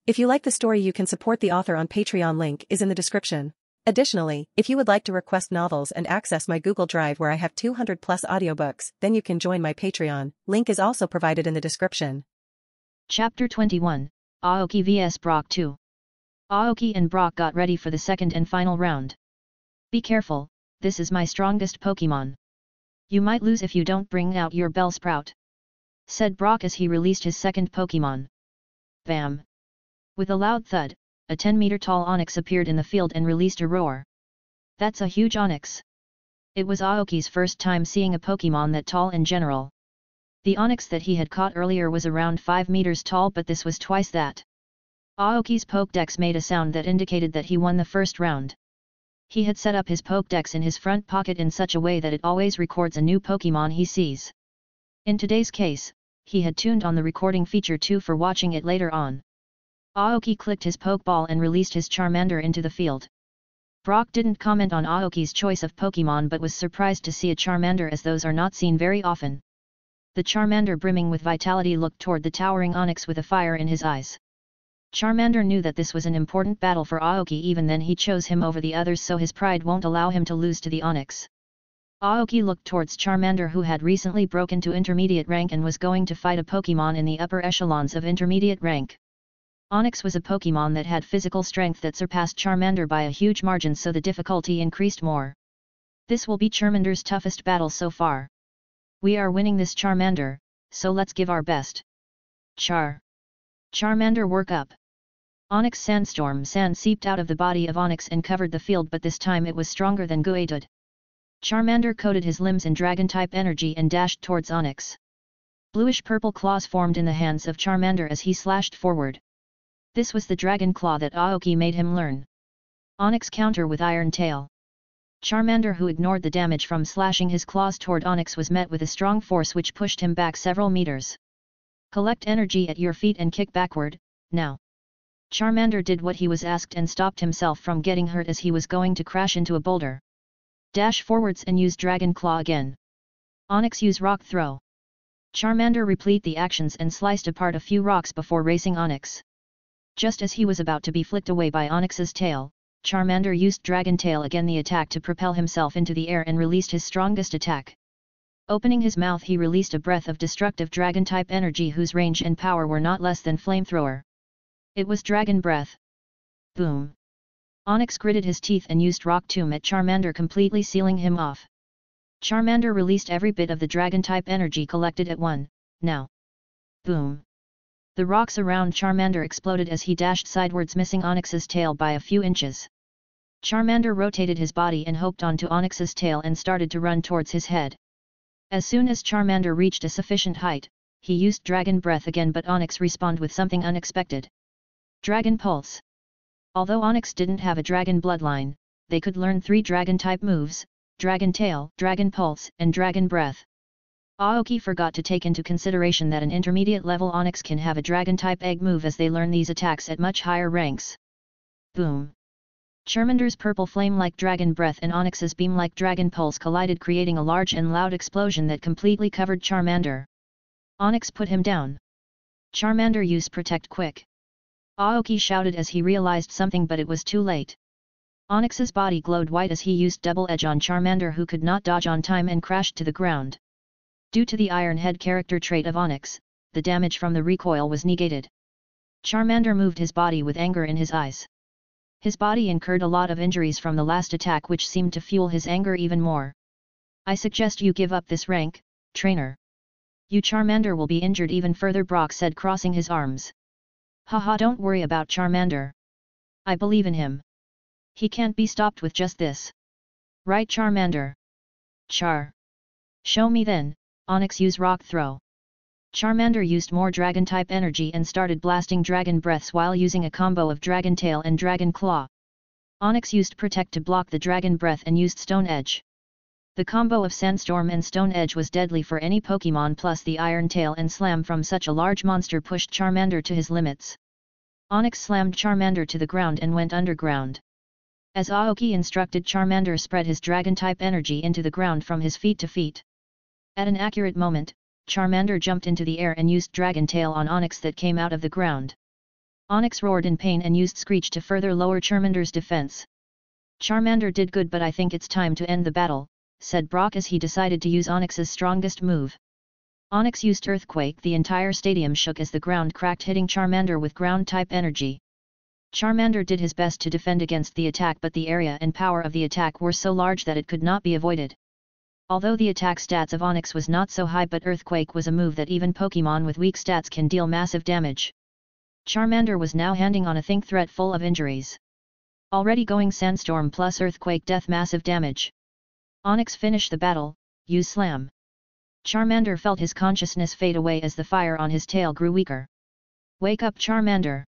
If you like the story, you can support the author on Patreon, link is in the description. Additionally, if you would like to request novels and access my Google Drive where I have 200 plus audiobooks, then you can join my Patreon, link is also provided in the description. Chapter 21, Aoki vs Brock 2. Aoki and Brock got ready for the second and final round. Be careful, this is my strongest Pokemon. You might lose if you don't bring out your Bellsprout, said Brock as he released his second Pokemon. Bam! With a loud thud, a 10-meter-tall Onix appeared in the field and released a roar. That's a huge Onix. It was Aoki's first time seeing a Pokemon that tall in general. The Onix that he had caught earlier was around 5 meters tall, but this was twice that. Aoki's Pokédex made a sound that indicated that he won the first round. He had set up his Pokédex in his front pocket in such a way that it always records a new Pokemon he sees. In today's case, he had tuned on the recording feature too for watching it later on. Aoki clicked his Pokeball and released his Charmander into the field. Brock didn't comment on Aoki's choice of Pokemon but was surprised to see a Charmander, as those are not seen very often. The Charmander, brimming with vitality, looked toward the towering Onix with a fire in his eyes. Charmander knew that this was an important battle for Aoki, even then he chose him over the others, so his pride won't allow him to lose to the Onix. Aoki looked towards Charmander, who had recently broken to intermediate rank and was going to fight a Pokemon in the upper echelons of intermediate rank. Onix was a Pokemon that had physical strength that surpassed Charmander by a huge margin, so the difficulty increased more. This will be Charmander's toughest battle so far. We are winning this Charmander, so let's give our best. Charmander, work up. Onix Sandstorm sand seeped out of the body of Onix and covered the field, but this time it was stronger than Guaidud. Charmander coated his limbs in Dragon-type energy and dashed towards Onix. Bluish-purple claws formed in the hands of Charmander as he slashed forward. This was the Dragon Claw that Aoki made him learn. Onix counter with Iron Tail. Charmander, who ignored the damage from slashing his claws toward Onix, was met with a strong force which pushed him back several meters. Collect energy at your feet and kick backward, now. Charmander did what he was asked and stopped himself from getting hurt as he was going to crash into a boulder. Dash forwards and use Dragon Claw again. Onix, use Rock Throw. Charmander repeated the actions and sliced apart a few rocks before racing Onix. Just as he was about to be flicked away by Onix's tail, Charmander used Dragon Tail again, the attack, to propel himself into the air and released his strongest attack. Opening his mouth, he released a breath of destructive Dragon-type energy whose range and power were not less than Flamethrower. It was Dragon Breath. Boom! Onix gritted his teeth and used Rock Tomb at Charmander, completely sealing him off. Charmander released every bit of the Dragon-type energy collected at one, now. Boom! The rocks around Charmander exploded as he dashed sidewards, missing Onix's tail by a few inches. Charmander rotated his body and hooked onto Onix's tail and started to run towards his head. As soon as Charmander reached a sufficient height, he used Dragon Breath again, but Onix responded with something unexpected. Dragon Pulse. Although Onix didn't have a dragon bloodline, they could learn 3 dragon-type moves: Dragon Tail, Dragon Pulse, and Dragon Breath. Aoki forgot to take into consideration that an intermediate-level Onix can have a Dragon-type egg move, as they learn these attacks at much higher ranks. Boom! Charmander's purple flame-like Dragon Breath and Onix's beam-like Dragon Pulse collided, creating a large and loud explosion that completely covered Charmander. Onix put him down. Charmander used Protect Quick. Aoki shouted as he realized something, but it was too late. Onix's body glowed white as he used Double Edge on Charmander, who could not dodge on time and crashed to the ground. Due to the Iron Head character trait of Onix, the damage from the recoil was negated. Charmander moved his body with anger in his eyes. His body incurred a lot of injuries from the last attack, which seemed to fuel his anger even more. I suggest you give up this rank, trainer. You Charmander will be injured even further, Brock said, crossing his arms. Haha, don't worry about Charmander. I believe in him. He can't be stopped with just this. Right, Charmander? Show me then. Onix, use Rock Throw. Charmander used more Dragon-type energy and started blasting Dragon Breaths while using a combo of Dragon Tail and Dragon Claw. Onix used Protect to block the Dragon Breath and used Stone Edge. The combo of Sandstorm and Stone Edge was deadly for any Pokemon, plus the Iron Tail and Slam from such a large monster pushed Charmander to his limits. Onix slammed Charmander to the ground and went underground. As Aoki instructed, Charmander spread his Dragon-type energy into the ground from his feet to feet. At an accurate moment, Charmander jumped into the air and used Dragon Tail on Onix that came out of the ground. Onyx roared in pain and used Screech to further lower Charmander's defense. Charmander did good, but I think it's time to end the battle, said Brock as he decided to use Onyx's strongest move. Onyx used Earthquake. The entire stadium shook as the ground cracked, hitting Charmander with ground-type energy. Charmander did his best to defend against the attack, but the area and power of the attack were so large that it could not be avoided. Although the attack stats of Onyx was not so high, but Earthquake was a move that even Pokémon with weak stats can deal massive damage. Charmander was now handing on a think threat full of injuries. Already going Sandstorm plus Earthquake death massive damage. Onyx finished the battle, use Slam. Charmander felt his consciousness fade away as the fire on his tail grew weaker. Wake up, Charmander!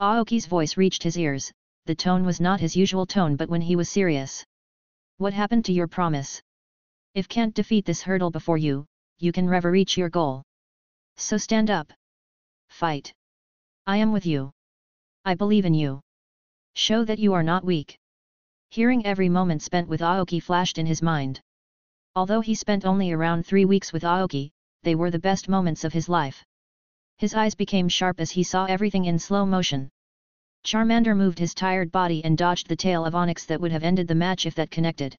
Aoki's voice reached his ears. The tone was not his usual tone, but when he was serious. What happened to your promise? If can't defeat this hurdle before you, you can never reach your goal. So stand up. Fight. I am with you. I believe in you. Show that you are not weak. Hearing every moment spent with Aoki flashed in his mind. Although he spent only around 3 weeks with Aoki, they were the best moments of his life. His eyes became sharp as he saw everything in slow motion. Charmander moved his tired body and dodged the tail of Onyx that would have ended the match if that connected.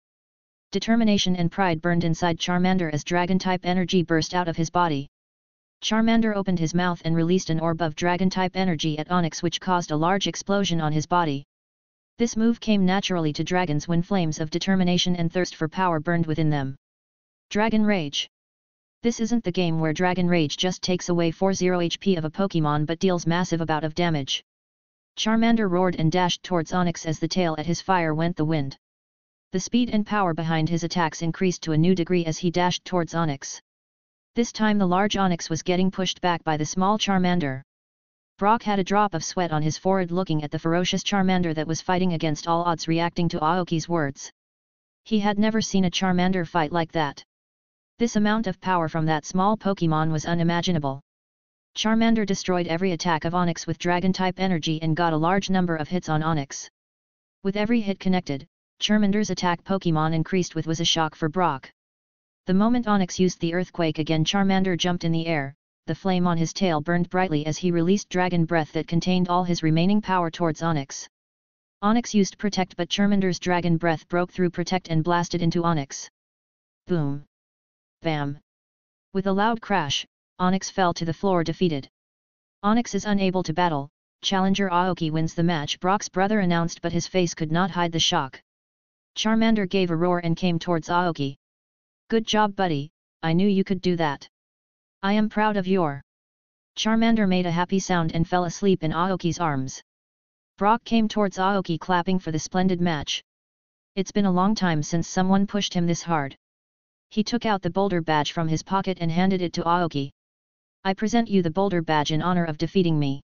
Determination and pride burned inside Charmander as Dragon-type energy burst out of his body. Charmander opened his mouth and released an orb of Dragon-type energy at Onyx, which caused a large explosion on his body. This move came naturally to dragons when flames of determination and thirst for power burned within them. Dragon Rage. This isn't the game where Dragon Rage just takes away 40 HP of a Pokémon but deals massive amount of damage. Charmander roared and dashed towards Onyx as the tail at his fire went the wind. The speed and power behind his attacks increased to a new degree as he dashed towards Onyx. This time the large Onyx was getting pushed back by the small Charmander. Brock had a drop of sweat on his forehead looking at the ferocious Charmander that was fighting against all odds, reacting to Aoki's words. He had never seen a Charmander fight like that. This amount of power from that small Pokémon was unimaginable. Charmander destroyed every attack of Onyx with Dragon-type energy and got a large number of hits on Onyx. With every hit connected, Charmander's attack Pokémon increased, which was a shock for Brock. The moment Onyx used the Earthquake again, Charmander jumped in the air. The flame on his tail burned brightly as he released Dragon Breath that contained all his remaining power towards Onyx. Onyx used Protect, but Charmander's Dragon Breath broke through Protect and blasted into Onyx. Boom! Bam! With a loud crash, Onyx fell to the floor defeated. Onyx is unable to battle. Challenger Aoki wins the match, Brock's brother announced, but his face could not hide the shock. Charmander gave a roar and came towards Aoki. Good job, buddy, I knew you could do that. I am proud of your. Charmander made a happy sound and fell asleep in Aoki's arms. Brock came towards Aoki clapping for the splendid match. It's been a long time since someone pushed him this hard. He took out the boulder badge from his pocket and handed it to Aoki. I present you the boulder badge in honor of defeating me.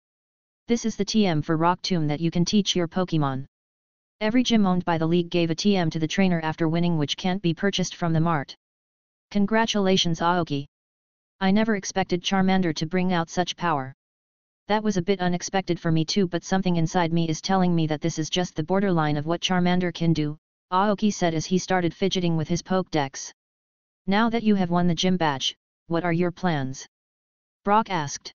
This is the TM for Rock Tomb that you can teach your Pokémon. Every gym owned by the league gave a TM to the trainer after winning, which can't be purchased from the mart. Congratulations, Aoki. I never expected Charmander to bring out such power. That was a bit unexpected for me too, but something inside me is telling me that this is just the borderline of what Charmander can do, Aoki said as he started fidgeting with his Pokédex. Now that you have won the gym badge, what are your plans? Brock asked.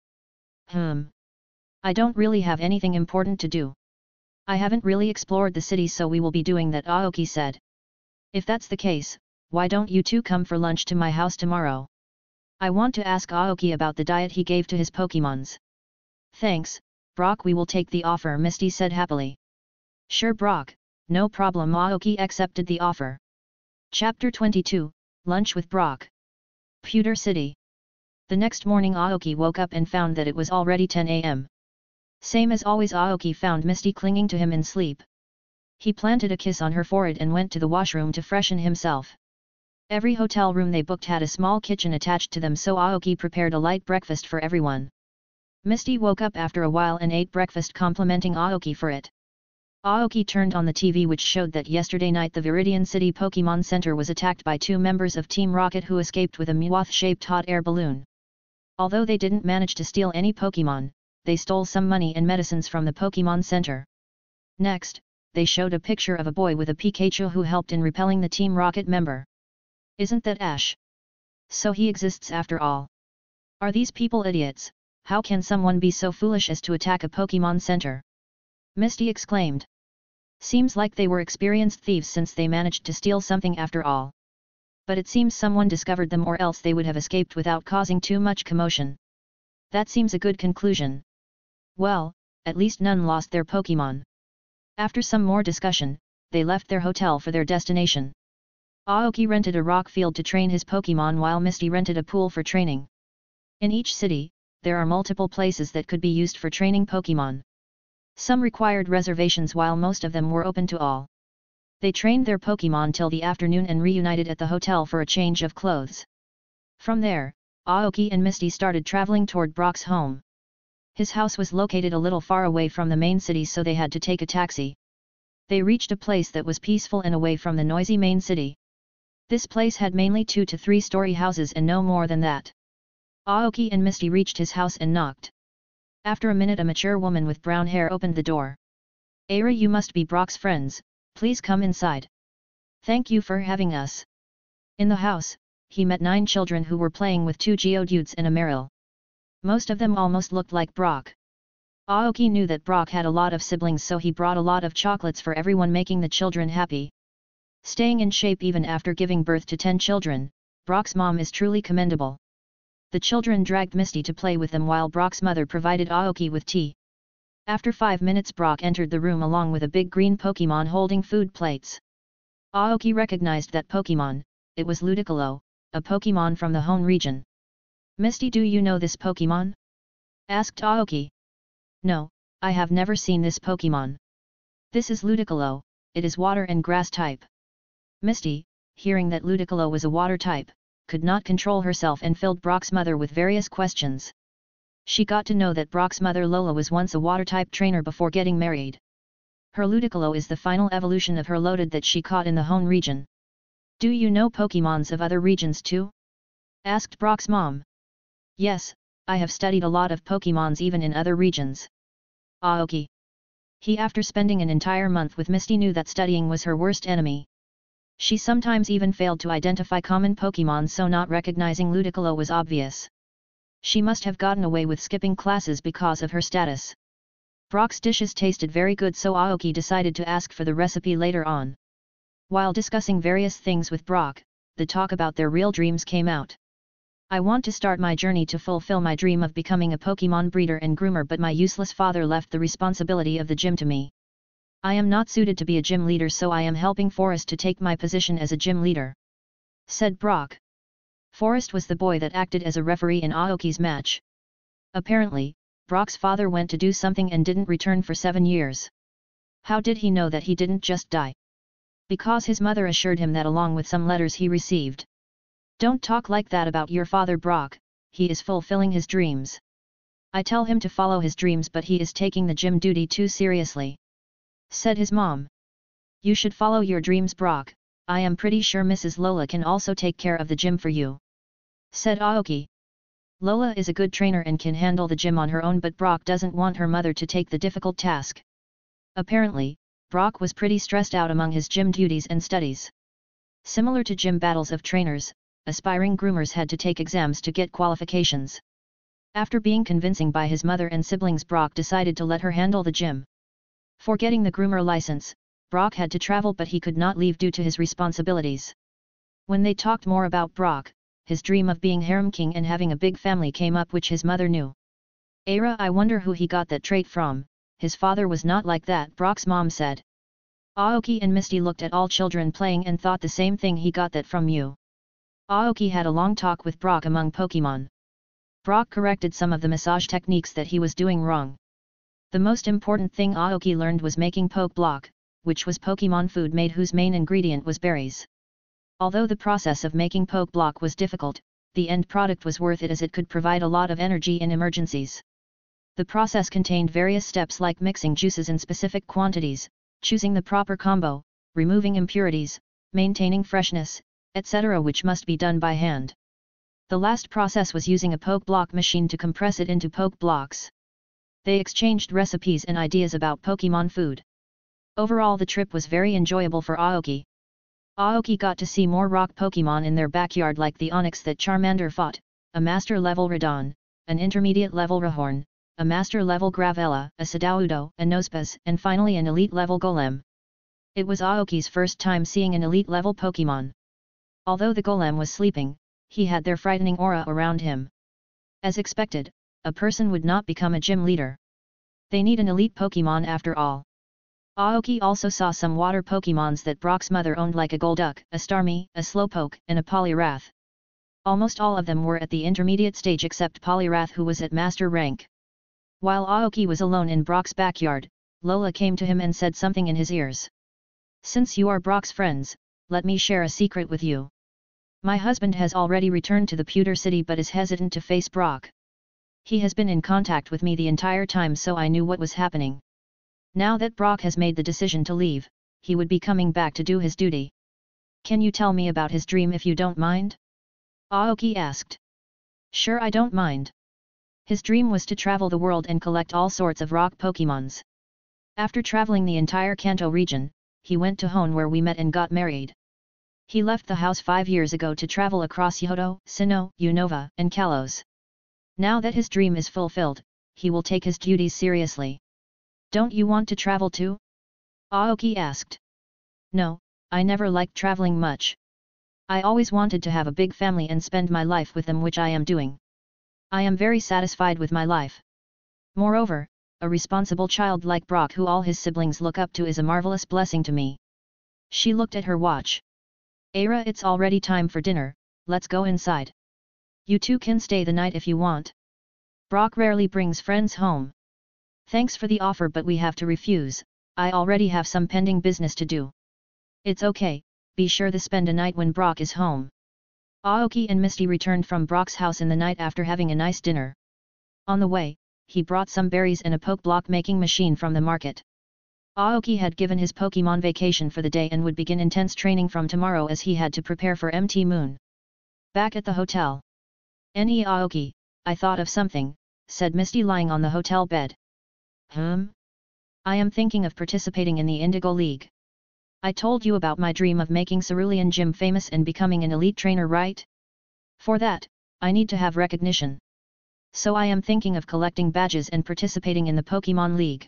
I don't really have anything important to do. I haven't really explored the city, so we will be doing that, Aoki said. If that's the case, why don't you two come for lunch to my house tomorrow? I want to ask Aoki about the diet he gave to his Pokémons. Thanks, Brock, we will take the offer, Misty said happily. Sure, Brock, no problem. Aoki accepted the offer. Chapter 22, Lunch with Brock. Pewter City. The next morning Aoki woke up and found that it was already 10 a.m. Same as always, Aoki found Misty clinging to him in sleep. He planted a kiss on her forehead and went to the washroom to freshen himself. Every hotel room they booked had a small kitchen attached to them, so Aoki prepared a light breakfast for everyone. Misty woke up after a while and ate breakfast, complimenting Aoki for it. Aoki turned on the TV, which showed that yesterday night the Viridian City Pokémon Center was attacked by 2 members of Team Rocket who escaped with a Meowth-shaped hot air balloon. Although they didn't manage to steal any Pokémon, they stole some money and medicines from the Pokémon Center. Next, they showed a picture of a boy with a Pikachu who helped in repelling the Team Rocket member. Isn't that Ash? So he exists after all. Are these people idiots? How can someone be so foolish as to attack a Pokemon Center? Misty exclaimed. Seems like they were experienced thieves since they managed to steal something after all. But it seems someone discovered them or else they would have escaped without causing too much commotion. That seems a good conclusion. Well, at least none lost their Pokemon. After some more discussion, they left their hotel for their destination. Aoki rented a rock field to train his Pokemon while Misty rented a pool for training. In each city, there are multiple places that could be used for training Pokemon. Some required reservations while most of them were open to all. They trained their Pokemon till the afternoon and reunited at the hotel for a change of clothes. From there, Aoki and Misty started traveling toward Brock's home. His house was located a little far away from the main city, so they had to take a taxi. They reached a place that was peaceful and away from the noisy main city. This place had mainly 2 to 3 story houses and no more than that. Aoki and Misty reached his house and knocked. After a minute, a mature woman with brown hair opened the door. "Aira, you must be Brock's friends, please come inside. Thank you for having us." In the house, he met 9 children who were playing with 2 Geodudes and a Marill. Most of them almost looked like Brock. Aoki knew that Brock had a lot of siblings, so he brought a lot of chocolates for everyone, making the children happy. Staying in shape even after giving birth to 10 children, Brock's mom is truly commendable. The children dragged Misty to play with them while Brock's mother provided Aoki with tea. After 5 minutes, Brock entered the room along with a big green Pokemon holding food plates. Aoki recognized that Pokemon. It was Ludicolo, a Pokemon from the Hoenn region. "Misty, do you know this Pokemon?" asked Aoki. "No, I have never seen this Pokemon. This is Ludicolo, it is water and grass type." Misty, hearing that Ludicolo was a water type, could not control herself and filled Brock's mother with various questions. She got to know that Brock's mother Lola was once a water-type trainer before getting married. Her Ludicolo is the final evolution of her Loaded that she caught in the Hoenn region. "Do you know Pokemons of other regions too?" asked Brock's mom. "Yes, I have studied a lot of Pokemons even in other regions." Aoki. He, after spending an entire month with Misty, knew that studying was her worst enemy. She sometimes even failed to identify common Pokemon, so not recognizing Ludicolo was obvious. She must have gotten away with skipping classes because of her status. Brock's dishes tasted very good, so Aoki decided to ask for the recipe later on. While discussing various things with Brock, the talk about their real dreams came out. "I want to start my journey to fulfill my dream of becoming a Pokemon breeder and groomer, but my useless father left the responsibility of the gym to me. I am not suited to be a gym leader, so I am helping Forrest to take my position as a gym leader," said Brock. Forrest was the boy that acted as a referee in Aoki's match. Apparently, Brock's father went to do something and didn't return for 7 years. How did he know that he didn't just die? Because his mother assured him that, along with some letters he received. "Don't talk like that about your father, Brock, he is fulfilling his dreams. I tell him to follow his dreams, but he is taking the gym duty too seriously," said his mom. "You should follow your dreams, Brock. I am pretty sure Mrs. Lola can also take care of the gym for you," said Aoki. Lola is a good trainer and can handle the gym on her own, but Brock doesn't want her mother to take the difficult task. Apparently, Brock was pretty stressed out among his gym duties and studies. Similar to gym battles of trainers, aspiring groomers had to take exams to get qualifications. After being convincing by his mother and siblings, Brock decided to let her handle the gym. For getting the groomer license, Brock had to travel, but he could not leave due to his responsibilities. When they talked more about Brock, his dream of being harem king and having a big family came up, which his mother knew. "Aira, I wonder who he got that trait from. His father was not like that," Brock's mom said. Aoki and Misty looked at all children playing and thought the same thing. "He got that from you." Aoki had a long talk with Brock among Pokemon. Brock corrected some of the massage techniques that he was doing wrong. The most important thing Aoki learned was making Poke Block, which was Pokemon food made whose main ingredient was berries. Although the process of making Poke Block was difficult, the end product was worth it as it could provide a lot of energy in emergencies. The process contained various steps like mixing juices in specific quantities, choosing the proper combo, removing impurities, maintaining freshness, etc., which must be done by hand. The last process was using a Poke Block machine to compress it into Poke Blocks. They exchanged recipes and ideas about Pokemon food. Overall, the trip was very enjoyable for Aoki. Aoki got to see more rock Pokemon in their backyard, like the Onix that Charmander fought, a Master-level Radon, an intermediate level Rhyhorn, a master level Gravella, a Sudowoodo, a Nosepass, and finally an elite level Golem. It was Aoki's first time seeing an elite level Pokemon. Although the Golem was sleeping, he had their frightening aura around him. As expected, a person would not become a gym leader. They need an elite Pokemon after all. Aoki also saw some water Pokemons that Brock's mother owned, like a Golduck, a Starmie, a Slowpoke, and a Poliwrath. Almost all of them were at the intermediate stage except Poliwrath, who was at master rank. While Aoki was alone in Brock's backyard, Lola came to him and said something in his ears. "Since you are Brock's friends, let me share a secret with you. My husband has already returned to the Pewter City but is hesitant to face Brock. He has been in contact with me the entire time, so I knew what was happening. Now that Brock has made the decision to leave, he would be coming back to do his duty. Can you tell me about his dream if you don't mind?" Aoki asked. "Sure, I don't mind." His dream was to travel the world and collect all sorts of rock Pokemons. After traveling the entire Kanto region, he went to Hone, where we met and got married. He left the house 5 years ago to travel across Yoto, Sinnoh, Unova, and Kalos. Now that his dream is fulfilled, he will take his duties seriously. "Don't you want to travel too?" Aoki asked. "No, I never liked traveling much. I always wanted to have a big family and spend my life with them, which I am doing. I am very satisfied with my life. Moreover, a responsible child like Brock, who all his siblings look up to, is a marvelous blessing to me." She looked at her watch. "Aira, it's already time for dinner, let's go inside. You two can stay the night if you want. Brock rarely brings friends home. Thanks for the offer, but we have to refuse. I already have some pending business to do." "It's okay, be sure to spend a night when Brock is home." Aoki and Misty returned from Brock's house in the night after having a nice dinner. On the way, he brought some berries and a poke block making machine from the market. Aoki had given his Pokemon vacation for the day and would begin intense training from tomorrow, as he had to prepare for MT Moon. Back at the hotel. "Ne Aoki, I thought of something," said Misty, lying on the hotel bed. "I am thinking of participating in the Indigo League. I told you about my dream of making Cerulean Gym famous and becoming an elite trainer, right? For that, I need to have recognition. So I am thinking of collecting badges and participating in the Pokemon League.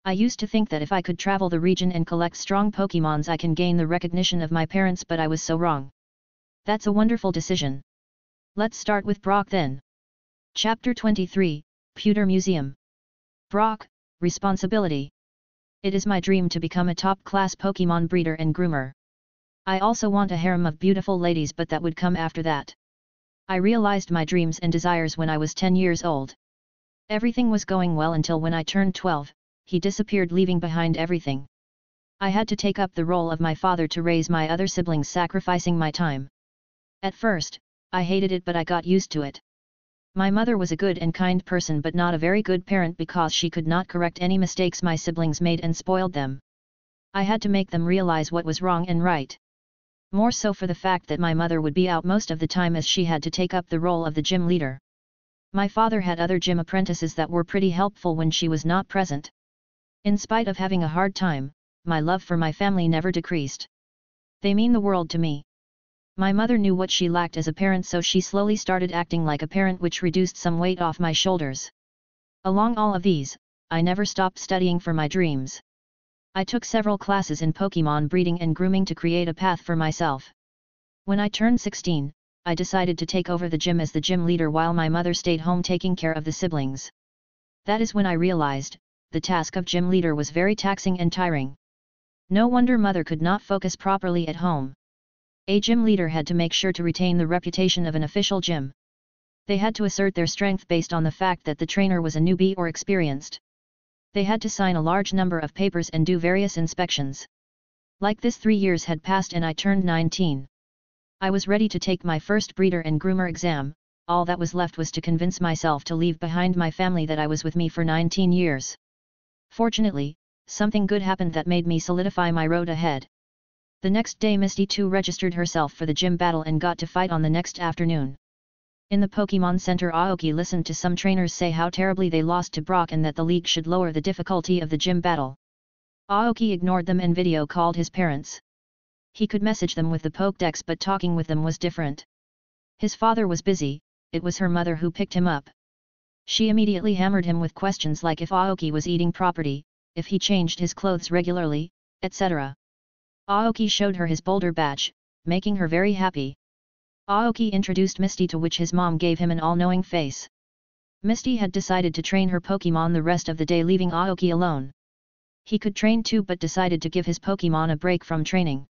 I used to think that if I could travel the region and collect strong Pokemons, I can gain the recognition of my parents, but I was so wrong. That's a wonderful decision. Let's start with Brock then." Chapter 23, Pewter Museum. Brock, responsibility. It is my dream to become a top-class Pokemon breeder and groomer. I also want a harem of beautiful ladies, but that would come after that. I realized my dreams and desires when I was 10 years old. Everything was going well until when I turned 12, he disappeared, leaving behind everything. I had to take up the role of my father to raise my other siblings, sacrificing my time. At first, I hated it, but I got used to it. My mother was a good and kind person, but not a very good parent, because she could not correct any mistakes my siblings made and spoiled them. I had to make them realize what was wrong and right. More so for the fact that my mother would be out most of the time, as she had to take up the role of the gym leader. My father had other gym apprentices that were pretty helpful when she was not present. In spite of having a hard time, my love for my family never decreased. They mean the world to me. My mother knew what she lacked as a parent, so she slowly started acting like a parent, which reduced some weight off my shoulders. Along all of these, I never stopped studying for my dreams. I took several classes in Pokemon breeding and grooming to create a path for myself. When I turned 16, I decided to take over the gym as the gym leader while my mother stayed home taking care of the siblings. That is when I realized, the task of gym leader was very taxing and tiring. No wonder mother could not focus properly at home. A gym leader had to make sure to retain the reputation of an official gym. They had to assert their strength based on the fact that the trainer was a newbie or experienced. They had to sign a large number of papers and do various inspections. Like this, 3 years had passed and I turned 19. I was ready to take my first breeder and groomer exam. All that was left was to convince myself to leave behind my family that I was with me for 19 years. Fortunately, something good happened that made me solidify my road ahead. The next day Misty too registered herself for the gym battle and got to fight on the next afternoon. In the Pokemon Center, Aoki listened to some trainers say how terribly they lost to Brock and that the league should lower the difficulty of the gym battle. Aoki ignored them and video called his parents. He could message them with the Pokédex, but talking with them was different. His father was busy, it was her mother who picked him up. She immediately hammered him with questions like if Aoki was eating properly, if he changed his clothes regularly, etc. Aoki showed her his boulder badge, making her very happy. Aoki introduced Misty, to which his mom gave him an all-knowing face. Misty had decided to train her Pokemon the rest of the day, leaving Aoki alone. He could train too, but decided to give his Pokemon a break from training.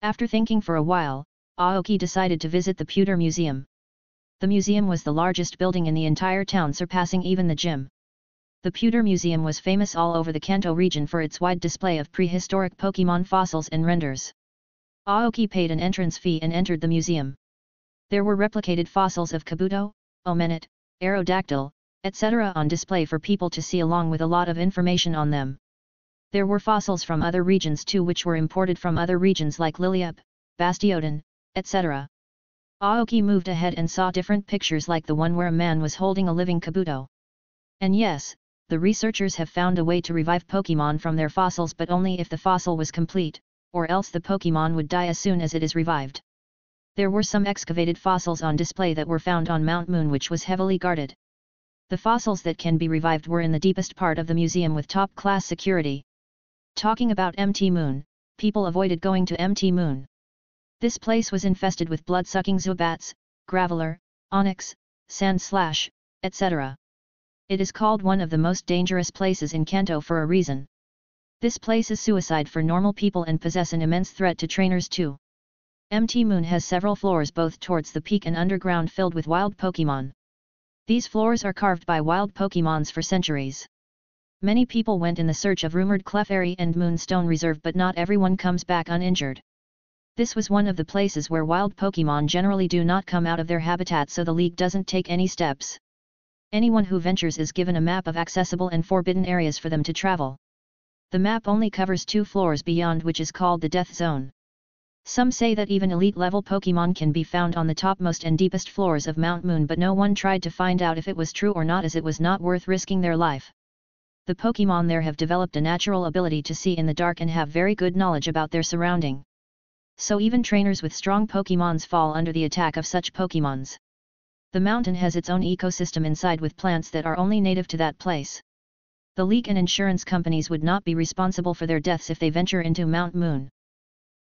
After thinking for a while, Aoki decided to visit the Pewter Museum. The museum was the largest building in the entire town, surpassing even the gym. The Pewter Museum was famous all over the Kanto region for its wide display of prehistoric Pokemon fossils and renders. Aoki paid an entrance fee and entered the museum. There were replicated fossils of Kabuto, Omenette, Aerodactyl, etc. on display for people to see, along with a lot of information on them. There were fossils from other regions too, which were imported from other regions like Liliup, Bastiodon, etc. Aoki moved ahead and saw different pictures like the one where a man was holding a living Kabuto. And yes, the researchers have found a way to revive Pokemon from their fossils, but only if the fossil was complete, or else the Pokemon would die as soon as it is revived. There were some excavated fossils on display that were found on Mount Moon, which was heavily guarded. The fossils that can be revived were in the deepest part of the museum with top-class security. Talking about Mt. Moon, people avoided going to Mt. Moon. This place was infested with blood-sucking Zubats, Graveler, Onyx, Sandslash, etc. It is called one of the most dangerous places in Kanto for a reason. This place is suicide for normal people and possess an immense threat to trainers too. Mt. Moon has several floors both towards the peak and underground filled with wild Pokemon. These floors are carved by wild Pokemons for centuries. Many people went in the search of rumored Clefairy and Moonstone Reserve, but not everyone comes back uninjured. This was one of the places where wild Pokemon generally do not come out of their habitat, so the League doesn't take any steps. Anyone who ventures is given a map of accessible and forbidden areas for them to travel. The map only covers 2 floors beyond, which is called the Death Zone. Some say that even elite-level Pokemon can be found on the topmost and deepest floors of Mount Moon, but no one tried to find out if it was true or not, as it was not worth risking their life. The Pokemon there have developed a natural ability to see in the dark and have very good knowledge about their surrounding. So even trainers with strong Pokemons fall under the attack of such Pokemons. The mountain has its own ecosystem inside with plants that are only native to that place. The League and insurance companies would not be responsible for their deaths if they venture into Mount Moon.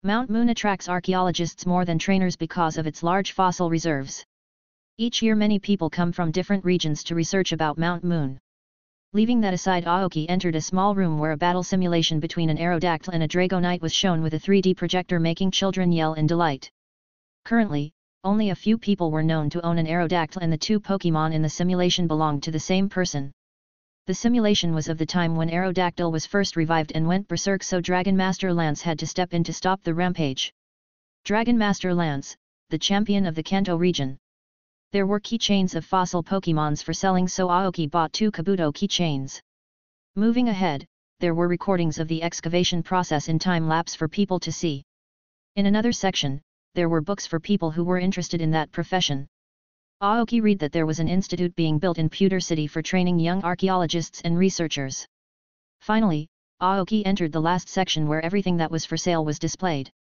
Mount Moon attracts archaeologists more than trainers because of its large fossil reserves. Each year many people come from different regions to research about Mount Moon. Leaving that aside, Aoki entered a small room where a battle simulation between an Aerodactyl and a Dragonite was shown with a 3D projector, making children yell in delight. Currently, only a few people were known to own an Aerodactyl, and the 2 Pokemon in the simulation belonged to the same person. The simulation was of the time when Aerodactyl was first revived and went berserk, so Dragon Master Lance had to step in to stop the rampage. Dragon Master Lance, the champion of the Kanto region. There were keychains of fossil Pokemons for selling, so Aoki bought 2 Kabuto keychains. Moving ahead, there were recordings of the excavation process in time-lapse for people to see. In another section, there were books for people who were interested in that profession. Aoki read that there was an institute being built in Pewter City for training young archaeologists and researchers. Finally, Aoki entered the last section where everything that was for sale was displayed.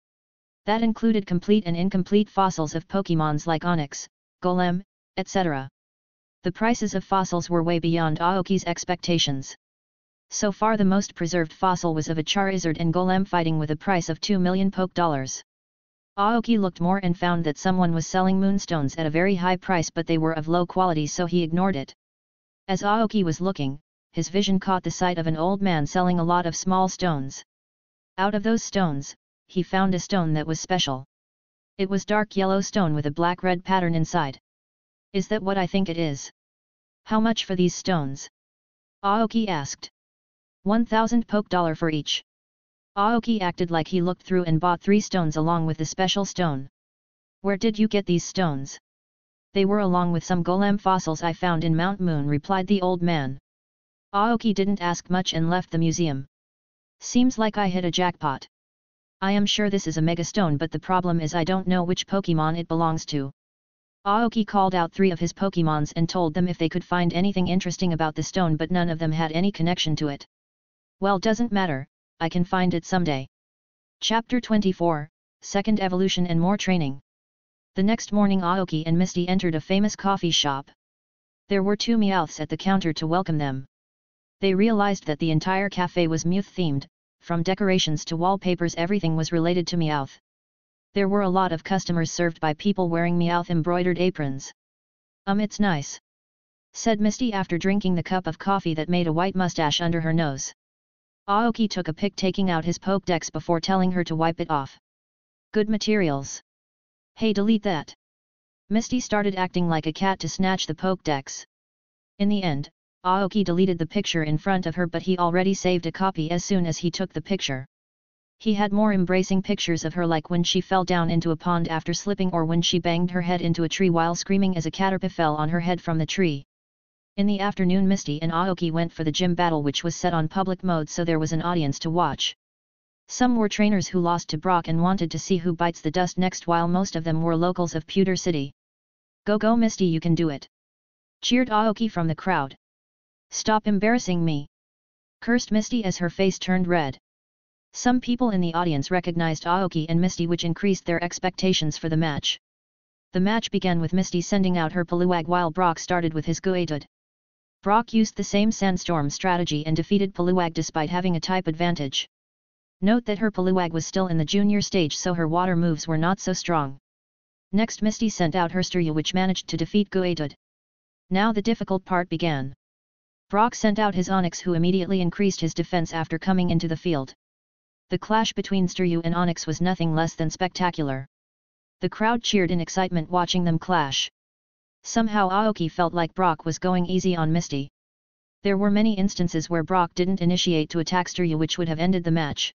That included complete and incomplete fossils of Pokemons like Onyx, Golem, etc. The prices of fossils were way beyond Aoki's expectations. So far the most preserved fossil was of a Charizard and Golem fighting with a price of 2 million Poke Dollars. Aoki looked more and found that someone was selling moonstones at a very high price, but they were of low quality, so he ignored it. As Aoki was looking, his vision caught the sight of an old man selling a lot of small stones. Out of those stones, he found a stone that was special. It was dark yellow stone with a black-red pattern inside. Is that what I think it is? How much for these stones? Aoki asked. 1,000 Poke Dollar for each. Aoki acted like he looked through and bought 3 stones along with the special stone. Where did you get these stones? They were along with some Golem fossils I found in Mount Moon, replied the old man. Aoki didn't ask much and left the museum. Seems like I hit a jackpot. I am sure this is a Mega Stone, but the problem is I don't know which Pokemon it belongs to. Aoki called out 3 of his Pokemons and told them if they could find anything interesting about the stone, but none of them had any connection to it. Well, doesn't matter, I can find it someday. Chapter 24, Second Evolution and More Training. The next morning Aoki and Misty entered a famous coffee shop. There were 2 Meowths at the counter to welcome them. They realized that the entire cafe was Meowth-themed, from decorations to wallpapers everything was related to Meowth. There were a lot of customers served by people wearing Meowth-embroidered aprons. It's nice," said Misty after drinking the cup of coffee that made a white mustache under her nose. Aoki took a pic taking out his Pokédex before telling her to wipe it off. "Good materials. Hey, delete that." Misty started acting like a cat to snatch the Pokédex. In the end, Aoki deleted the picture in front of her, but he already saved a copy as soon as he took the picture. He had more embracing pictures of her, like when she fell down into a pond after slipping or when she banged her head into a tree while screaming as a caterpillar fell on her head from the tree. In the afternoon, Misty and Aoki went for the gym battle, which was set on public mode, so there was an audience to watch. Some were trainers who lost to Brock and wanted to see who bites the dust next, while most of them were locals of Pewter City. Go Misty, you can do it!" cheered Aoki from the crowd. "Stop embarrassing me!" cursed Misty as her face turned red. Some people in the audience recognized Aoki and Misty, which increased their expectations for the match. The match began with Misty sending out her Poliwag while Brock started with his Guaidud. Brock used the same Sandstorm strategy and defeated Poliwag despite having a type advantage. Note that her Poliwag was still in the junior stage, so her water moves were not so strong. Next, Misty sent out her Sturyu, which managed to defeat Guaidud. Now the difficult part began. Brock sent out his Onix, who immediately increased his defense after coming into the field. The clash between Sturyu and Onix was nothing less than spectacular. The crowd cheered in excitement watching them clash. Somehow Aoki felt like Brock was going easy on Misty. There were many instances where Brock didn't initiate to attack Sturyu, which would have ended the match.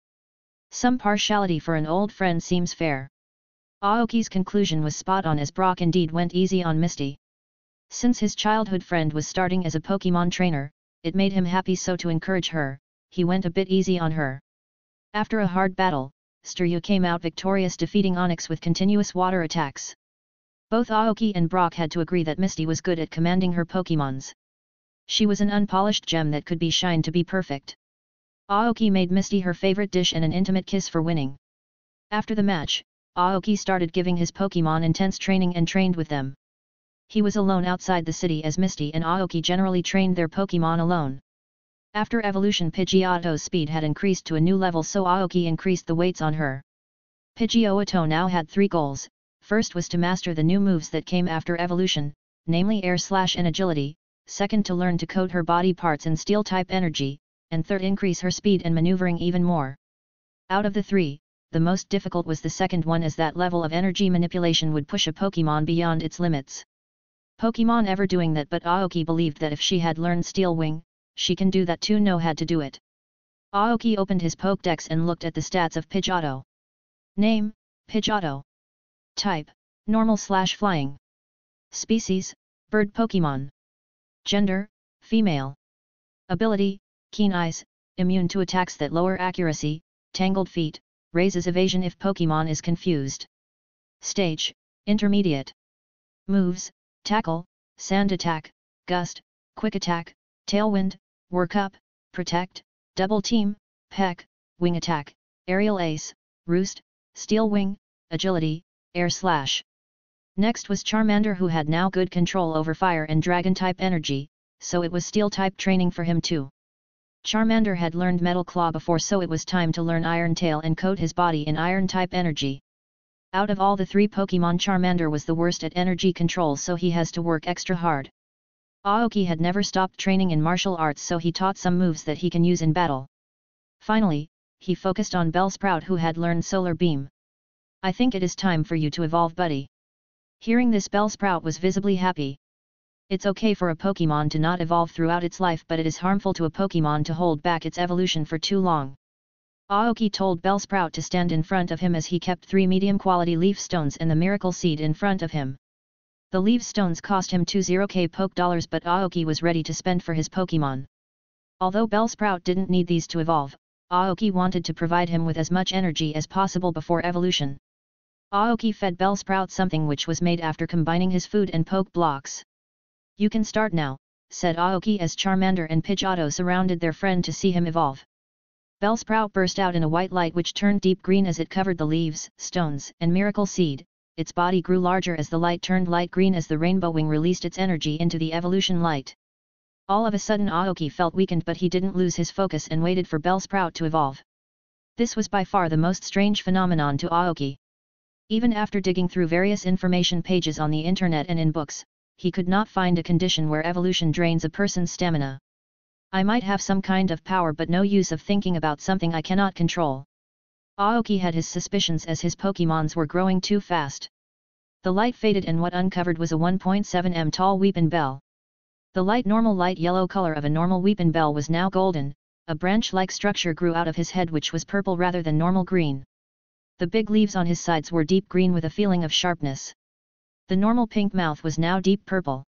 Some partiality for an old friend seems fair. Aoki's conclusion was spot on, as Brock indeed went easy on Misty. Since his childhood friend was starting as a Pokemon trainer, it made him happy, so to encourage her, he went a bit easy on her. After a hard battle, Sturyu came out victorious, defeating Onix with continuous water attacks. Both Aoki and Brock had to agree that Misty was good at commanding her Pokemons. She was an unpolished gem that could be shined to be perfect. Aoki made Misty her favorite dish and an intimate kiss for winning. After the match, Aoki started giving his Pokemon intense training and trained with them. He was alone outside the city, as Misty and Aoki generally trained their Pokemon alone. After evolution, Pidgeotto's speed had increased to a new level, so Aoki increased the weights on her. Pidgeotto now had 3 goals. First was to master the new moves that came after evolution, namely Air Slash and Agility, second to learn to coat her body parts in Steel-type energy, and third increase her speed and maneuvering even more. Out of the 3, the most difficult was the second one, as that level of energy manipulation would push a Pokemon beyond its limits. Pokemon ever doing that, but Aoki believed that if she had learned Steel Wing, she can do that too. No had to do it. Aoki opened his Pokédex and looked at the stats of Pidgeotto. Name, Pidgeotto. Type, normal/flying. Species, bird Pokemon. Gender, female. Ability, keen eyes, immune to attacks that lower accuracy, tangled feet, raises evasion if Pokemon is confused. Stage, intermediate. Moves, tackle, sand attack, gust, quick attack, tailwind, work up, protect, double team, peck, wing attack, aerial ace, roost, steel wing, agility, air slash. Next was Charmander, who had now good control over fire and dragon type energy, so it was steel type training for him too. Charmander had learned Metal Claw before, so it was time to learn Iron Tail and coat his body in iron type energy. Out of all the 3 Pokemon, Charmander was the worst at energy control, so he has to work extra hard. Aoki had never stopped training in martial arts, so he taught some moves that he can use in battle. Finally, he focused on Bellsprout, who had learned Solar Beam. "I think it is time for you to evolve, buddy." Hearing this, Bellsprout was visibly happy. It's okay for a Pokemon to not evolve throughout its life, but it is harmful to a Pokemon to hold back its evolution for too long. Aoki told Bellsprout to stand in front of him as he kept 3 medium-quality leaf stones and the Miracle Seed in front of him. The leaf stones cost him 20k Poke Dollars, but Aoki was ready to spend for his Pokemon. Although Bellsprout didn't need these to evolve, Aoki wanted to provide him with as much energy as possible before evolution. Aoki fed Bellsprout something which was made after combining his food and Poke Blocks. "You can start now," said Aoki as Charmander and Pidgeotto surrounded their friend to see him evolve. Bellsprout burst out in a white light which turned deep green as it covered the leaves, stones, and Miracle Seed, its body grew larger as the light turned light green as the rainbow wing released its energy into the evolution light. All of a sudden Aoki felt weakened, but he didn't lose his focus and waited for Bellsprout to evolve. This was by far the most strange phenomenon to Aoki. Even after digging through various information pages on the internet and in books, he could not find a condition where evolution drains a person's stamina. I might have some kind of power but no use of thinking about something I cannot control. Aoki had his suspicions as his Pokémons were growing too fast. The light faded and what uncovered was a 1.7 m tall weeping bell. The normal light yellow color of a normal weeping bell was now golden, a branch-like structure grew out of his head which was purple rather than normal green. The big leaves on his sides were deep green with a feeling of sharpness. The normal pink mouth was now deep purple.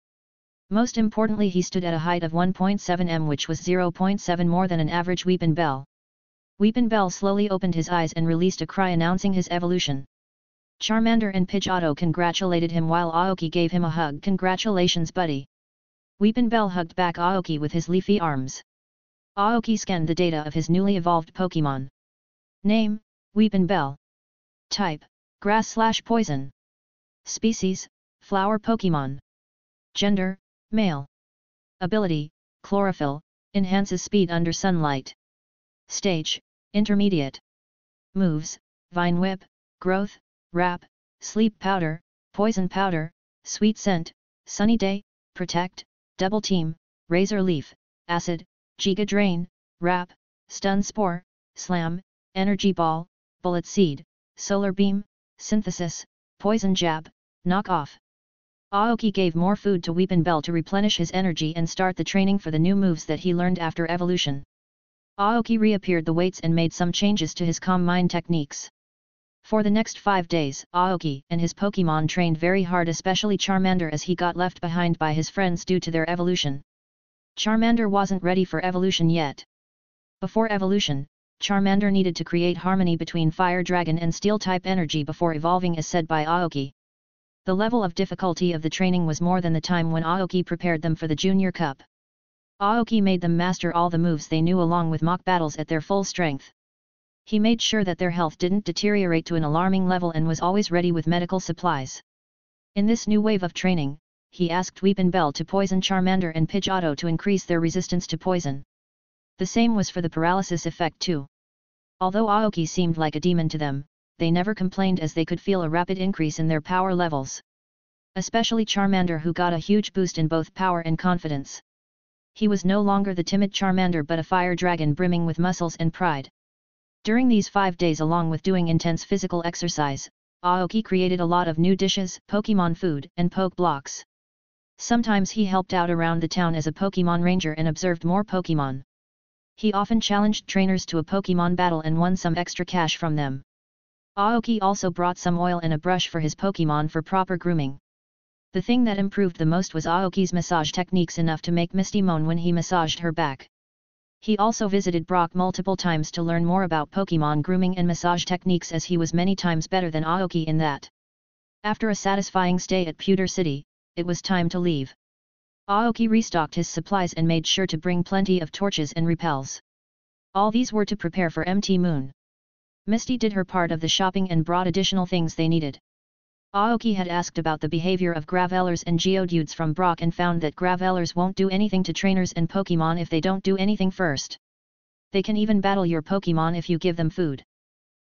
Most importantly, he stood at a height of 1.7 m, which was 0.7 more than an average weeping bell. Weeping Bell slowly opened his eyes and released a cry announcing his evolution. Charmander and Pidgeotto congratulated him while Aoki gave him a hug. "Congratulations, buddy." Weeping Bell hugged back Aoki with his leafy arms. Aoki scanned the data of his newly evolved Pokémon. Name, Weeping Bell. Type, Grass/Poison. Species, Flower Pokémon. Gender, Male. Ability, Chlorophyll, enhances speed under sunlight. Stage, Intermediate. Moves, Vine Whip, Growth, Wrap, Sleep Powder, Poison Powder, Sweet Scent, Sunny Day, Protect, Double Team, Razor Leaf, Acid, Giga Drain, Wrap, Stun Spore, Slam, Energy Ball, Bullet Seed, Solar Beam, Synthesis, Poison Jab, Knock Off. Aoki gave more food to Weeping Bell to replenish his energy and start the training for the new moves that he learned after evolution. Aoki reappeared the weights and made some changes to his calm mind techniques. For the next 5 days, Aoki and his Pokémon trained very hard, especially Charmander, as he got left behind by his friends due to their evolution. Charmander wasn't ready for evolution yet. Before evolution, Charmander needed to create harmony between Fire Dragon and Steel-type energy before evolving, as said by Aoki. The level of difficulty of the training was more than the time when Aoki prepared them for the Junior Cup. Aoki made them master all the moves they knew along with mock battles at their full strength. He made sure that their health didn't deteriorate to an alarming level and was always ready with medical supplies. In this new wave of training, he asked Weeping Bell to poison Charmander and Pidgeotto to increase their resistance to poison. The same was for the paralysis effect too. Although Aoki seemed like a demon to them, they never complained as they could feel a rapid increase in their power levels. Especially Charmander, who got a huge boost in both power and confidence. He was no longer the timid Charmander but a fire dragon brimming with muscles and pride. During these 5 days, along with doing intense physical exercise, Aoki created a lot of new dishes, Pokemon food, and poke blocks. Sometimes he helped out around the town as a Pokemon ranger and observed more Pokemon. He often challenged trainers to a Pokemon battle and won some extra cash from them. Aoki also brought some oil and a brush for his Pokemon for proper grooming. The thing that improved the most was Aoki's massage techniques, enough to make Misty moan when he massaged her back. He also visited Brock multiple times to learn more about Pokemon grooming and massage techniques, as he was many times better than Aoki in that. After a satisfying stay at Pewter City, it was time to leave. Aoki restocked his supplies and made sure to bring plenty of torches and repels. All these were to prepare for MT Moon. Misty did her part of the shopping and brought additional things they needed. Aoki had asked about the behavior of Gravelers and Geodudes from Brock and found that Gravelers won't do anything to trainers and Pokemon if they don't do anything first. They can even battle your Pokemon if you give them food.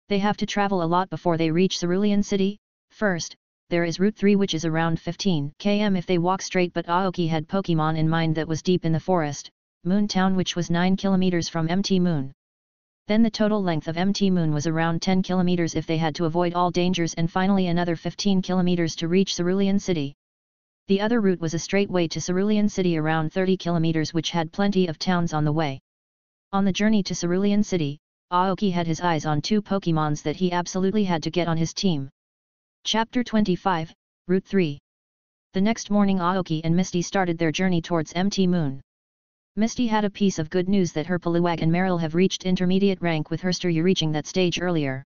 They have to travel a lot before they reach Cerulean City. First, there is Route 3, which is around 15 km if they walk straight, but Aoki had Pokemon in mind that was deep in the forest, Moon Town, which was 9 km from MT Moon. Then the total length of MT Moon was around 10 km if they had to avoid all dangers, and finally another 15 km to reach Cerulean City. The other route was a straight way to Cerulean City around 30 km, which had plenty of towns on the way. On the journey to Cerulean City, Aoki had his eyes on 2 Pokemons that he absolutely had to get on his team. Chapter 25, Route 3. The next morning Aoki and Misty started their journey towards MT Moon. Misty had a piece of good news that her Poliwag and Marill have reached intermediate rank, with Herstory reaching that stage earlier.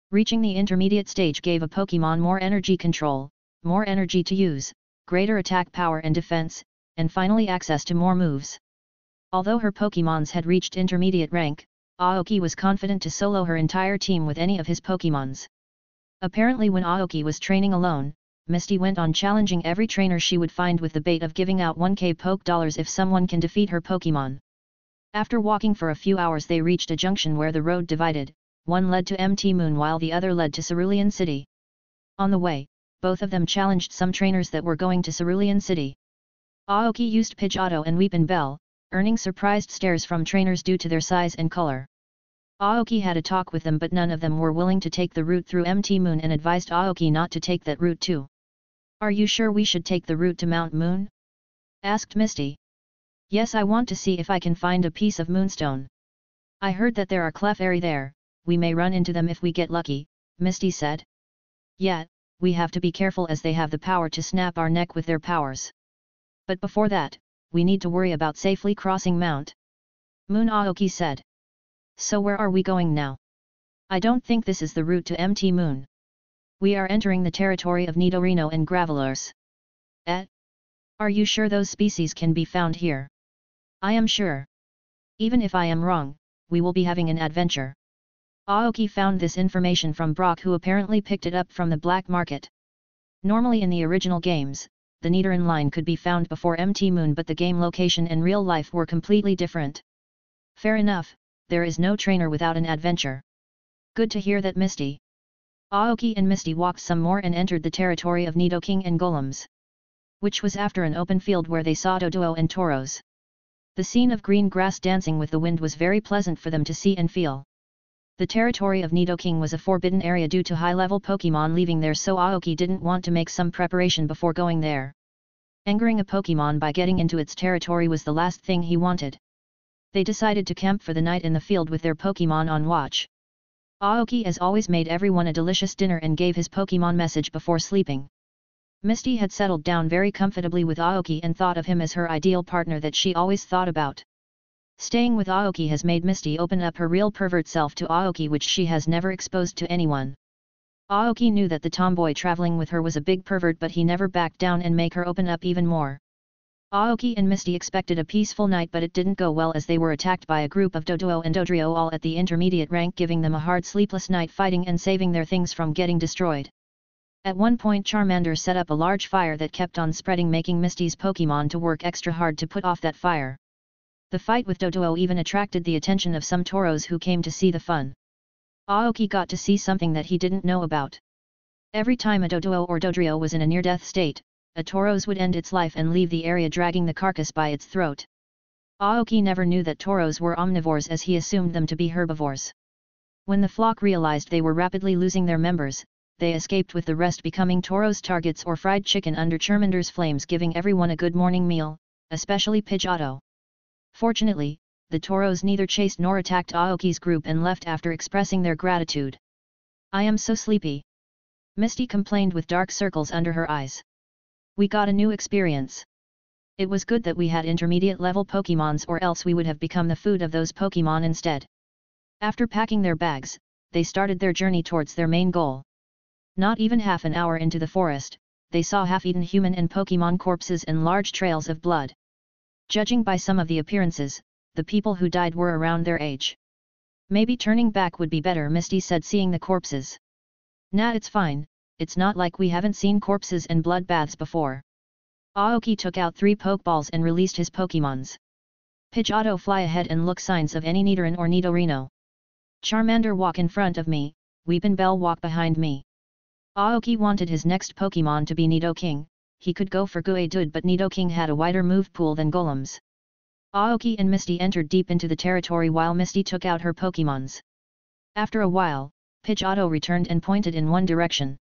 Reaching the intermediate stage gave a Pokemon more energy control, more energy to use, greater attack power and defense, and finally access to more moves. Although her Pokemons had reached intermediate rank, Aoki was confident to solo her entire team with any of his Pokemons. Apparently when Aoki was training alone, Misty went on challenging every trainer she would find with the bait of giving out 1k poke dollars if someone can defeat her Pokemon. After walking for a few hours they reached a junction where the road divided, one led to MT Moon while the other led to Cerulean City. On the way, both of them challenged some trainers that were going to Cerulean City. Aoki used Pidgeotto and Weepin' Bell, earning surprised stares from trainers due to their size and color. Aoki had a talk with them but none of them were willing to take the route through MT Moon and advised Aoki not to take that route too. "Are you sure we should take the route to Mount Moon?" asked Misty. "Yes, I want to see if I can find a piece of moonstone. I heard that there are Clefairy there, we may run into them if we get lucky," Misty said. "Yeah, we have to be careful as they have the power to snap our neck with their powers. But before that, we need to worry about safely crossing Mount Moon," Aoki said. "So where are we going now? I don't think this is the route to MT Moon. We are entering the territory of Nidorino and Gravelers." Are you sure those species can be found here?" "I am sure. Even if I am wrong, we will be having an adventure." Aoki found this information from Brock, who apparently picked it up from the black market. Normally in the original games, the Nidoran line could be found before MT Moon, but the game location and real life were completely different. Fair enough, there is no trainer without an adventure. Good to hear that, Misty. Aoki and Misty walked some more and entered the territory of Nidoking and Golems, which was after an open field where they saw Doduo and Tauros. The scene of green grass dancing with the wind was very pleasant for them to see and feel. The territory of Nidoking was a forbidden area due to high-level Pokemon leaving there, so Aoki didn't want to make some preparation before going there. Angering a Pokemon by getting into its territory was the last thing he wanted. They decided to camp for the night in the field with their Pokemon on watch. Aoki as always made everyone a delicious dinner and gave his Pokemon message before sleeping. Misty had settled down very comfortably with Aoki and thought of him as her ideal partner that she always thought about. Staying with Aoki has made Misty open up her real pervert self to Aoki, which she has never exposed to anyone. Aoki knew that the tomboy traveling with her was a big pervert, but he never backed down and make her open up even more. Aoki and Misty expected a peaceful night, but it didn't go well as they were attacked by a group of Doduo and Dodrio, all at the intermediate rank, giving them a hard sleepless night fighting and saving their things from getting destroyed. At one point Charmander set up a large fire that kept on spreading, making Misty's Pokemon to work extra hard to put off that fire. The fight with Doduo even attracted the attention of some Tauros who came to see the fun. Aoki got to see something that he didn't know about. Every time a Doduo or Dodrio was in a near-death state, a Tauros would end its life and leave the area dragging the carcass by its throat. Aoki never knew that Tauros were omnivores, as he assumed them to be herbivores. When the flock realized they were rapidly losing their members, they escaped, with the rest becoming Tauros targets or fried chicken under Charmander's flames, giving everyone a good morning meal, especially Pidgeotto. Fortunately, the Tauros neither chased nor attacked Aoki's group and left after expressing their gratitude. "I am so sleepy," Misty complained with dark circles under her eyes. "We got a new experience. It was good that we had intermediate level Pokemons, or else we would have become the food of those Pokemon instead." After packing their bags, they started their journey towards their main goal. Not even half an hour into the forest, they saw half-eaten human and Pokemon corpses and large trails of blood. Judging by some of the appearances, the people who died were around their age. "Maybe turning back would be better," Misty said, seeing the corpses. "Nah, it's fine, it's not like we haven't seen corpses and bloodbaths before." Aoki took out 3 Pokeballs and released his Pokemons. "Pidgeotto, fly ahead and look signs of any Nidoran or Nidorino. Charmander, walk in front of me, Weepin' Bell, walk behind me." Aoki wanted his next Pokemon to be Nidoking. He could go for Guaidud, but Nidoking had a wider move pool than Golems. Aoki and Misty entered deep into the territory while Misty took out her Pokemons. After a while, Pidgeotto returned and pointed in one direction.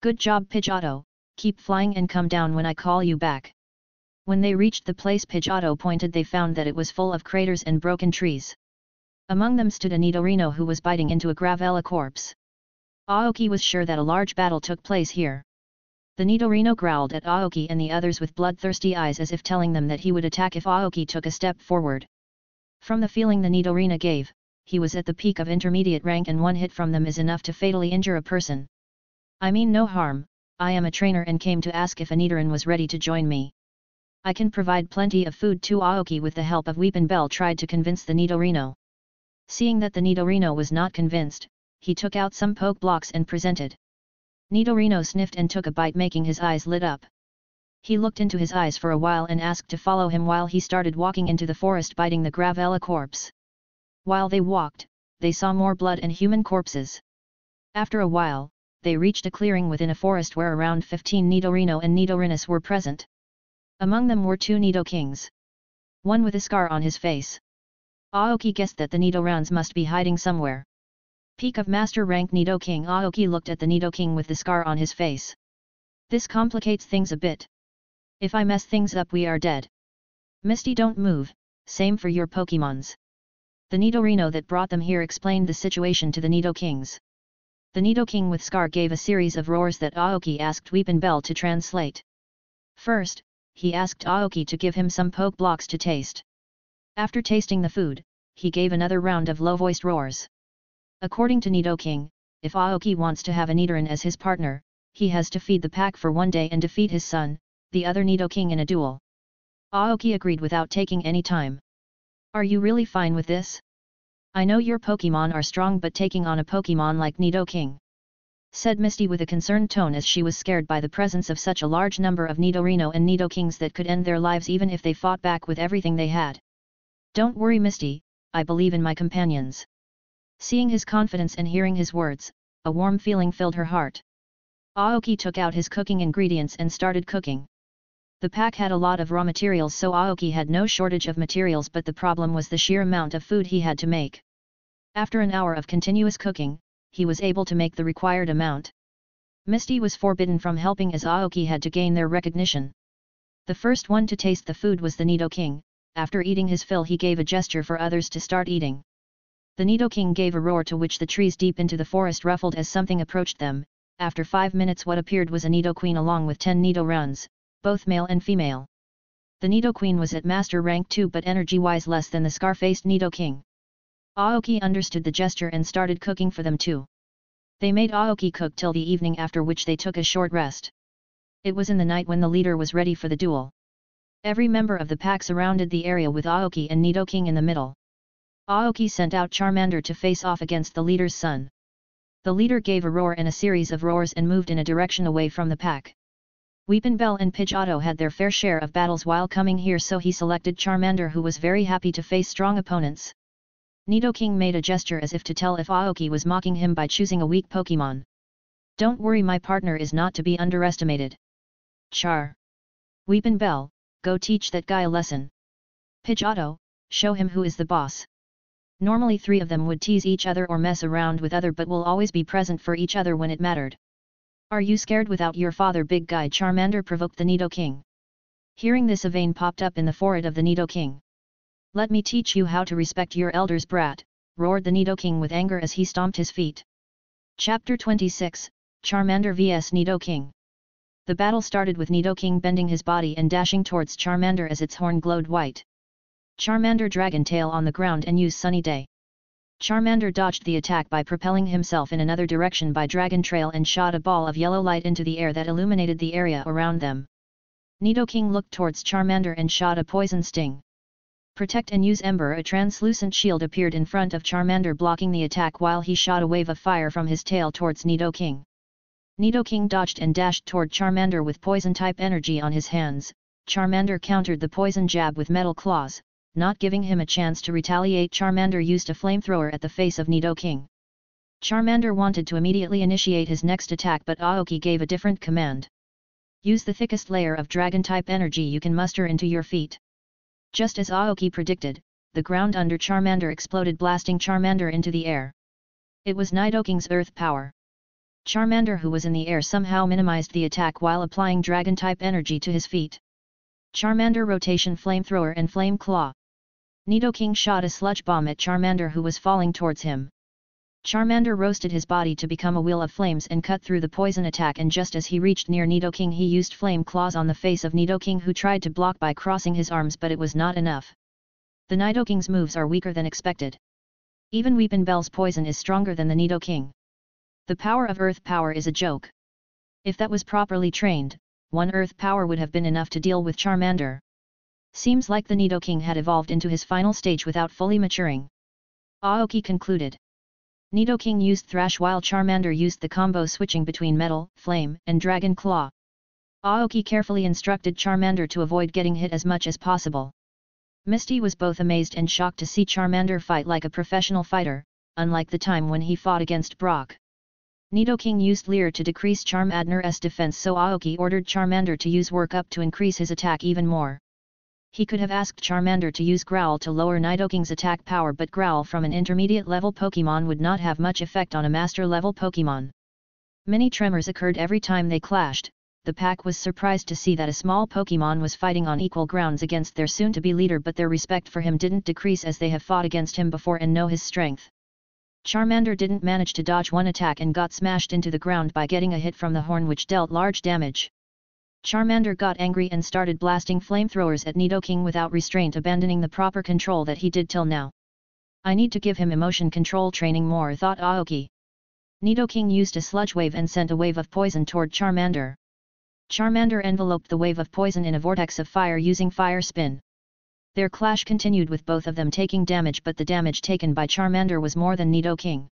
"Good job, Pidgeotto, keep flying and come down when I call you back." When they reached the place Pidgeotto pointed, they found that it was full of craters and broken trees. Among them stood a Nidorino who was biting into a Gravella corpse. Aoki was sure that a large battle took place here. The Nidorino growled at Aoki and the others with bloodthirsty eyes, as if telling them that he would attack if Aoki took a step forward. From the feeling the Nidorino gave, he was at the peak of intermediate rank, and one hit from them is enough to fatally injure a person. "I mean no harm, I am a trainer and came to ask if a Nidoran was ready to join me. I can provide plenty of food too." Aoki, with the help of Weepin' Bell, tried to convince the Nidorino. Seeing that the Nidorino was not convinced, he took out some poke blocks and presented. Nidorino sniffed and took a bite, making his eyes lit up. He looked into his eyes for a while and asked to follow him while he started walking into the forest, biting the Gravella corpse. While they walked, they saw more blood and human corpses. After a while, they reached a clearing within a forest where around 15 Nidorino and Nidorinus were present. Among them were 2 Nido kings. One with a scar on his face. Aoki guessed that the Nidorans must be hiding somewhere. Peak of Master Rank Nido King. Aoki looked at the Nido King with the scar on his face. This complicates things a bit. If I mess things up, we are dead. Misty, don't move, same for your Pokemons. The Nidorino that brought them here explained the situation to the Nido Kings. The Nido King with scar gave a series of roars that Aoki asked Weepinbell to translate. First, he asked Aoki to give him some poke blocks to taste. After tasting the food, he gave another round of low-voiced roars. According to Nido King, if Aoki wants to have a Nidoran as his partner, he has to feed the pack for one day and defeat his son, the other Nido King, in a duel. Aoki agreed without taking any time. Are you really fine with this? I know your Pokemon are strong, but taking on a Pokemon like Nido King, said Misty with a concerned tone, as she was scared by the presence of such a large number of Nidorino and Nido Kings that could end their lives even if they fought back with everything they had. Don't worry, Misty, I believe in my companions. Seeing his confidence and hearing his words, a warm feeling filled her heart. Aoki took out his cooking ingredients and started cooking. The pack had a lot of raw materials, so Aoki had no shortage of materials, but the problem was the sheer amount of food he had to make. After an hour of continuous cooking, he was able to make the required amount. Misty was forbidden from helping as Aoki had to gain their recognition. The first one to taste the food was the Nido King. After eating his fill, he gave a gesture for others to start eating. The Nido King gave a roar to which the trees deep into the forest ruffled as something approached them. After 5 minutes, what appeared was a Nido Queen along with 10 Nido runs, both male and female. The Nido Queen was at Master Rank 2 but energy-wise less than the scar-faced Nido King. Aoki understood the gesture and started cooking for them too. They made Aoki cook till the evening, after which they took a short rest. It was in the night when the leader was ready for the duel. Every member of the pack surrounded the area with Aoki and Nido King in the middle. Aoki sent out Charmander to face off against the leader's son. The leader gave a roar and a series of roars and moved in a direction away from the pack. Weepinbell and Pidgeotto had their fair share of battles while coming here, so he selected Charmander, who was very happy to face strong opponents. Nido King made a gesture as if to tell if Aoki was mocking him by choosing a weak Pokemon. Don't worry, my partner is not to be underestimated. Char. Weepinbell, go teach that guy a lesson. Pidgeotto, show him who is the boss. Normally 3 of them would tease each other or mess around with other, but will always be present for each other when it mattered. Are you scared without your father, big guy? Charmander provoked the Nido King. Hearing this, a vein popped up in the forehead of the Nido King. Let me teach you how to respect your elders, brat, roared the Nido King with anger as he stomped his feet. Chapter 26, Charmander vs Nido King. The battle started with Nido King bending his body and dashing towards Charmander as its horn glowed white. Charmander Dragon Tail on the ground and use Sunny Day. Charmander dodged the attack by propelling himself in another direction by Dragon Trail and shot a ball of yellow light into the air that illuminated the area around them. Nido King looked towards Charmander and shot a poison sting. Protect and use Ember. A translucent shield appeared in front of Charmander, blocking the attack while he shot a wave of fire from his tail towards Nido King. Nido King dodged and dashed toward Charmander with poison-type energy on his hands. Charmander countered the poison jab with metal claws, not giving him a chance to retaliate. Charmander used a flamethrower at the face of Nido King. Charmander wanted to immediately initiate his next attack, but Aoki gave a different command. Use the thickest layer of dragon-type energy you can muster into your feet. Just as Aoki predicted, the ground under Charmander exploded, blasting Charmander into the air. It was Nido King's earth power. Charmander, who was in the air, somehow minimized the attack while applying dragon-type energy to his feet. Charmander rotation, flamethrower and flame claw. Nido King shot a sludge bomb at Charmander, who was falling towards him. Charmander roasted his body to become a wheel of flames and cut through the poison attack, and just as he reached near Nido King, he used flame claws on the face of Nido King, who tried to block by crossing his arms, but it was not enough. The Nido King's moves are weaker than expected. Even Weepinbell's poison is stronger than the Nido King. The power of earth power is a joke. If that was properly trained, one earth power would have been enough to deal with Charmander. Seems like the Nido King had evolved into his final stage without fully maturing. Aoki concluded. Nidoking used Thrash while Charmander used the combo switching between Metal, Flame, and Dragon Claw. Aoki carefully instructed Charmander to avoid getting hit as much as possible. Misty was both amazed and shocked to see Charmander fight like a professional fighter, unlike the time when he fought against Brock. Nidoking used Leer to decrease Charmadner's defense, so Aoki ordered Charmander to use Work Up to increase his attack even more. He could have asked Charmander to use Growl to lower Nidoking's attack power, but Growl from an intermediate level Pokemon would not have much effect on a master level Pokemon. Many tremors occurred every time they clashed. The pack was surprised to see that a small Pokemon was fighting on equal grounds against their soon-to-be leader, but their respect for him didn't decrease as they have fought against him before and know his strength. Charmander didn't manage to dodge one attack and got smashed into the ground by getting a hit from the horn, which dealt large damage. Charmander got angry and started blasting flamethrowers at Nidoking without restraint, abandoning the proper control that he did till now. I need to give him emotion control training more, thought Aoki. Nidoking used a sludge wave and sent a wave of poison toward Charmander. Charmander enveloped the wave of poison in a vortex of fire using Fire Spin. Their clash continued with both of them taking damage, but the damage taken by Charmander was more than Nidoking.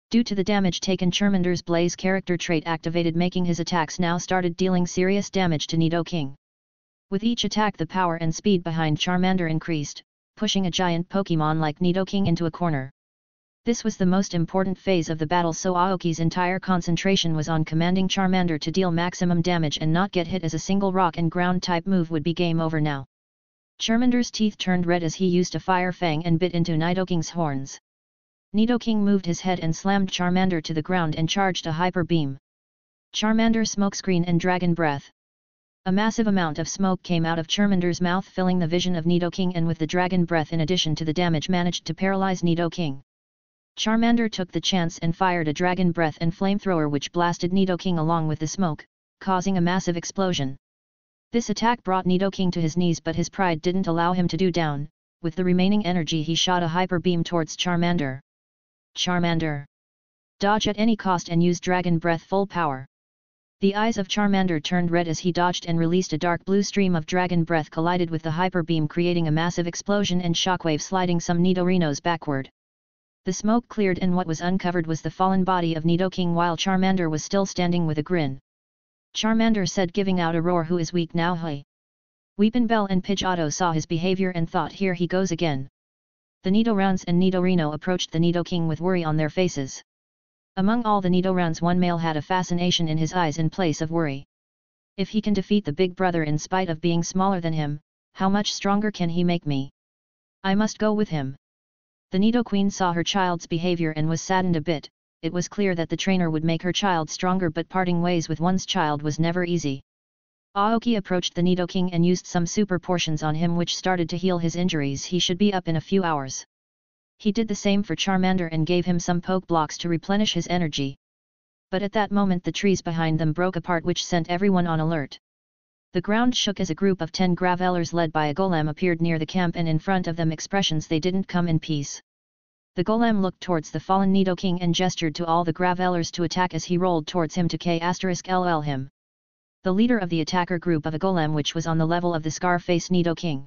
Due to the damage taken, Charmander's Blaze character trait activated, making his attacks now started dealing serious damage to Nidoking. With each attack the power and speed behind Charmander increased, pushing a giant Pokemon like Nidoking into a corner. This was the most important phase of the battle, so Aoki's entire concentration was on commanding Charmander to deal maximum damage and not get hit, as a single rock and ground type move would be game over now. Charmander's teeth turned red as he used a Fire Fang and bit into Nidoking's horns. Nidoking moved his head and slammed Charmander to the ground and charged a Hyper Beam. Charmander Smokescreen and Dragon Breath. A massive amount of smoke came out of Charmander's mouth, filling the vision of Nidoking, and with the Dragon Breath in addition to the damage managed to paralyze Nidoking. Charmander took the chance and fired a Dragon Breath and Flamethrower, which blasted Nidoking along with the smoke, causing a massive explosion. This attack brought Nidoking to his knees, but his pride didn't allow him to do down. With the remaining energy he shot a Hyper Beam towards Charmander. Charmander! Dodge at any cost and use Dragon Breath full power. The eyes of Charmander turned red as he dodged and released a dark blue stream of Dragon Breath collided with the Hyper Beam, creating a massive explosion and shockwave, sliding some Nidorinos backward. The smoke cleared and what was uncovered was the fallen body of Nidoking, while Charmander was still standing with a grin. Charmander said, giving out a roar, "Who is weak now, hey?" Weepinbell and Pidgeotto saw his behavior and thought, here he goes again. The Nidorans and Nidorino approached the Nidoking with worry on their faces. Among all the Nidorans, one male had a fascination in his eyes in place of worry. If he can defeat the big brother in spite of being smaller than him, how much stronger can he make me? I must go with him. The Nidoqueen saw her child's behavior and was saddened a bit. It was clear that the trainer would make her child stronger, but parting ways with one's child was never easy. Aoki approached the Nidoking and used some super potions on him, which started to heal his injuries. He should be up in a few hours. He did the same for Charmander and gave him some poke blocks to replenish his energy. But at that moment the trees behind them broke apart, which sent everyone on alert. The ground shook as a group of 10 Gravelers led by a golem appeared near the camp, and in front of them expressions they didn't come in peace. The golem looked towards the fallen Nidoking and gestured to all the Gravelers to attack as he rolled towards him to KLL him. The leader of the attacker group of a golem, which was on the level of the Scarface Nidoking.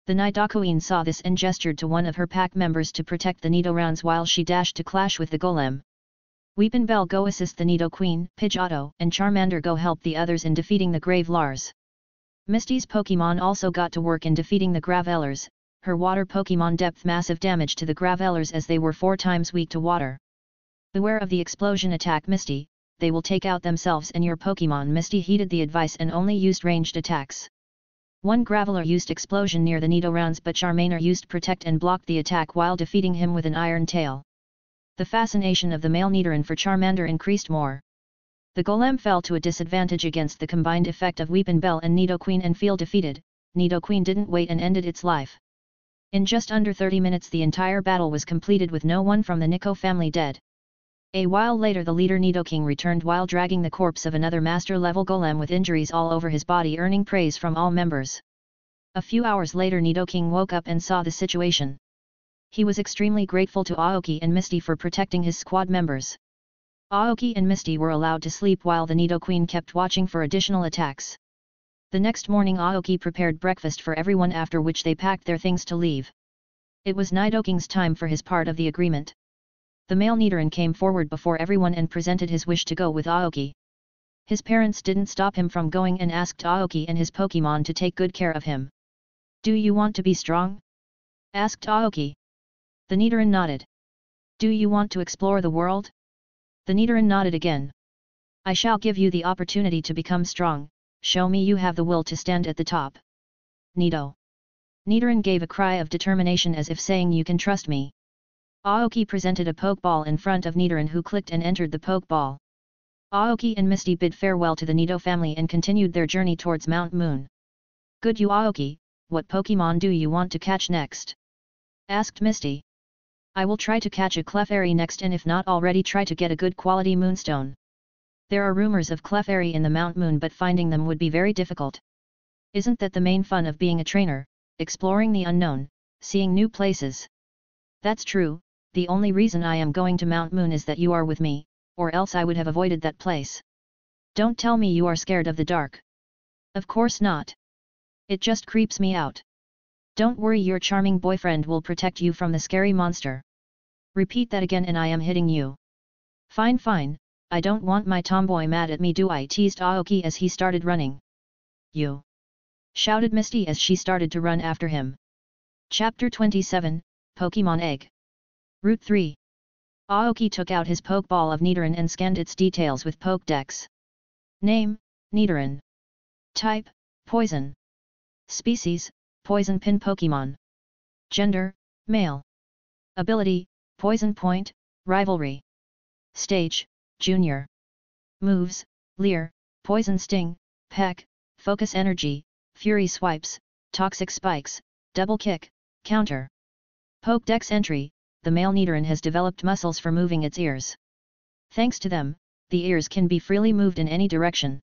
The Nidoqueen saw this and gestured to one of her pack members to protect the Nidorans while she dashed to clash with the golem. Weepinbell, go assist the Nidoqueen, Pidgeotto and Charmander, go help the others in defeating the Gravelars. Misty's Pokemon also got to work in defeating the Gravelers. Her water Pokemon dealt massive damage to the Gravelers as they were 4 times weak to water. Beware of the explosion attack, Misty, they will take out themselves and your Pokemon. Misty heeded the advice and only used ranged attacks. One Graveler used explosion near the Nidorans, but Charmander used protect and blocked the attack while defeating him with an iron tail. The fascination of the male Nidoran for Charmander increased more. The golem fell to a disadvantage against the combined effect of Weepinbell and Nidoqueen and feel defeated. Nidoqueen didn't wait and ended its life. In just under 30 minutes the entire battle was completed with no one from the Nico family dead. A while later the leader Nidoking returned while dragging the corpse of another master-level golem with injuries all over his body, earning praise from all members. A few hours later Nidoking woke up and saw the situation. He was extremely grateful to Aoki and Misty for protecting his squad members. Aoki and Misty were allowed to sleep while the Nidoqueen kept watching for additional attacks. The next morning Aoki prepared breakfast for everyone, after which they packed their things to leave. It was Nidoking's time for his part of the agreement. The male Nidoran came forward before everyone and presented his wish to go with Aoki. His parents didn't stop him from going and asked Aoki and his Pokemon to take good care of him. Do you want to be strong? Asked Aoki. The Nidoran nodded. Do you want to explore the world? The Nidoran nodded again. I shall give you the opportunity to become strong, show me you have the will to stand at the top. Nido. Nidoran gave a cry of determination as if saying you can trust me. Aoki presented a Pokeball in front of Nidoran who clicked and entered the Pokeball. Aoki and Misty bid farewell to the Nido family and continued their journey towards Mount Moon. Good you Aoki, what Pokemon do you want to catch next? Asked Misty. I will try to catch a Clefairy next and if not already try to get a good quality Moonstone. There are rumors of Clefairy in the Mount Moon but finding them would be very difficult. Isn't that the main fun of being a trainer, exploring the unknown, seeing new places? That's true, the only reason I am going to Mount Moon is that you are with me, or else I would have avoided that place. Don't tell me you are scared of the dark. Of course not. It just creeps me out. Don't worry, your charming boyfriend will protect you from the scary monster. Repeat that again and I am hitting you. Fine fine, I don't want my tomboy mad at me, do I? Teased Aoki as he started running. You! Shouted Misty as she started to run after him. Chapter 27, Pokemon Egg. Route 3. Aoki took out his Pokeball of Nidoran and scanned its details with Pokédex. Name, Nidoran. Type, Poison. Species, Poison Pin Pokemon. Gender, Male. Ability, Poison Point, Rivalry. Stage, Junior. Moves, Leer, Poison Sting, Peck, Focus Energy, Fury Swipes, Toxic Spikes, Double Kick, Counter. Pokédex entry, the male Nidoran has developed muscles for moving its ears. Thanks to them, the ears can be freely moved in any direction.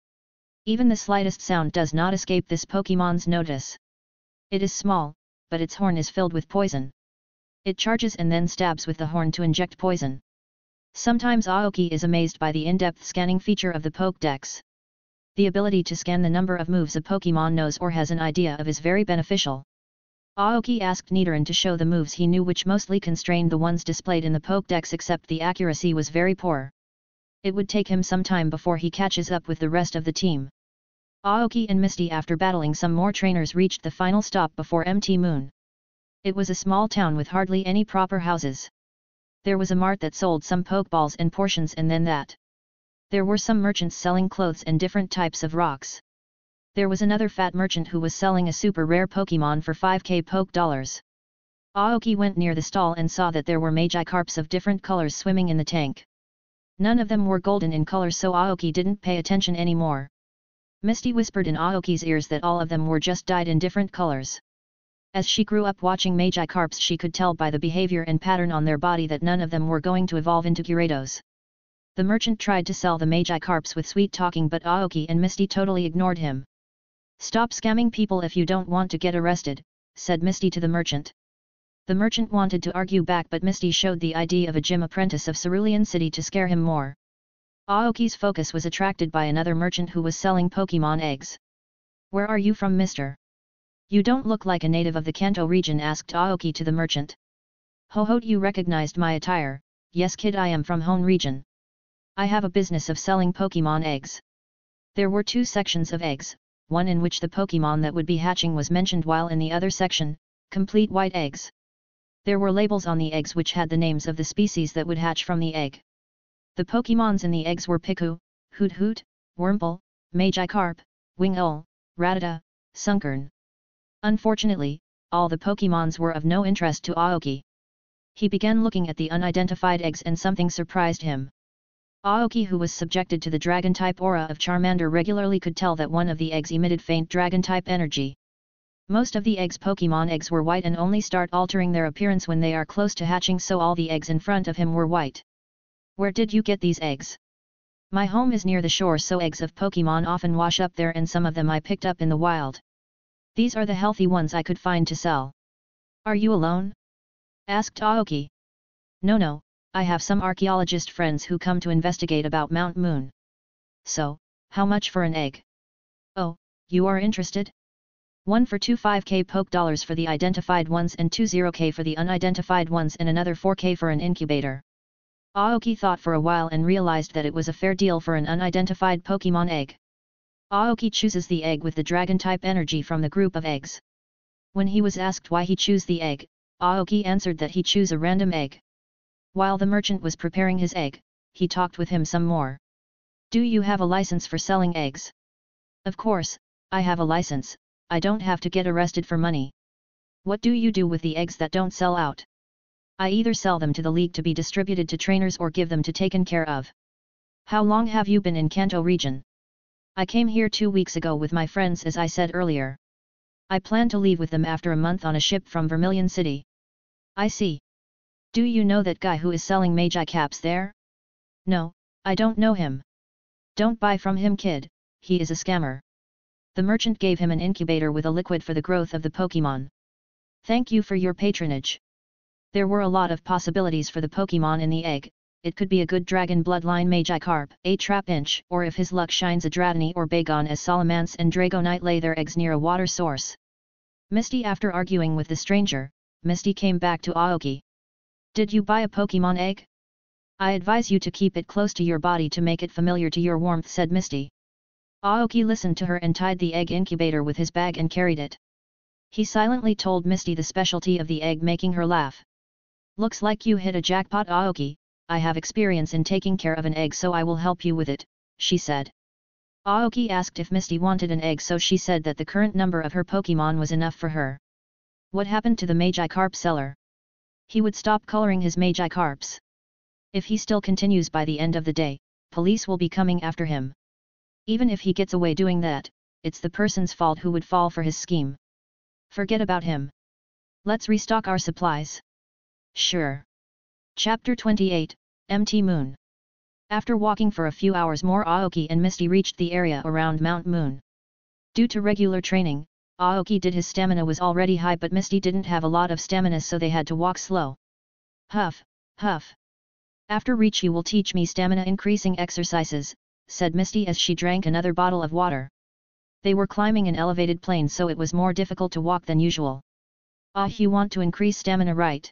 Even the slightest sound does not escape this Pokemon's notice. It is small, but its horn is filled with poison. It charges and then stabs with the horn to inject poison. Sometimes Aoki is amazed by the in-depth scanning feature of the Pokédex. The ability to scan the number of moves a Pokemon knows or has an idea of is very beneficial. Aoki asked Nidoran to show the moves he knew, which mostly constrained the ones displayed in the Pokédex, except the accuracy was very poor. It would take him some time before he catches up with the rest of the team. Aoki and Misty, after battling some more trainers, reached the final stop before MT Moon. It was a small town with hardly any proper houses. There was a mart that sold some Pokeballs and portions, and then that. There were some merchants selling clothes and different types of rocks. There was another fat merchant who was selling a super rare Pokemon for 5k Poke dollars. Aoki went near the stall and saw that there were Magikarps of different colors swimming in the tank. None of them were golden in color, so Aoki didn't pay attention anymore. Misty whispered in Aoki's ears that all of them were just dyed in different colors. As she grew up watching Magikarps, she could tell by the behavior and pattern on their body that none of them were going to evolve into Gyarados. The merchant tried to sell the Magikarps with sweet talking, but Aoki and Misty totally ignored him. Stop scamming people if you don't want to get arrested, said Misty to the merchant. The merchant wanted to argue back, but Misty showed the ID of a gym apprentice of Cerulean City to scare him more. Aoki's focus was attracted by another merchant who was selling Pokemon eggs. Where are you from, mister? You don't look like a native of the Kanto region, asked Aoki to the merchant. Ho ho, you recognized my attire. Yes kid, I am from Hone region. I have a business of selling Pokemon eggs. There were two sections of eggs, one in which the Pokemon that would be hatching was mentioned, while in the other section, complete white eggs. There were labels on the eggs which had the names of the species that would hatch from the egg. The Pokemons in the eggs were Piku, Hoot Hoot, Wurmple, Magikarp, Wing-Ul, Rattata, Sunkern. Unfortunately, all the Pokemons were of no interest to Aoki. He began looking at the unidentified eggs and something surprised him. Aoki, who was subjected to the Dragon-type aura of Charmander, regularly could tell that one of the eggs emitted faint Dragon-type energy. Most of the eggs' Pokemon eggs were white and only start altering their appearance when they are close to hatching, so all the eggs in front of him were white. Where did you get these eggs? My home is near the shore, so eggs of Pokemon often wash up there, and some of them I picked up in the wild. These are the healthy ones I could find to sell. Are you alone? Asked Aoki. No, I have some archaeologist friends who come to investigate about Mount Moon. So, how much for an egg? Oh, you are interested? 1 for 25k Poke dollars for the identified ones and 20k for the unidentified ones, and another 4k for an incubator. Aoki thought for a while and realized that it was a fair deal for an unidentified Pokemon egg. Aoki chooses the egg with the dragon-type energy from the group of eggs. When he was asked why he chose the egg, Aoki answered that he chose a random egg. While the merchant was preparing his egg, he talked with him some more. Do you have a license for selling eggs? Of course, I have a license, I don't have to get arrested for money. What do you do with the eggs that don't sell out? I either sell them to the league to be distributed to trainers or give them to taken care of. How long have you been in Kanto region? I came here 2 weeks ago with my friends as I said earlier. I plan to leave with them after a month on a ship from Vermilion City. I see. Do you know that guy who is selling Magi caps there? No, I don't know him. Don't buy from him, kid, he is a scammer. The merchant gave him an incubator with a liquid for the growth of the Pokemon. Thank you for your patronage. There were a lot of possibilities for the Pokemon in the egg. It could be a good dragon bloodline Magikarp, a Trapinch, or if his luck shines a Dratini or Bagon as Salamence and Dragonite lay their eggs near a water source. Misty After arguing with the stranger, Misty came back to Aoki. Did you buy a Pokemon egg? I advise you to keep it close to your body to make it familiar to your warmth, said Misty. Aoki listened to her and tied the egg incubator with his bag and carried it. He silently told Misty the specialty of the egg, making her laugh. Looks like you hit a jackpot, Aoki. I have experience in taking care of an egg, so I will help you with it, she said. Aoki asked if Misty wanted an egg, so she said that the current number of her Pokemon was enough for her. What happened to the Magikarp seller? He would stop coloring his Magikarps. If he still continues by the end of the day, police will be coming after him. Even if he gets away doing that, it's the person's fault who would fall for his scheme. Forget about him. Let's restock our supplies. Sure. Chapter 28, Empty Moon. After walking for a few hours more, Aoki and Misty reached the area around Mount Moon. Due to regular training, Aoki did his stamina was already high, but Misty didn't have a lot of stamina, so they had to walk slow. Huff, huff. After reach you will teach me stamina increasing exercises, said Misty as she drank another bottle of water. They were climbing an elevated plane, so it was more difficult to walk than usual. You want to increase stamina, right?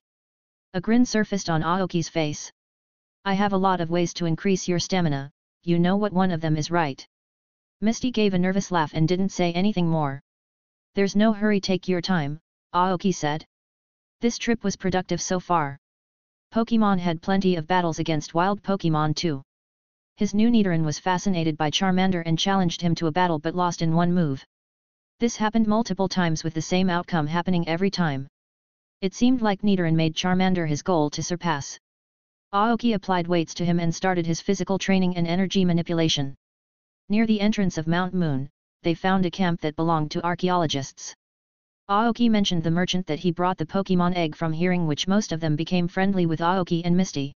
A grin surfaced on Aoki's face. I have a lot of ways to increase your stamina, you know what one of them is, right? Misty gave a nervous laugh and didn't say anything more. There's no hurry, take your time, Aoki said. This trip was productive so far. Pokemon had plenty of battles against wild Pokemon too. His new Nidoran was fascinated by Charmander and challenged him to a battle but lost in one move. This happened multiple times with the same outcome happening every time. It seemed like Nidoran made Charmander his goal to surpass. Aoki applied weights to him and started his physical training and energy manipulation. Near the entrance of Mount Moon, they found a camp that belonged to archaeologists. Aoki mentioned the merchant that he brought the Pokemon egg from, hearing which most of them became friendly with Aoki and Misty.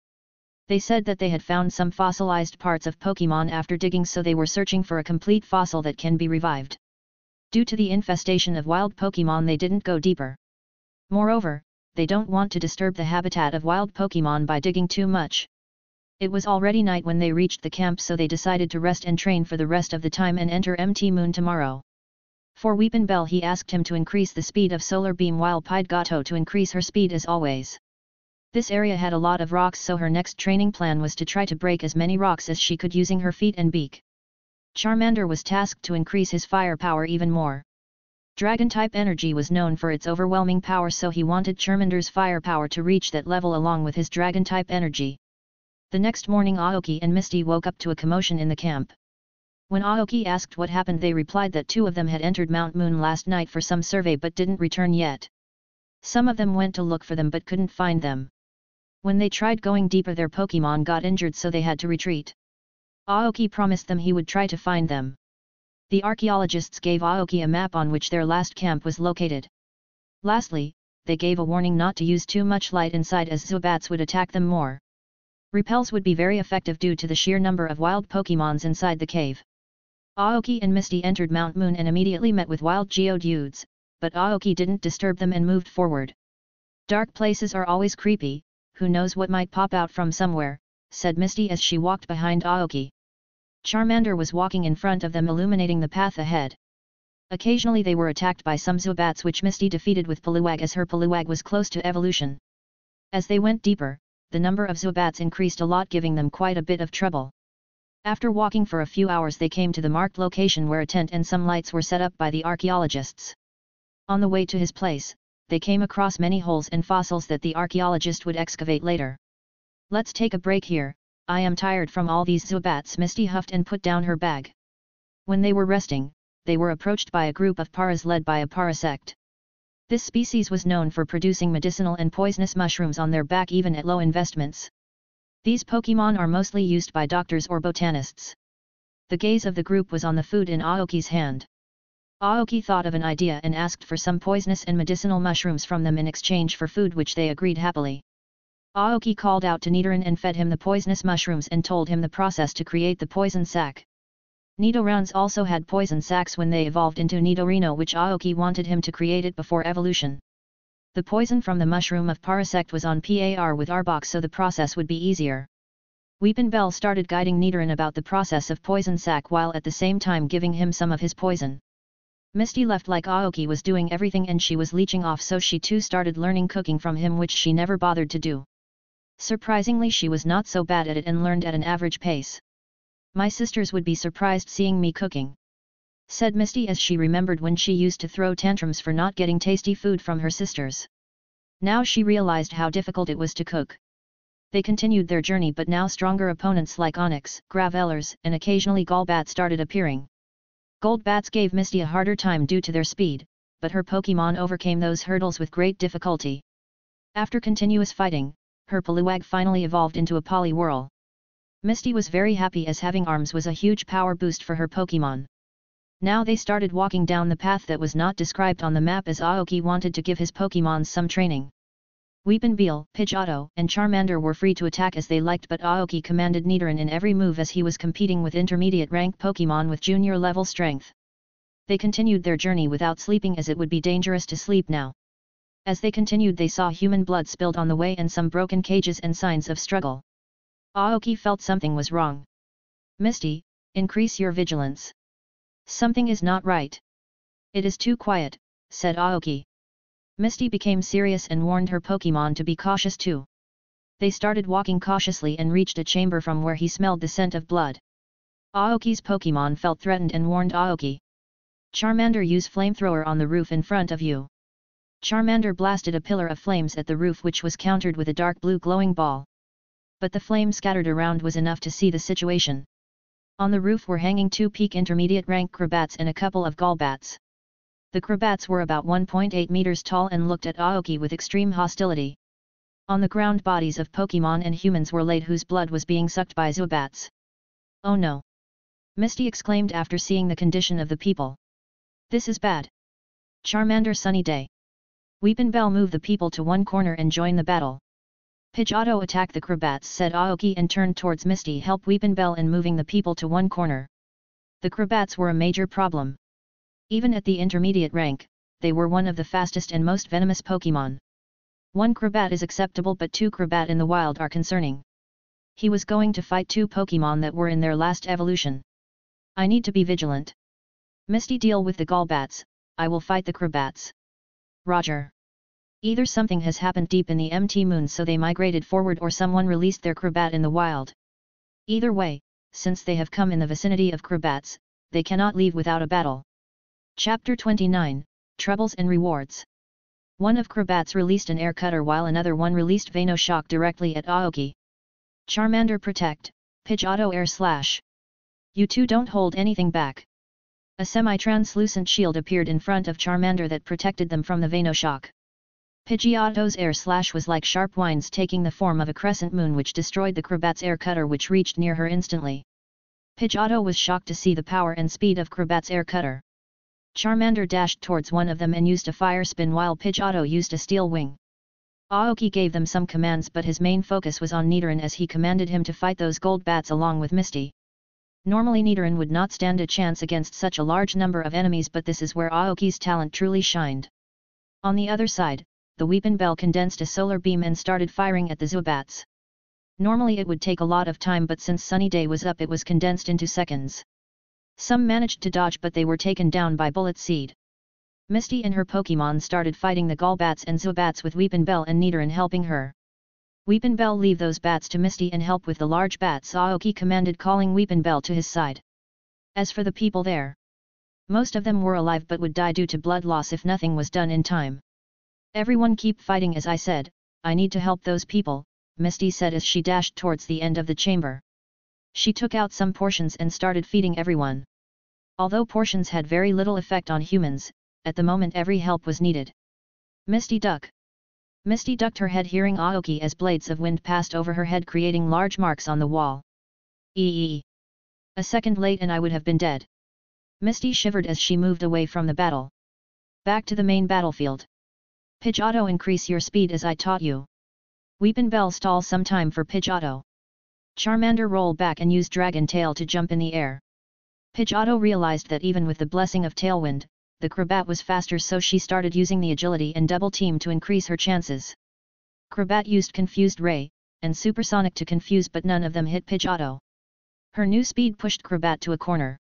They said that they had found some fossilized parts of Pokemon after digging, so they were searching for a complete fossil that can be revived. Due to the infestation of wild Pokemon, they didn't go deeper. Moreover, they don't want to disturb the habitat of wild Pokemon by digging too much. It was already night when they reached the camp, so they decided to rest and train for the rest of the time and enter Empty Moon tomorrow. For Weepinbell, he asked him to increase the speed of Solar Beam, while pied Gato to increase her speed as always. This area had a lot of rocks, so her next training plan was to try to break as many rocks as she could using her feet and beak. Charmander was tasked to increase his firepower even more. Dragon-type energy was known for its overwhelming power, so he wanted Charmander's firepower to reach that level along with his Dragon-type energy. The next morning, Aoki and Misty woke up to a commotion in the camp. When Aoki asked what happened, they replied that 2 of them had entered Mount Moon last night for some survey but didn't return yet. Some of them went to look for them but couldn't find them. When they tried going deeper, their Pokemon got injured, so they had to retreat. Aoki promised them he would try to find them. The archaeologists gave Aoki a map on which their last camp was located. Lastly, they gave a warning not to use too much light inside, as Zubats would attack them more. Repels would be very effective due to the sheer number of wild Pokemons inside the cave. Aoki and Misty entered Mount Moon and immediately met with wild Geodudes, but Aoki didn't disturb them and moved forward. Dark places are always creepy, who knows what might pop out from somewhere, said Misty as she walked behind Aoki. Charmander was walking in front of them, illuminating the path ahead. Occasionally they were attacked by some Zubats, which Misty defeated with Poliwag, as her Poliwag was close to evolution. As they went deeper, the number of Zubats increased a lot, giving them quite a bit of trouble. After walking for a few hours they came to the marked location where a tent and some lights were set up by the archaeologists. On the way to his place, they came across many holes and fossils that the archaeologist would excavate later. "Let's take a break here, I am tired from all these Zubats," Misty huffed and put down her bag. When they were resting, they were approached by a group of paras led by a parasect. This species was known for producing medicinal and poisonous mushrooms on their back even at low investments. These Pokemon are mostly used by doctors or botanists. The gaze of the group was on the food in Aoki's hand. Aoki thought of an idea and asked for some poisonous and medicinal mushrooms from them in exchange for food, which they agreed happily. Aoki called out to Nidoran and fed him the poisonous mushrooms and told him the process to create the poison sac. Nidorans also had poison sacs when they evolved into Nidorino, which Aoki wanted him to create it before evolution. The poison from the mushroom of Parasect was on par with Arbok, so the process would be easier. Weepinbell started guiding Nidoran about the process of poison sac while at the same time giving him some of his poison. Misty left like Aoki was doing everything and she was leeching off, so she too started learning cooking from him, which she never bothered to do. Surprisingly, she was not so bad at it and learned at an average pace. "My sisters would be surprised seeing me cooking," said Misty as she remembered when she used to throw tantrums for not getting tasty food from her sisters. Now she realized how difficult it was to cook. They continued their journey, but now stronger opponents like Onix, Gravelers, and occasionally Golbat started appearing. Goldbats gave Misty a harder time due to their speed, but her Pokemon overcame those hurdles with great difficulty. After continuous fighting, her Poliwag finally evolved into a Poliwhirl. Misty was very happy as having arms was a huge power boost for her Pokemon. Now they started walking down the path that was not described on the map as Aoki wanted to give his Pokemon some training. Weepinbell, Pidgeotto, and Charmander were free to attack as they liked, but Aoki commanded Nidoran in every move as he was competing with intermediate rank Pokemon with junior level strength. They continued their journey without sleeping as it would be dangerous to sleep now. As they continued they saw human blood spilled on the way and some broken cages and signs of struggle. Aoki felt something was wrong. "Misty, increase your vigilance. Something is not right. It is too quiet," said Aoki. Misty became serious and warned her Pokemon to be cautious too. They started walking cautiously and reached a chamber from where he smelled the scent of blood. Aoki's Pokemon felt threatened and warned Aoki. "Charmander, use flamethrower on the roof in front of you." Charmander blasted a pillar of flames at the roof, which was countered with a dark blue glowing ball. But the flame scattered around was enough to see the situation. On the roof were hanging 2 peak intermediate rank Crabats and a couple of Golbats. The Crabats were about 1.8 meters tall and looked at Aoki with extreme hostility. On the ground bodies of Pokemon and humans were laid whose blood was being sucked by Zubats. "Oh no!" Misty exclaimed after seeing the condition of the people. "This is bad. Charmander, sunny day. Weepinbell, move the people to one corner and join the battle." "Pidgeotto, attack the Crabats," said Aoki and turned towards Misty. "Help Weepinbell in moving the people to one corner." The Crabats were a major problem. Even at the intermediate rank, they were one of the fastest and most venomous Pokemon. 1 Crobat is acceptable, but 2 Crobat in the wild are concerning. He was going to fight 2 Pokemon that were in their last evolution. "I need to be vigilant. Misty, deal with the Golbats, I will fight the Crobats." "Roger." Either something has happened deep in the MT Moon, so they migrated forward, or someone released their Crobat in the wild. Either way, since they have come in the vicinity of Crobats, they cannot leave without a battle. Chapter 29, Troubles and Rewards. One of Crobats released an air cutter while another one released Venoshock directly at Aoki. "Charmander, protect, Pidgeotto, air slash. You two don't hold anything back." A semi-translucent shield appeared in front of Charmander that protected them from the Venoshock. Pidgeotto's air slash was like sharp winds taking the form of a crescent moon, which destroyed the Crobat's air cutter, which reached near her instantly. Pidgeotto was shocked to see the power and speed of Crobat's air cutter. Charmander dashed towards one of them and used a fire spin while Pidgeotto used a steel wing. Aoki gave them some commands, but his main focus was on Nidoran as he commanded him to fight those Goldbats along with Misty. Normally Nidoran would not stand a chance against such a large number of enemies, but this is where Aoki's talent truly shined. On the other side, the Weepinbell condensed a solar beam and started firing at the Zubats. Normally it would take a lot of time, but since Sunny Day was up, it was condensed into seconds. Some managed to dodge, but they were taken down by Bullet Seed. Misty and her Pokemon started fighting the Golbats and Zubats with Weepinbell and Nidoran helping her. Weepinbell, leave those bats to Misty and help with the large bats, Aoki commanded, calling Weepinbell to his side. As for the people there, most of them were alive but would die due to blood loss if nothing was done in time. Everyone keep fighting, as I said. I need to help those people, Misty said as she dashed towards the end of the chamber. She took out some portions and started feeding everyone. Although portions had very little effect on humans, at the moment every help was needed. Misty duck. Misty ducked her head, hearing Aoki as blades of wind passed over her head, creating large marks on the wall. Eee! A second late and I would have been dead. Misty shivered as she moved away from the battle. Back to the main battlefield. Pidgeotto, increase your speed as I taught you. Weepinbell, stall some time for Pidgeotto. Charmander, roll back and use Dragon Tail to jump in the air. Pidgeotto realized that even with the blessing of Tailwind, the Crobat was faster, so she started using the agility and double team to increase her chances. Crobat used Confused Ray and Supersonic to confuse, but none of them hit Pidgeotto. Her new speed pushed Crobat to a corner.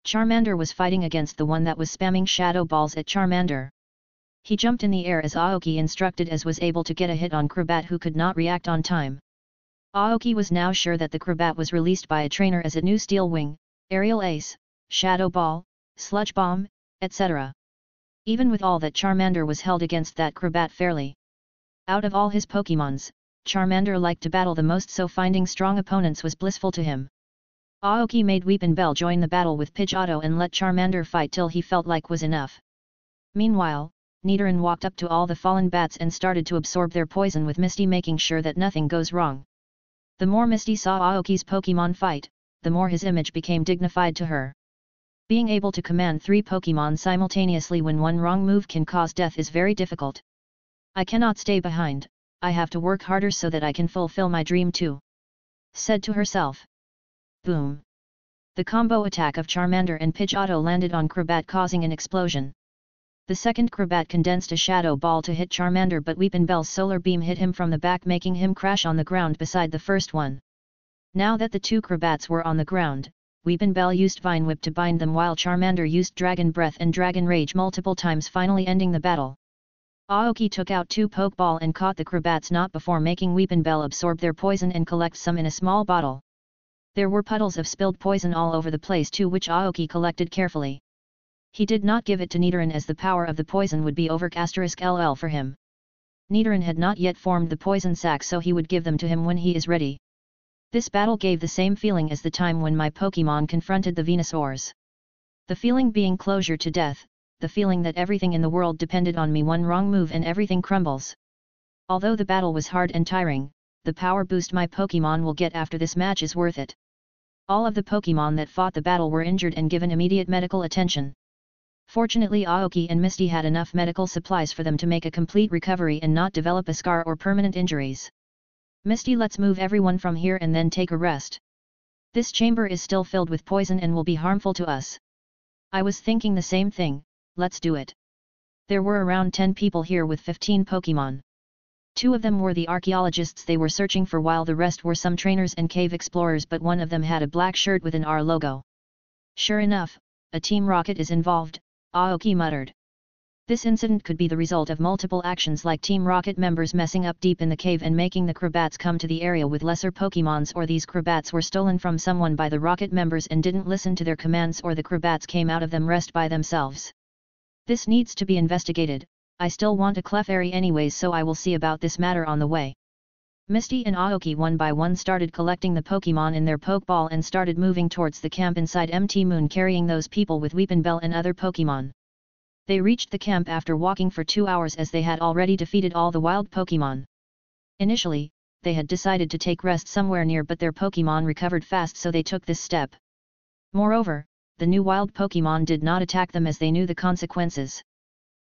Charmander was fighting against the one that was spamming Shadow Balls at Charmander. He jumped in the air as Aoki instructed, as was able to get a hit on Crobat, who could not react on time. Aoki was now sure that the Crobat was released by a trainer, as it knew Steel Wing, Aerial Ace, Shadow Ball, Sludge Bomb, etc. Even with all that, Charmander was held against that Crobat fairly. Out of all his Pokémons, Charmander liked to battle the most, so finding strong opponents was blissful to him. Aoki made Weepinbell join the battle with Pidgeotto and let Charmander fight till he felt like was enough. Meanwhile, Nidoran walked up to all the fallen bats and started to absorb their poison, with Misty making sure that nothing goes wrong. The more Misty saw Aoki's Pokémon fight, the more his image became dignified to her. Being able to command 3 Pokémon simultaneously when one wrong move can cause death is very difficult. I cannot stay behind, I have to work harder so that I can fulfill my dream too, said to herself. Boom! The combo attack of Charmander and Pidgeotto landed on Crobat, causing an explosion. The second Crobat condensed a Shadow Ball to hit Charmander, but Weepinbell's Solar Beam hit him from the back, making him crash on the ground beside the first one. Now that the 2 Crobats were on the ground, Weepinbell used Vine Whip to bind them, while Charmander used Dragon Breath and Dragon Rage multiple times, finally ending the battle. Aoki took out 2 Pokeball and caught the Crobats not before making Weepinbell absorb their poison and collect some in a small bottle. There were puddles of spilled poison all over the place too, which Aoki collected carefully. He did not give it to Nidoran, as the power of the poison would be over *LL for him. Nidoran had not yet formed the poison sac, so he would give them to him when he is ready. This battle gave the same feeling as the time when my Pokémon confronted the Venusaurs. The feeling being closure to death, the feeling that everything in the world depended on me, one wrong move and everything crumbles. Although the battle was hard and tiring, the power boost my Pokémon will get after this match is worth it. All of the Pokémon that fought the battle were injured and given immediate medical attention. Fortunately, Aoki and Misty had enough medical supplies for them to make a complete recovery and not develop a scar or permanent injuries. Misty, let's move everyone from here and then take a rest. This chamber is still filled with poison and will be harmful to us. I was thinking the same thing, let's do it. There were around 10 people here with 15 Pokémon. 2 of them were the archaeologists they were searching for, while the rest were some trainers and cave explorers, but one of them had a black shirt with an R logo. Sure enough, a Team Rocket is involved, Aoki muttered. This incident could be the result of multiple actions, like Team Rocket members messing up deep in the cave and making the Crobats come to the area with lesser Pokémons, or these Crobats were stolen from someone by the Rocket members and didn't listen to their commands, or the Crobats came out of them rest by themselves. This needs to be investigated. I still want a Clefairy anyways, so I will see about this matter on the way. Misty and Aoki one by one started collecting the Pokémon in their Pokeball and started moving towards the camp inside MT Moon, carrying those people with Weepinbell and other Pokémon. They reached the camp after walking for 2 hours, as they had already defeated all the wild Pokémon. Initially, they had decided to take rest somewhere near, but their Pokémon recovered fast, so they took this step. Moreover, the new wild Pokémon did not attack them, as they knew the consequences.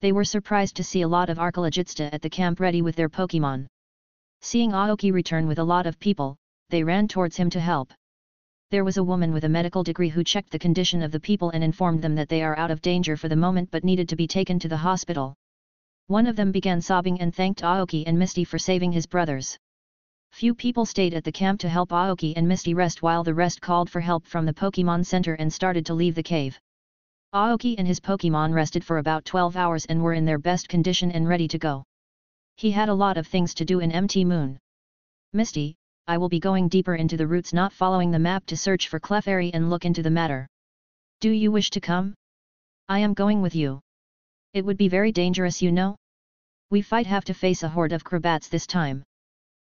They were surprised to see a lot of Archaeologista at the camp ready with their Pokémon. Seeing Aoki return with a lot of people, they ran towards him to help. There was a woman with a medical degree who checked the condition of the people and informed them that they are out of danger for the moment but needed to be taken to the hospital. One of them began sobbing and thanked Aoki and Misty for saving his brothers. Few people stayed at the camp to help Aoki and Misty rest, while the rest called for help from the Pokémon Center and started to leave the cave. Aoki and his Pokémon rested for about 12 hours and were in their best condition and ready to go. He had a lot of things to do in MT Moon. Misty, I will be going deeper into the roots, not following the map, to search for Clefairy and look into the matter. Do you wish to come? I am going with you. It would be very dangerous, you know. We have to face a horde of crabats this time.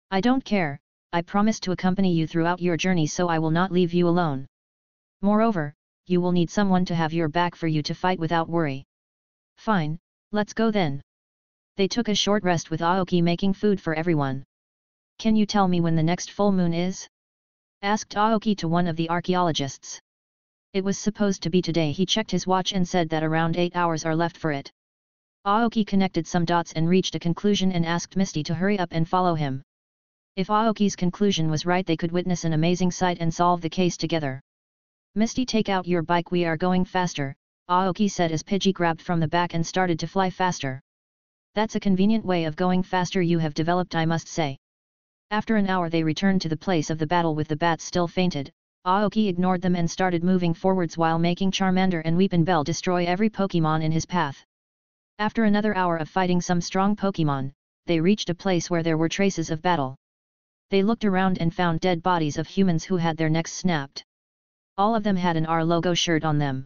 I don't care, I promise to accompany you throughout your journey, so I will not leave you alone. Moreover, you will need someone to have your back for you to fight without worry. Fine, let's go then. They took a short rest with Aoki making food for everyone. Can you tell me when the next full moon is? Asked Aoki to one of the archaeologists. It was supposed to be today. He checked his watch and said that around 8 hours are left for it. Aoki connected some dots and reached a conclusion and asked Misty to hurry up and follow him. If Aoki's conclusion was right, they could witness an amazing sight and solve the case together. Misty, take out your bike, we are going faster, Aoki said as Pidgey grabbed from the back and started to fly faster. That's a convenient way of going faster you have developed, I must say. After an hour they returned to the place of the battle with the bats still fainted. Aoki ignored them and started moving forwards while making Charmander and Weepinbell destroy every Pokemon in his path. After another hour of fighting some strong Pokemon, they reached a place where there were traces of battle. They looked around and found dead bodies of humans who had their necks snapped. All of them had an R logo shirt on them.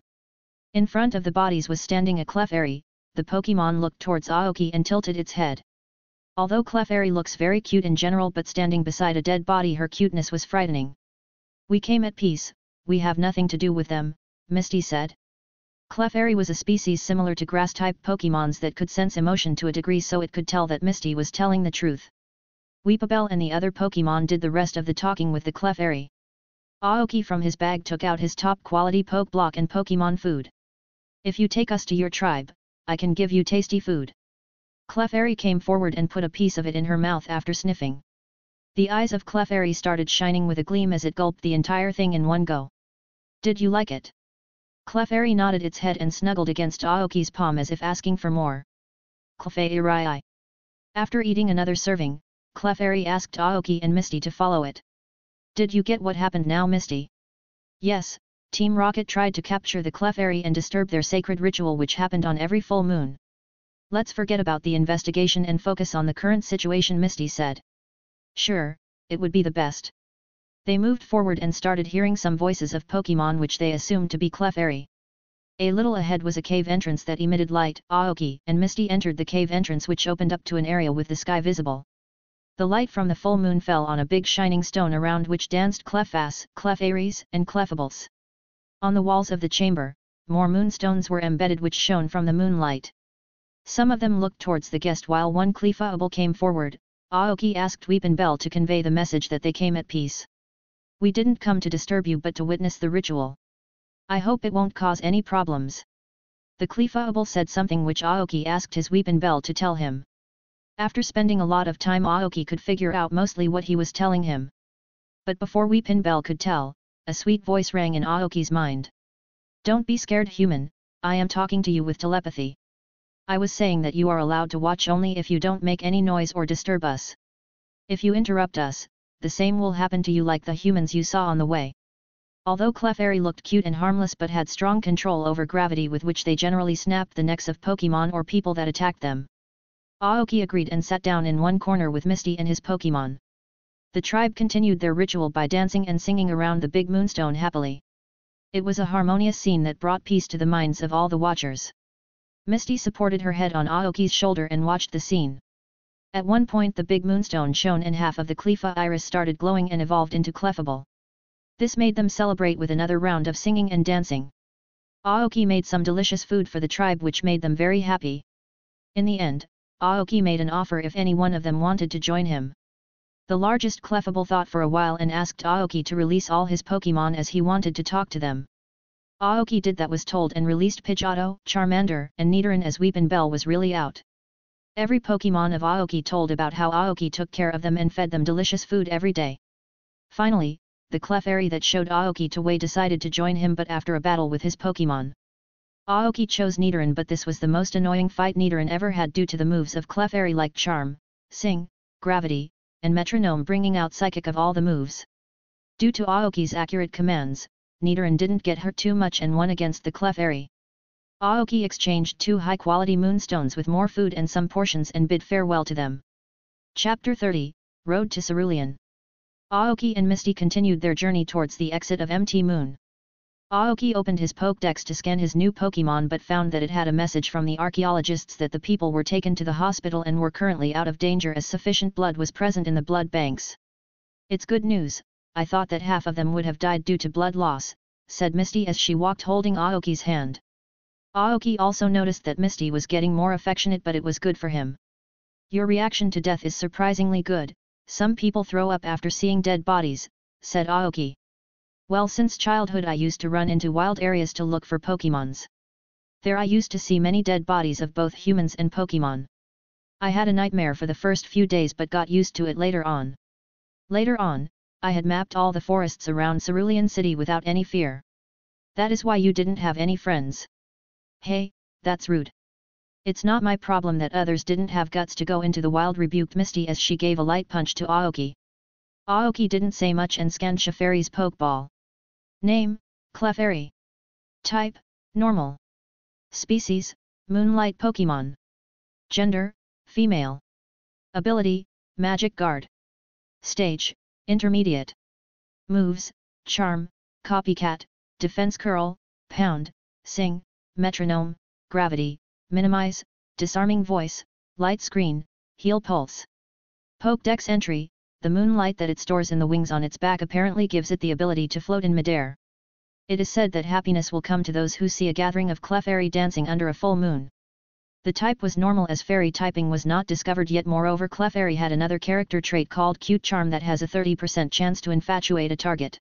In front of the bodies was standing a Clefairy. The Pokemon looked towards Aoki and tilted its head. Although Clefairy looks very cute in general, but standing beside a dead body, her cuteness was frightening. We came at peace, we have nothing to do with them, Misty said. Clefairy was a species similar to grass-type Pokemons that could sense emotion to a degree, so it could tell that Misty was telling the truth. Weepinbell and the other Pokemon did the rest of the talking with the Clefairy. Aoki from his bag took out his top-quality Poke Block and Pokemon food. If you take us to your tribe, I can give you tasty food. Clefairy came forward and put a piece of it in her mouth after sniffing. The eyes of Clefairy started shining with a gleam as it gulped the entire thing in one go. Did you like it? Clefairy nodded its head and snuggled against Aoki's palm as if asking for more. Clefairy. After eating another serving, Clefairy asked Aoki and Misty to follow it. Did you get what happened now, Misty? Yes, Team Rocket tried to capture the Clefairy and disturb their sacred ritual which happened on every full moon. Let's forget about the investigation and focus on the current situation, Misty said. Sure, it would be the best. They moved forward and started hearing some voices of Pokemon which they assumed to be Clefairy. A little ahead was a cave entrance that emitted light. Aoki and Misty entered the cave entrance, which opened up to an area with the sky visible. The light from the full moon fell on a big shining stone around which danced Clefairies, Clefairies, and Clefables. On the walls of the chamber, more moonstones were embedded which shone from the moonlight. Some of them looked towards the guest while one Clefable came forward. Aoki asked Weepinbell to convey the message that they came at peace. We didn't come to disturb you but to witness the ritual. I hope it won't cause any problems. The Clefable said something which Aoki asked his Weepinbell to tell him. After spending a lot of time, Aoki could figure out mostly what he was telling him. But before Weepinbell could tell, a sweet voice rang in Aoki's mind. Don't be scared, human, I am talking to you with telepathy. I was saying that you are allowed to watch only if you don't make any noise or disturb us. If you interrupt us, the same will happen to you like the humans you saw on the way. Although Clefairy looked cute and harmless but had strong control over gravity with which they generally snapped the necks of Pokemon or people that attacked them. Aoki agreed and sat down in one corner with Misty and his Pokemon. The tribe continued their ritual by dancing and singing around the big moonstone happily. It was a harmonious scene that brought peace to the minds of all the watchers. Misty supported her head on Aoki's shoulder and watched the scene. At one point the big moonstone shone and half of the Clefairy started glowing and evolved into Clefable. This made them celebrate with another round of singing and dancing. Aoki made some delicious food for the tribe which made them very happy. In the end, Aoki made an offer if any one of them wanted to join him. The largest Clefable thought for a while and asked Aoki to release all his Pokemon as he wanted to talk to them. Aoki did that was told and released Pidgeotto, Charmander, and Nidoran as Weepinbell was really out. Every Pokemon of Aoki told about how Aoki took care of them and fed them delicious food every day. Finally, the Clefairy that showed Aoki the way decided to join him, but after a battle with his Pokemon. Aoki chose Nidoran, but this was the most annoying fight Nidoran ever had due to the moves of Clefairy like Charm, Sing, Gravity, and Metronome bringing out Psychic of all the moves. Due to Aoki's accurate commands, Nidoran didn't get hurt too much and won against the Clefairy. Aoki exchanged 2 high-quality moonstones with more food and some portions and bid farewell to them. Chapter 30, Road to Cerulean. Aoki and Misty continued their journey towards the exit of Mt. Moon. Aoki opened his Pokédex to scan his new Pokémon but found that it had a message from the archaeologists that the people were taken to the hospital and were currently out of danger as sufficient blood was present in the blood banks. "It's good news, I thought that half of them would have died due to blood loss," said Misty as she walked holding Aoki's hand. Aoki also noticed that Misty was getting more affectionate, but it was good for him. "Your reaction to death is surprisingly good. Some people throw up after seeing dead bodies," said Aoki. "Well, since childhood I used to run into wild areas to look for Pokémons. There I used to see many dead bodies of both humans and Pokémon. I had a nightmare for the first few days but got used to it later on. Later on, I had mapped all the forests around Cerulean City without any fear. That is why you didn't have any friends." "Hey, that's rude. It's not my problem that others didn't have guts to go into the wild," rebuked Misty as she gave a light punch to Aoki. Aoki didn't say much and scanned Clefairy's Pokeball. Name, Clefairy. Type, normal. Species, Moonlight Pokemon. Gender, female. Ability, Magic Guard. Stage, intermediate. Moves, Charm, Copycat, Defense Curl, Pound, Sing, Metronome, Gravity, Minimize, Disarming Voice, Light Screen, Heal Pulse. Pokédex entry: the moonlight that it stores in the wings on its back apparently gives it the ability to float in midair. It is said that happiness will come to those who see a gathering of Clefairy dancing under a full moon. The type was normal as fairy typing was not discovered yet. Moreover, Clefairy had another character trait called Cute Charm that has a 30% chance to infatuate a target.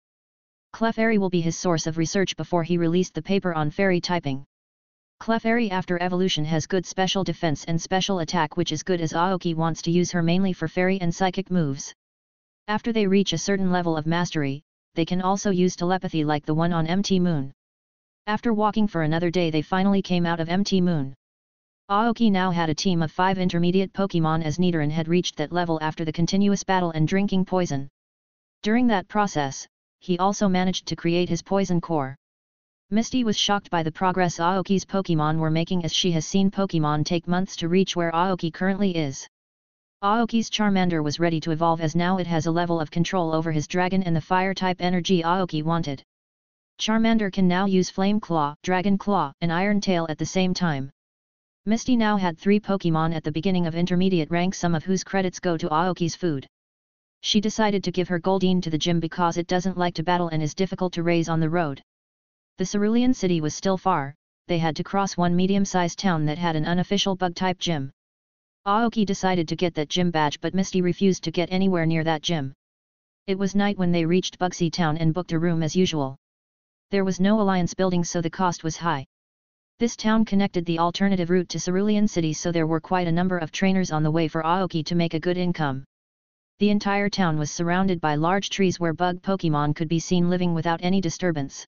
Clefairy will be his source of research before he released the paper on fairy typing. Clefairy after evolution has good special defense and special attack, which is good as Aoki wants to use her mainly for fairy and psychic moves. After they reach a certain level of mastery, they can also use telepathy like the one on Mt. Moon. After walking for another day they finally came out of Mt. Moon. Aoki now had a team of 5 intermediate Pokemon as Nidoran had reached that level after the continuous battle and drinking poison. During that process, he also managed to create his poison core. Misty was shocked by the progress Aoki's Pokemon were making, as she has seen Pokemon take months to reach where Aoki currently is. Aoki's Charmander was ready to evolve as now it has a level of control over his dragon and the fire-type energy Aoki wanted. Charmander can now use Flame Claw, Dragon Claw, and Iron Tail at the same time. Misty now had 3 Pokemon at the beginning of intermediate rank, some of whose credits go to Aoki's food. She decided to give her Goldeen to the gym because it doesn't like to battle and is difficult to raise on the road. The Cerulean City was still far, they had to cross one medium-sized town that had an unofficial bug-type gym. Aoki decided to get that gym badge, but Misty refused to get anywhere near that gym. It was night when they reached Bugsy Town and booked a room as usual. There was no alliance building, so the cost was high. This town connected the alternative route to Cerulean City, so there were quite a number of trainers on the way for Aoki to make a good income. The entire town was surrounded by large trees where bug Pokemon could be seen living without any disturbance.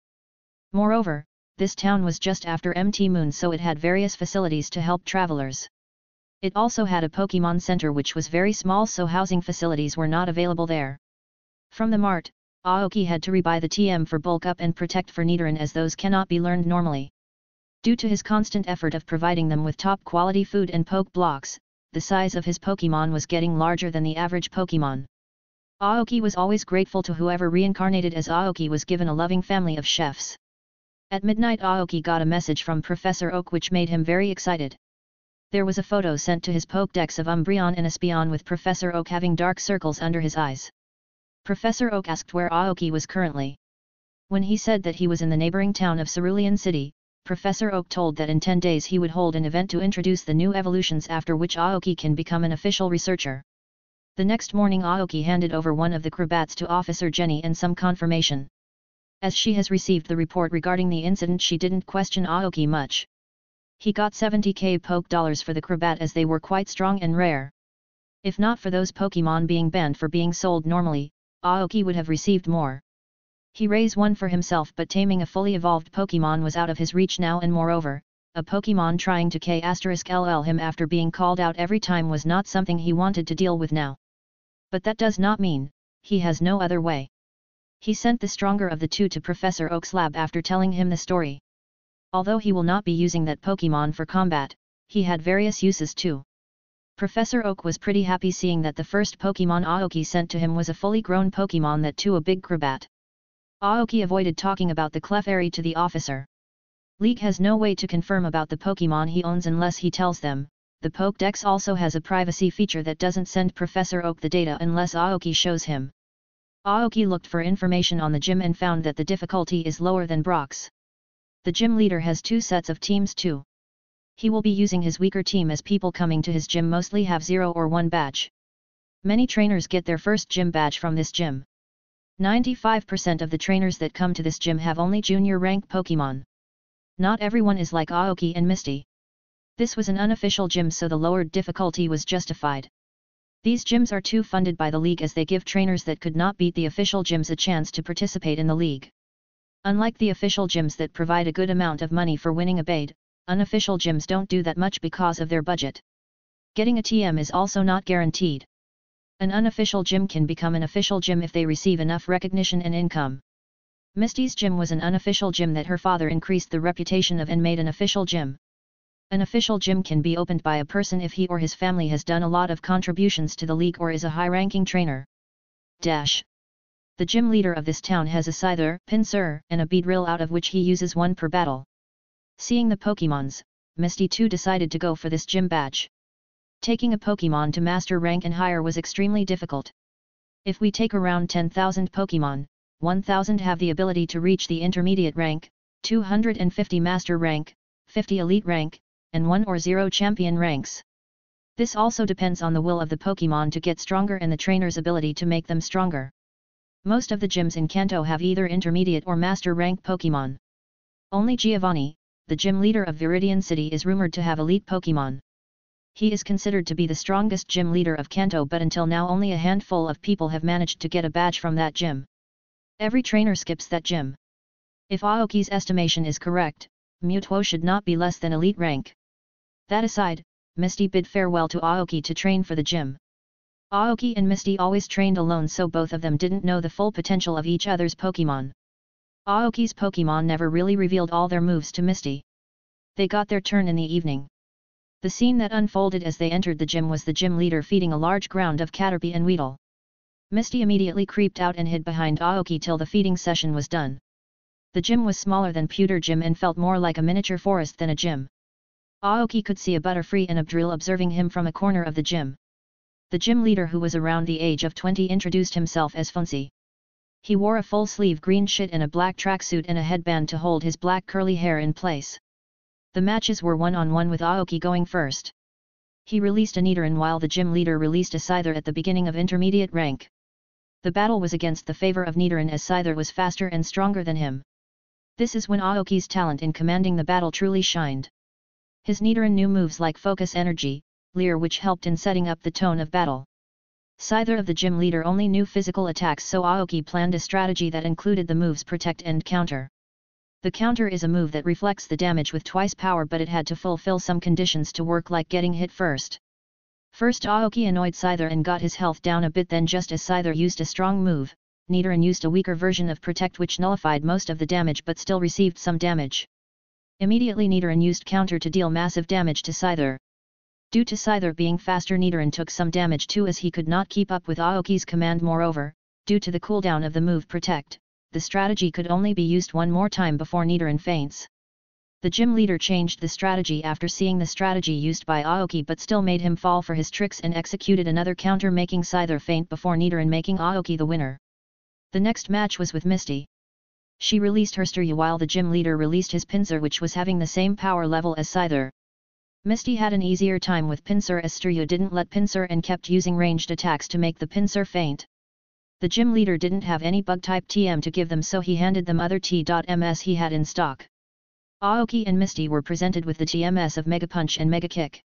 Moreover, this town was just after Mt. Moon, so it had various facilities to help travelers. It also had a Pokemon Center which was very small, so housing facilities were not available there. From the mart, Aoki had to rebuy the TM for bulk up and protect for Nidoran, as those cannot be learned normally. Due to his constant effort of providing them with top quality food and poke blocks, the size of his Pokemon was getting larger than the average Pokemon. Aoki was always grateful to whoever reincarnated, as Aoki was given a loving family of chefs. At midnight Aoki got a message from Professor Oak which made him very excited. There was a photo sent to his Pokédex of Umbreon and Espeon with Professor Oak having dark circles under his eyes. Professor Oak asked where Aoki was currently. When he said that he was in the neighboring town of Cerulean City, Professor Oak told that in 10 days he would hold an event to introduce the new evolutions, after which Aoki can become an official researcher. The next morning Aoki handed over one of the Crobats to Officer Jenny and some confirmation. As she has received the report regarding the incident, she didn't question Aoki much. He got 70k poke dollars for the Crobat as they were quite strong and rare. If not for those Pokemon being banned for being sold normally, Aoki would have received more. He raised one for himself, but taming a fully evolved Pokemon was out of his reach now, and moreover, a Pokemon trying to K*LL him after being called out every time was not something he wanted to deal with now. But that does not mean he has no other way. He sent the stronger of the two to Professor Oak's lab after telling him the story. Although he will not be using that Pokemon for combat, he had various uses too. Professor Oak was pretty happy seeing that the first Pokemon Aoki sent to him was a fully grown Pokemon that too a big Crobat. Aoki avoided talking about the Clefairy to the officer. League has no way to confirm about the Pokemon he owns unless he tells them. The Pokédex also has a privacy feature that doesn't send Professor Oak the data unless Aoki shows him. Aoki looked for information on the gym and found that the difficulty is lower than Brock's. The gym leader has 2 sets of teams too. He will be using his weaker team as people coming to his gym mostly have 0 or 1 badge. Many trainers get their first gym badge from this gym. 95% of the trainers that come to this gym have only junior rank Pokemon. Not everyone is like Aoki and Misty. This was an unofficial gym, so the lowered difficulty was justified. These gyms are too funded by the league as they give trainers that could not beat the official gyms a chance to participate in the league. Unlike the official gyms that provide a good amount of money for winning a bid, unofficial gyms don't do that much because of their budget. Getting a TM is also not guaranteed. An unofficial gym can become an official gym if they receive enough recognition and income. Misty's gym was an unofficial gym that her father increased the reputation of and made an official gym. An official gym can be opened by a person if he or his family has done a lot of contributions to the league or is a high-ranking trainer. The gym leader of this town has a Scyther, Pinsir, and a Beedrill out of which he uses 1 per battle. Seeing the Pokemons, Misty too decided to go for this gym badge. Taking a Pokemon to master rank and higher was extremely difficult. If we take around 10,000 Pokemon, 1,000 have the ability to reach the intermediate rank, 250 master rank, 50 elite rank, and 1 or 0 champion ranks. This also depends on the will of the Pokemon to get stronger and the trainer's ability to make them stronger. Most of the gyms in Kanto have either intermediate or master rank Pokemon. Only Giovanni, the gym leader of Viridian City, is rumored to have elite Pokemon. He is considered to be the strongest gym leader of Kanto, but until now only a handful of people have managed to get a badge from that gym. Every trainer skips that gym. If Aoki's estimation is correct, Mutuo should not be less than elite rank. That aside, Misty bid farewell to Aoki to train for the gym. Aoki and Misty always trained alone, so both of them didn't know the full potential of each other's Pokemon. Aoki's Pokemon never really revealed all their moves to Misty. They got their turn in the evening. The scene that unfolded as they entered the gym was the gym leader feeding a large ground of Caterpie and Weedle. Misty immediately creeped out and hid behind Aoki till the feeding session was done. The gym was smaller than Pewter Gym and felt more like a miniature forest than a gym. Aoki could see a Butterfree and a Beedrill observing him from a corner of the gym. The gym leader, who was around the age of 20, introduced himself as Funcy. He wore a full-sleeve green shirt and a black tracksuit and a headband to hold his black curly hair in place. The matches were one-on-one with Aoki going first. He released a Nidoran while the gym leader released a Scyther at the beginning of intermediate rank. The battle was against the favor of Nidoran as Scyther was faster and stronger than him. This is when Aoki's talent in commanding the battle truly shined. His Nidoran knew moves like Focus Energy, Leer, which helped in setting up the tone of battle. Scyther of the gym leader only knew physical attacks, so Aoki planned a strategy that included the moves Protect and Counter. The counter is a move that reflects the damage with twice power, but it had to fulfill some conditions to work, like getting hit first. First Aoki annoyed Scyther and got his health down a bit, then just as Scyther used a strong move, Nidoran used a weaker version of Protect which nullified most of the damage but still received some damage. Immediately Nidoran used Counter to deal massive damage to Scyther. Due to Scyther being faster, Nidoran took some damage too as he could not keep up with Aoki's command. Moreover, due to the cooldown of the move Protect, the strategy could only be used one more time before Nidoran faints. The gym leader changed the strategy after seeing the strategy used by Aoki, but still made him fall for his tricks and executed another counter, making Scyther faint before Nidoran, making Aoki the winner. The next match was with Misty. She released her Sturyu while the gym leader released his Pinsir, which was having the same power level as Scyther. Misty had an easier time with Pinsir as Sturyu didn't let Pinsir and kept using ranged attacks to make the Pinsir faint. The gym leader didn't have any bug-type TM to give them, so he handed them other T.MS he had in stock. Aoki and Misty were presented with the TMS of Mega Punch and Mega Kick.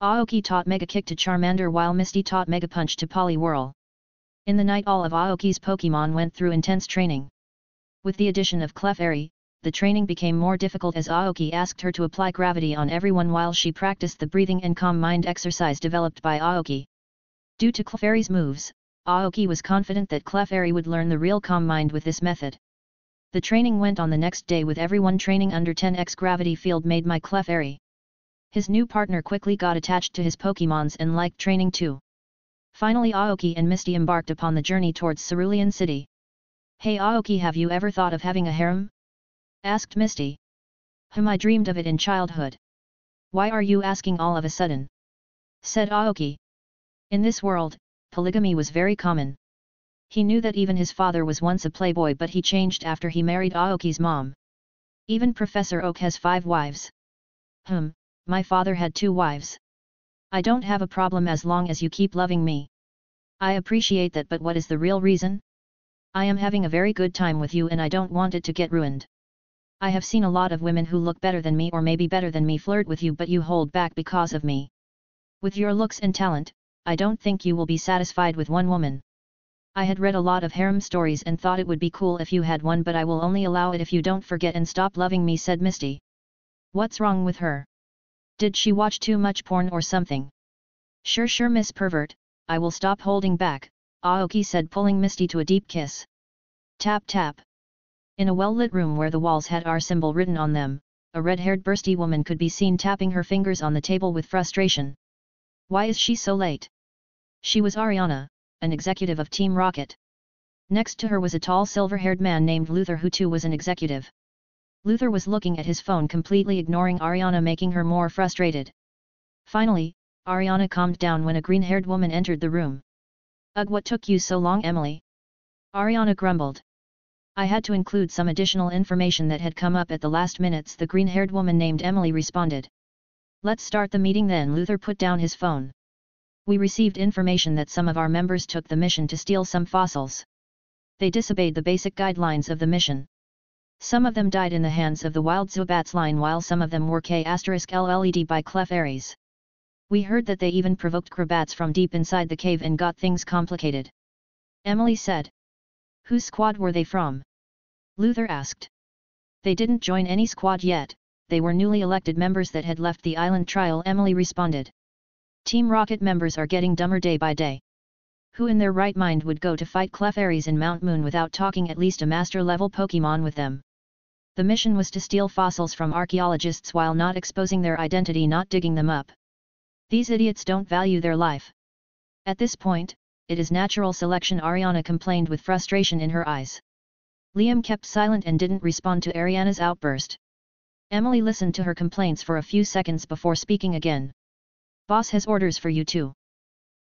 Aoki taught Mega Kick to Charmander while Misty taught Mega Punch to Poliwhirl. In the night all of Aoki's Pokemon went through intense training. With the addition of Clefairy, the training became more difficult as Aoki asked her to apply gravity on everyone while she practiced the breathing and calm mind exercise developed by Aoki. Due to Clefairy's moves, Aoki was confident that Clefairy would learn the real calm mind with this method. The training went on the next day with everyone training under 10x gravity field made by Clefairy. His new partner quickly got attached to his Pokémons and liked training too. Finally Aoki and Misty embarked upon the journey towards Cerulean City. "Hey Aoki, have you ever thought of having a harem?" asked Misty. "I dreamed of it in childhood. Why are you asking all of a sudden?" said Aoki. In this world, polygamy was very common. He knew that even his father was once a playboy, but he changed after he married Aoki's mom. Even Professor Oak has 5 wives. My father had 2 wives. I don't have a problem as long as you keep loving me. I appreciate that, but what is the real reason? I am having a very good time with you and I don't want it to get ruined. I have seen a lot of women who look better than me or maybe better than me flirt with you, but you hold back because of me. With your looks and talent, I don't think you will be satisfied with one woman. I had read a lot of harem stories and thought it would be cool if you had one, but I will only allow it if you don't forget and stop loving me," said Misty. "What's wrong with her? Did she watch too much porn or something?" Sure Miss Pervert, I will stop holding back," Aoki said, pulling Misty to a deep kiss. Tap tap. In a well-lit room where the walls had R symbol written on them, a red-haired bursty woman could be seen tapping her fingers on the table with frustration. Why is she so late? She was Ariana, an executive of Team Rocket. Next to her was a tall silver-haired man named Luther, who too was an executive. Luther was looking at his phone, completely ignoring Ariana, making her more frustrated. Finally, Ariana calmed down when a green-haired woman entered the room. "Ugh, what took you so long, Emily?" Ariana grumbled. "I had to include some additional information that had come up at the last minutes," the green-haired woman named Emily responded. "Let's start the meeting then." Luther put down his phone. "We received information that some of our members took the mission to steal some fossils. They disobeyed the basic guidelines of the mission. Some of them died in the hands of the wild Zubats line, while some of them were K***LLED by Clef-Aries. We heard that they even provoked Krabats from deep inside the cave and got things complicated," Emily said. "Whose squad were they from?" Luther asked. "They didn't join any squad yet, they were newly elected members that had left the island trial," Emily responded. "Team Rocket members are getting dumber day by day. Who in their right mind would go to fight Clef-Aries in Mount Moon without talking at least a master-level Pokémon with them? The mission was to steal fossils from archaeologists while not exposing their identity, not digging them up. These idiots don't value their life. At this point, it is natural selection," Ariana complained with frustration in her eyes. Liam kept silent and didn't respond to Ariana's outburst. Emily listened to her complaints for a few seconds before speaking again. "Boss has orders for you too."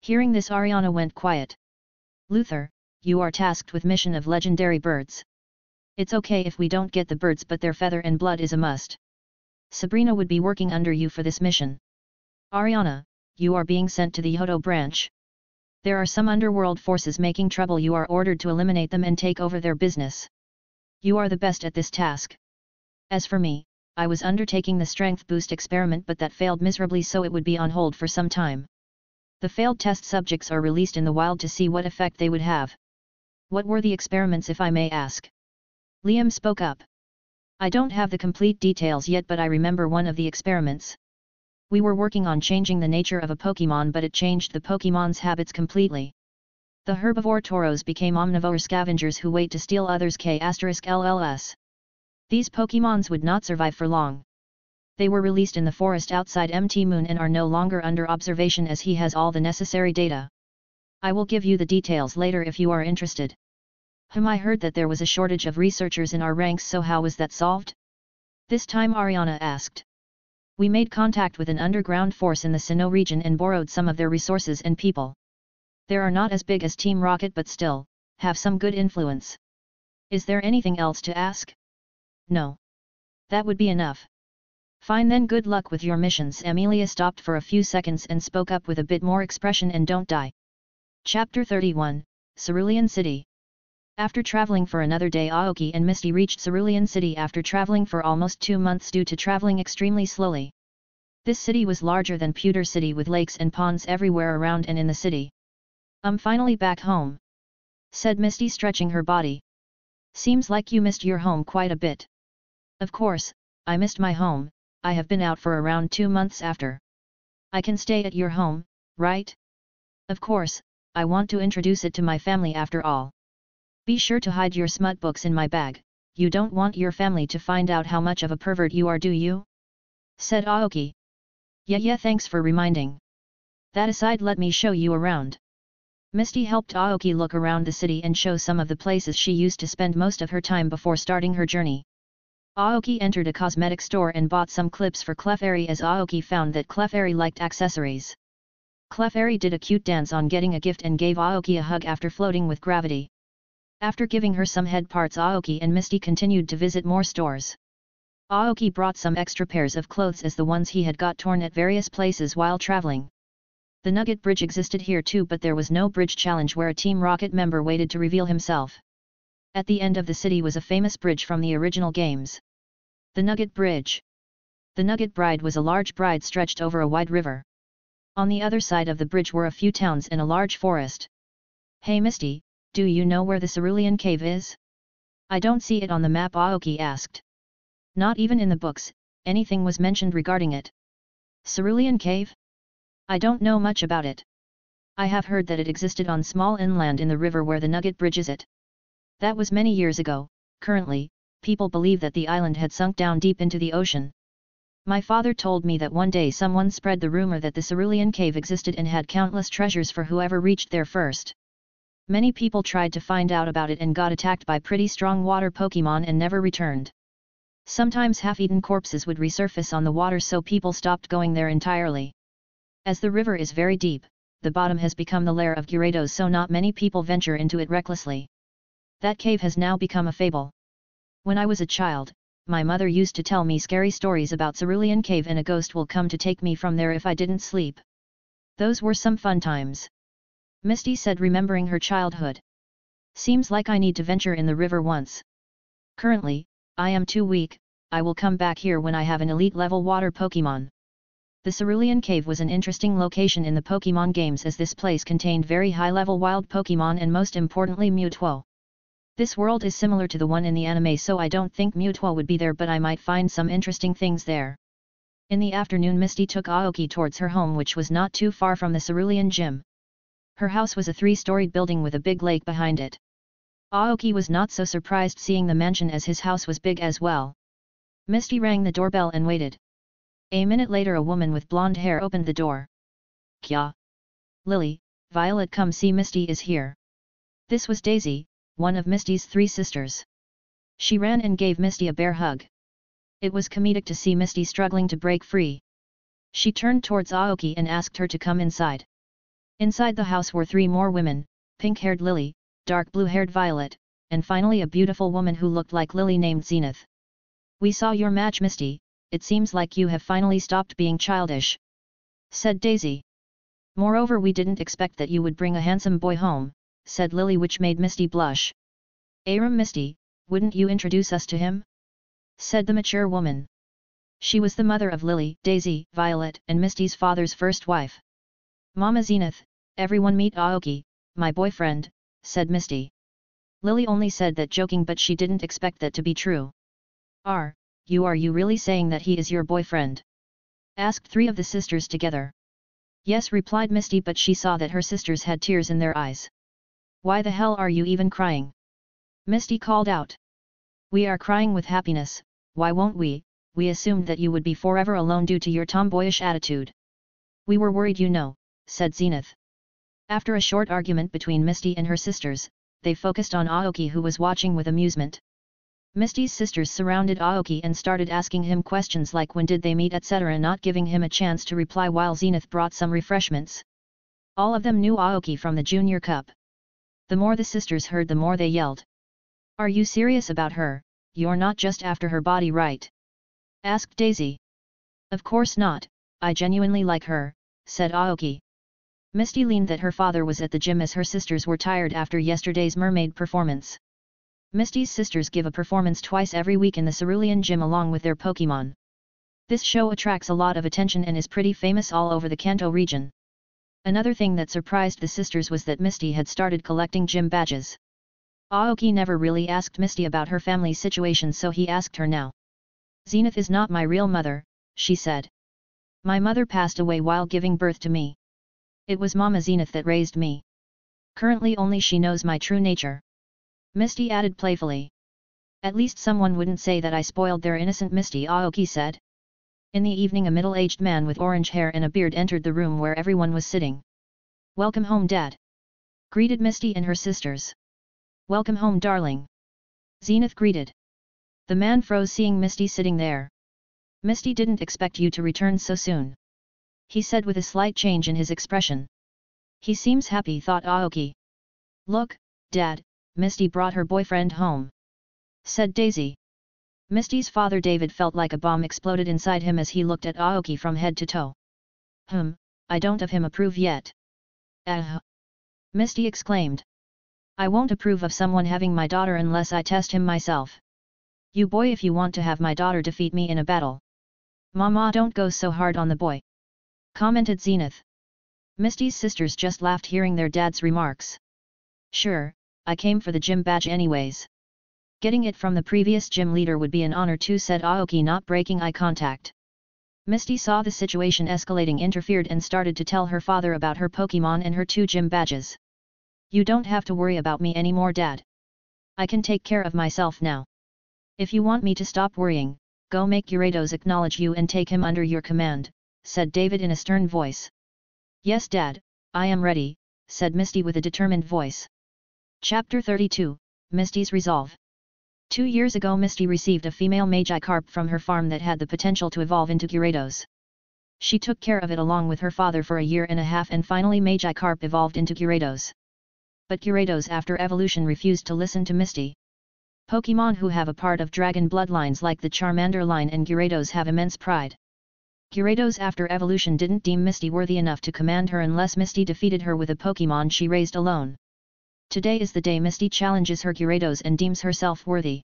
Hearing this, Ariana went quiet. "Luther, you are tasked with mission of legendary birds. It's okay if we don't get the birds, but their feather and blood is a must. Sabrina would be working under you for this mission. Ariana, you are being sent to the Yoto branch. There are some underworld forces making trouble. You are ordered to eliminate them and take over their business. You are the best at this task. As for me, I was undertaking the strength boost experiment, but that failed miserably, so it would be on hold for some time. The failed test subjects are released in the wild to see what effect they would have." "What were the experiments, if I may ask?" Liam spoke up. "I don't have the complete details yet, but I remember one of the experiments. We were working on changing the nature of a Pokémon, but it changed the Pokémon's habits completely. The herbivore Tauros became omnivore scavengers who wait to steal others' K***LLS. These Pokémons would not survive for long. They were released in the forest outside MT Moon and are no longer under observation, as he has all the necessary data. I will give you the details later if you are interested." I heard that there was a shortage of researchers in our ranks, so how was that solved?" This time Ariana asked. "We made contact with an underground force in the Sinnoh region and borrowed some of their resources and people. They are not as big as Team Rocket, but still, have some good influence. Is there anything else to ask?" "No. That would be enough." "Fine then, good luck with your missions." Amelia stopped for a few seconds and spoke up with a bit more expression. "And don't die." Chapter 31, Cerulean City. After traveling for another day, Aoki and Misty reached Cerulean City after traveling for almost 2 months due to traveling extremely slowly. This city was larger than Pewter City, with lakes and ponds everywhere around and in the city. "I'm finally back home," said Misty, stretching her body. "Seems like you missed your home quite a bit." "Of course, I missed my home. I have been out for around 2 months after. I can stay at your home, right?" "Of course, I want to introduce it to my family after all." "Be sure to hide your smut books in my bag. You don't want your family to find out how much of a pervert you are, do you?" said Aoki. Yeah, thanks for reminding. That aside, let me show you around. Misty helped Aoki look around the city and show some of the places she used to spend most of her time before starting her journey. Aoki entered a cosmetic store and bought some clips for Clefairy as Aoki found that Clefairy liked accessories. Clefairy did a cute dance on getting a gift and gave Aoki a hug after floating with gravity. After giving her some head parts, Aoki and Misty continued to visit more stores. Aoki brought some extra pairs of clothes as the ones he had got torn at various places while traveling. The Nugget Bridge existed here too, but there was no bridge challenge where a Team Rocket member waited to reveal himself. At the end of the city was a famous bridge from the original games. The Nugget Bridge. The Nugget Bride was a large bride stretched over a wide river. On the other side of the bridge were a few towns and a large forest. Hey Misty, do you know where the Cerulean Cave is? I don't see it on the map, Aoki asked. Not even in the books, anything was mentioned regarding it. Cerulean Cave? I don't know much about it. I have heard that it existed on small inland in the river where the Nugget Bridge is it. That was many years ago. Currently, people believe that the island had sunk down deep into the ocean. My father told me that one day someone spread the rumor that the Cerulean Cave existed and had countless treasures for whoever reached there first. Many people tried to find out about it and got attacked by pretty strong water Pokemon and never returned. Sometimes half-eaten corpses would resurface on the water, so people stopped going there entirely. As the river is very deep, the bottom has become the lair of Gyarados, so not many people venture into it recklessly. That cave has now become a fable. When I was a child, my mother used to tell me scary stories about Cerulean Cave and a ghost will come to take me from there if I didn't sleep. Those were some fun times. Misty said, remembering her childhood. Seems like I need to venture in the river once. Currently, I am too weak. I will come back here when I have an elite level water Pokemon. The Cerulean Cave was an interesting location in the Pokemon games as this place contained very high-level wild Pokemon and most importantly Mewtwo. This world is similar to the one in the anime, so I don't think Mewtwo would be there, but I might find some interesting things there. In the afternoon, Misty took Aoki towards her home, which was not too far from the Cerulean Gym. Her house was a 3-storied building with a big lake behind it. Aoki was not so surprised seeing the mansion as his house was big as well. Misty rang the doorbell and waited. A minute later, a woman with blonde hair opened the door. Kya? Lily, Violet, come see, Misty is here. This was Daisy, one of Misty's 3 sisters. She ran and gave Misty a bear hug. It was comedic to see Misty struggling to break free. She turned towards Aoki and asked her to come inside. Inside the house were 3 more women, pink-haired Lily, dark blue-haired Violet, and finally a beautiful woman who looked like Lily named Zenith. We saw your match, Misty. It seems like you have finally stopped being childish, said Daisy. Moreover, we didn't expect that you would bring a handsome boy home, said Lily, which made Misty blush. Aram, Misty, wouldn't you introduce us to him? Said the mature woman. She was the mother of Lily, Daisy, Violet, and Misty's father's first wife. Mama Zenith, everyone meet Aoki, my boyfriend, said Misty. Lily only said that joking, but she didn't expect that to be true. Are you really saying that he is your boyfriend? Asked 3 of the sisters together. Yes, replied Misty, but she saw that her sisters had tears in their eyes. Why the hell are you even crying? Misty called out. We are crying with happiness. Why won't we? We assumed that you would be forever alone due to your tomboyish attitude. We were worried, you know, said Zenith. After a short argument between Misty and her sisters, they focused on Aoki, who was watching with amusement. Misty's sisters surrounded Aoki and started asking him questions like when did they meet, etc., not giving him a chance to reply while Zenith brought some refreshments. All of them knew Aoki from the Junior Cup. The more the sisters heard, the more they yelled. Are you serious about her? You're not just after her body, right? Asked Daisy. Of course not, I genuinely like her, said Aoki. Misty leaned that her father was at the gym as her sisters were tired after yesterday's mermaid performance. Misty's sisters give a performance twice every week in the Cerulean Gym along with their Pokemon. This show attracts a lot of attention and is pretty famous all over the Kanto region. Another thing that surprised the sisters was that Misty had started collecting gym badges. Aoki never really asked Misty about her family situation, so he asked her now. Zenith is not my real mother, she said. My mother passed away while giving birth to me. It was Mama Zenith that raised me. Currently only she knows my true nature. Misty added playfully. At least someone wouldn't say that I spoiled their innocent, Misty, Aoki said. In the evening a middle-aged man with orange hair and a beard entered the room where everyone was sitting. "Welcome home, Dad," greeted Misty and her sisters. "Welcome home, darling," Zenith greeted. The man froze seeing Misty sitting there. "Misty didn't expect you to return so soon," he said with a slight change in his expression. "He seems happy," thought Aoki. "Look, Dad, Misty brought her boyfriend home," said Daisy. Misty's father David felt like a bomb exploded inside him as he looked at Aoki from head to toe. I don't of him approve yet." Misty exclaimed. "I won't approve of someone having my daughter unless I test him myself. You boy, if you want to have my daughter defeat me in a battle." "Mama, don't go so hard on the boy," commented Zenith. Misty's sisters just laughed hearing their dad's remarks. "Sure, I came for the gym badge anyways. Getting it from the previous gym leader would be an honor too," said Aoki, not breaking eye contact. Misty saw the situation escalating, interfered and started to tell her father about her Pokemon and her 2 gym badges. "You don't have to worry about me anymore, Dad. I can take care of myself now. If you want me to stop worrying, go make Gyarados acknowledge you and take him under your command," said David in a stern voice. "Yes, Dad, I am ready," said Misty with a determined voice. Chapter 32, Misty's Resolve. 2 years ago Misty received a female Magikarp from her farm that had the potential to evolve into Gyarados. She took care of it along with her father for a year and a half and finally Magikarp evolved into Gyarados. But Gyarados after evolution refused to listen to Misty. Pokemon who have a part of dragon bloodlines like the Charmander line and Gyarados have immense pride. Gyarados after evolution didn't deem Misty worthy enough to command her unless Misty defeated her with a Pokemon she raised alone. Today is the day Misty challenges her Gyarados and deems herself worthy.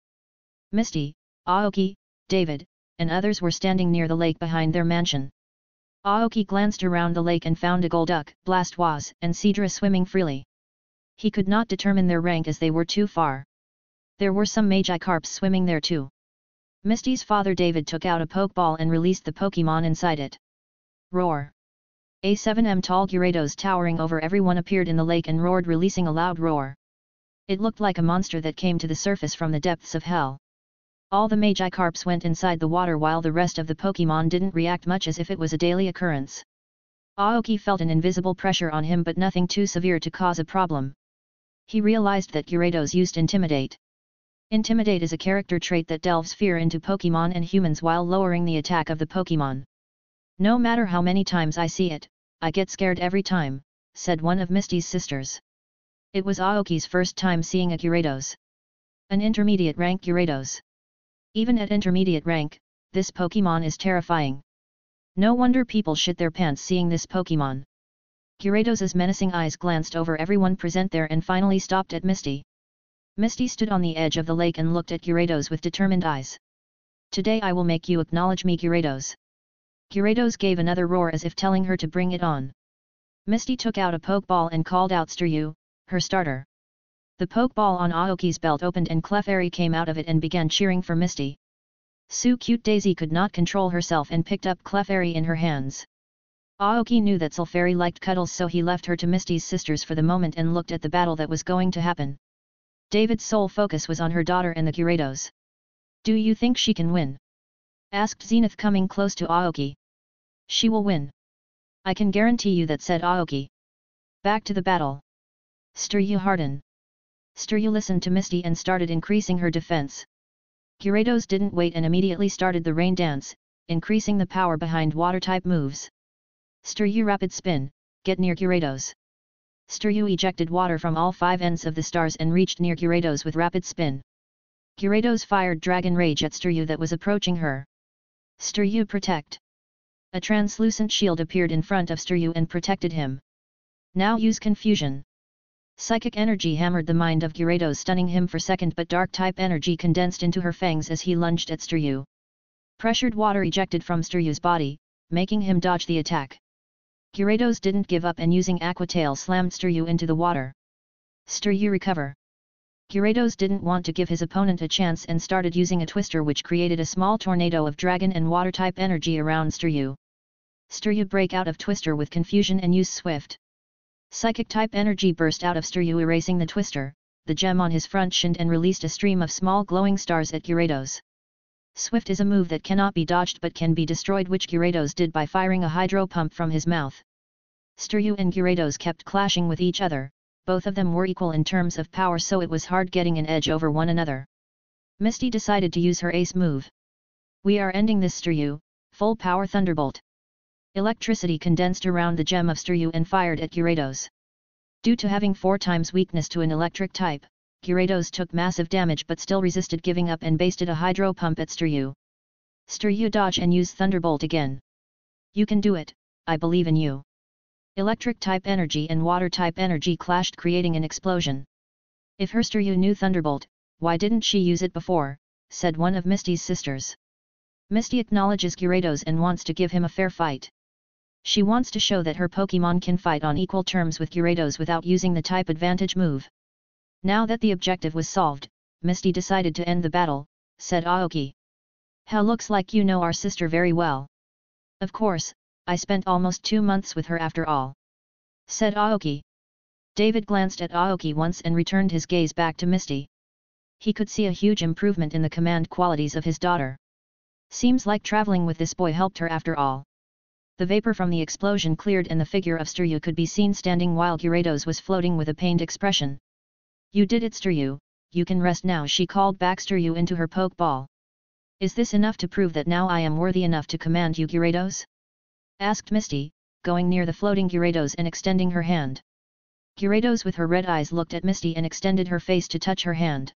Misty, Aoki, David, and others were standing near the lake behind their mansion. Aoki glanced around the lake and found a Golduck, Blastoise, and Seadra swimming freely. He could not determine their rank as they were too far. There were some Magikarps swimming there too. Misty's father David took out a Pokeball and released the Pokemon inside it. Roar! A 7m tall Gyarados towering over everyone appeared in the lake and roared, releasing a loud roar. It looked like a monster that came to the surface from the depths of hell. All the Magikarps went inside the water while the rest of the Pokemon didn't react much, as if it was a daily occurrence. Aoki felt an invisible pressure on him but nothing too severe to cause a problem. He realized that Gyarados used Intimidate. Intimidate is a character trait that delves fear into Pokemon and humans while lowering the attack of the Pokemon. "No matter how many times I see it, I get scared every time," said one of Misty's sisters. It was Aoki's first time seeing a Gyarados. An intermediate rank Gyarados. Even at intermediate rank, this Pokemon is terrifying. No wonder people shit their pants seeing this Pokemon. Gyarados' menacing eyes glanced over everyone present there and finally stopped at Misty. Misty stood on the edge of the lake and looked at Gyarados with determined eyes. "Today I will make you acknowledge me, Gyarados." Gyarados gave another roar as if telling her to bring it on. Misty took out a Pokeball and called out Staryu, her starter. The Pokeball on Aoki's belt opened and Clefairy came out of it and began cheering for Misty. So cute Daisy could not control herself and picked up Clefairy in her hands. Aoki knew that Clefairy liked cuddles, so he left her to Misty's sisters for the moment and looked at the battle that was going to happen. David's sole focus was on her daughter and the Gyarados. "Do you think she can win?" asked Zenith, coming close to Aoki. "She will win. I can guarantee you that," said Aoki. Back to the battle. Staryu harden. Staryu listened to Misty and started increasing her defense. Gyarados didn't wait and immediately started the rain dance, increasing the power behind water-type moves. Staryu rapid spin, get near Gyarados. Staryu ejected water from all 5 ends of the stars and reached near Gyarados with rapid spin. Gyarados fired Dragon Rage at Staryu that was approaching her. Staryu protect. A translucent shield appeared in front of Staryu and protected him. Now use Confusion. Psychic energy hammered the mind of Gyarados, stunning him for a second, but dark-type energy condensed into her fangs as he lunged at Staryu. Pressured water ejected from Staryu's body, making him dodge the attack. Gyarados didn't give up and using Aqua Tail slammed Staryu into the water. Staryu recover. Gyarados didn't want to give his opponent a chance and started using a Twister, which created a small tornado of dragon and water-type energy around Staryu. Staryu break out of Twister with Confusion and use Swift. Psychic-type energy burst out of Staryu, erasing the Twister, the gem on his front shin, and released a stream of small glowing stars at Gyarados. Swift is a move that cannot be dodged but can be destroyed, which Gyarados did by firing a hydro pump from his mouth. Staryu and Gyarados kept clashing with each other, both of them were equal in terms of power, so it was hard getting an edge over one another. Misty decided to use her ace move. We are ending this, Staryu, full power thunderbolt. Electricity condensed around the gem of Staryu and fired at Gyarados. Due to having 4 times weakness to an electric type, Gyarados took massive damage but still resisted giving up and basted a hydro pump at Staryu. Staryu dodged and used thunderbolt again. You can do it, I believe in you. Electric type energy and water type energy clashed, creating an explosion. If her Staryu knew thunderbolt, why didn't she use it before, said one of Misty's sisters. Misty acknowledges Gyarados and wants to give him a fair fight. She wants to show that her Pokemon can fight on equal terms with Gyarados without using the type advantage move. Now that the objective was solved, Misty decided to end the battle, said Aoki. How looks like you know our sister very well. Of course, I spent almost 2 months with her after all, said Aoki. David glanced at Aoki once and returned his gaze back to Misty. He could see a huge improvement in the command qualities of his daughter. Seems like traveling with this boy helped her after all. The vapor from the explosion cleared and the figure of Staryu could be seen standing while Gyarados was floating with a pained expression. You did it, Staryu, you can rest now, she called back Staryu into her Pokeball. Is this enough to prove that now I am worthy enough to command you, Gyarados? Asked Misty, going near the floating Gyarados and extending her hand. Gyarados with her red eyes looked at Misty and extended her face to touch her hand.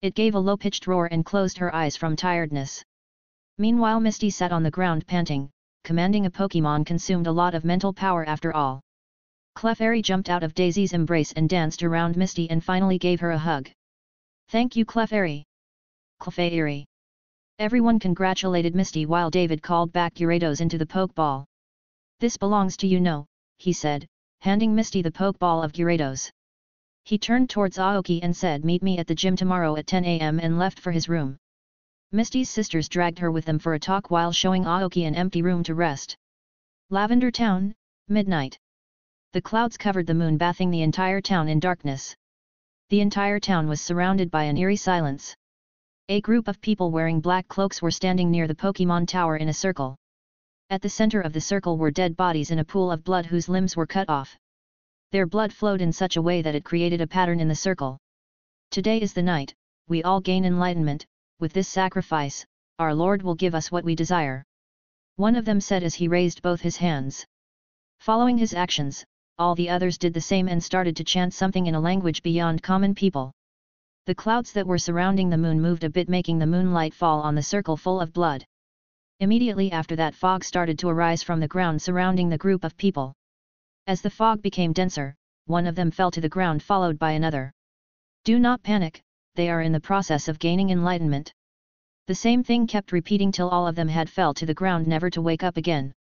It gave a low-pitched roar and closed her eyes from tiredness. Meanwhile Misty sat on the ground panting. Commanding a Pokemon consumed a lot of mental power after all. Clefairy jumped out of Daisy's embrace and danced around Misty and finally gave her a hug. Thank you, Clefairy. Clefairy. Everyone congratulated Misty while David called back Gyarados into the Pokeball. This belongs to you, no, he said, handing Misty the Pokeball of Gyarados. He turned towards Aoki and said, meet me at the gym tomorrow at 10 a.m. and left for his room. Misty's sisters dragged her with them for a talk while showing Aoki an empty room to rest. Lavender Town, midnight. The clouds covered the moon, bathing the entire town in darkness. The entire town was surrounded by an eerie silence. A group of people wearing black cloaks were standing near the Pokemon Tower in a circle. At the center of the circle were dead bodies in a pool of blood whose limbs were cut off. Their blood flowed in such a way that it created a pattern in the circle. Today is the night, we all gain enlightenment, with this sacrifice, our Lord will give us what we desire. One of them said as he raised both his hands. Following his actions, all the others did the same and started to chant something in a language beyond common people. The clouds that were surrounding the moon moved a bit, making the moonlight fall on the circle full of blood. Immediately after that, fog started to arise from the ground surrounding the group of people. As the fog became denser, one of them fell to the ground, followed by another. Do not panic, they are in the process of gaining enlightenment. The same thing kept repeating till all of them had fell to the ground, never to wake up again.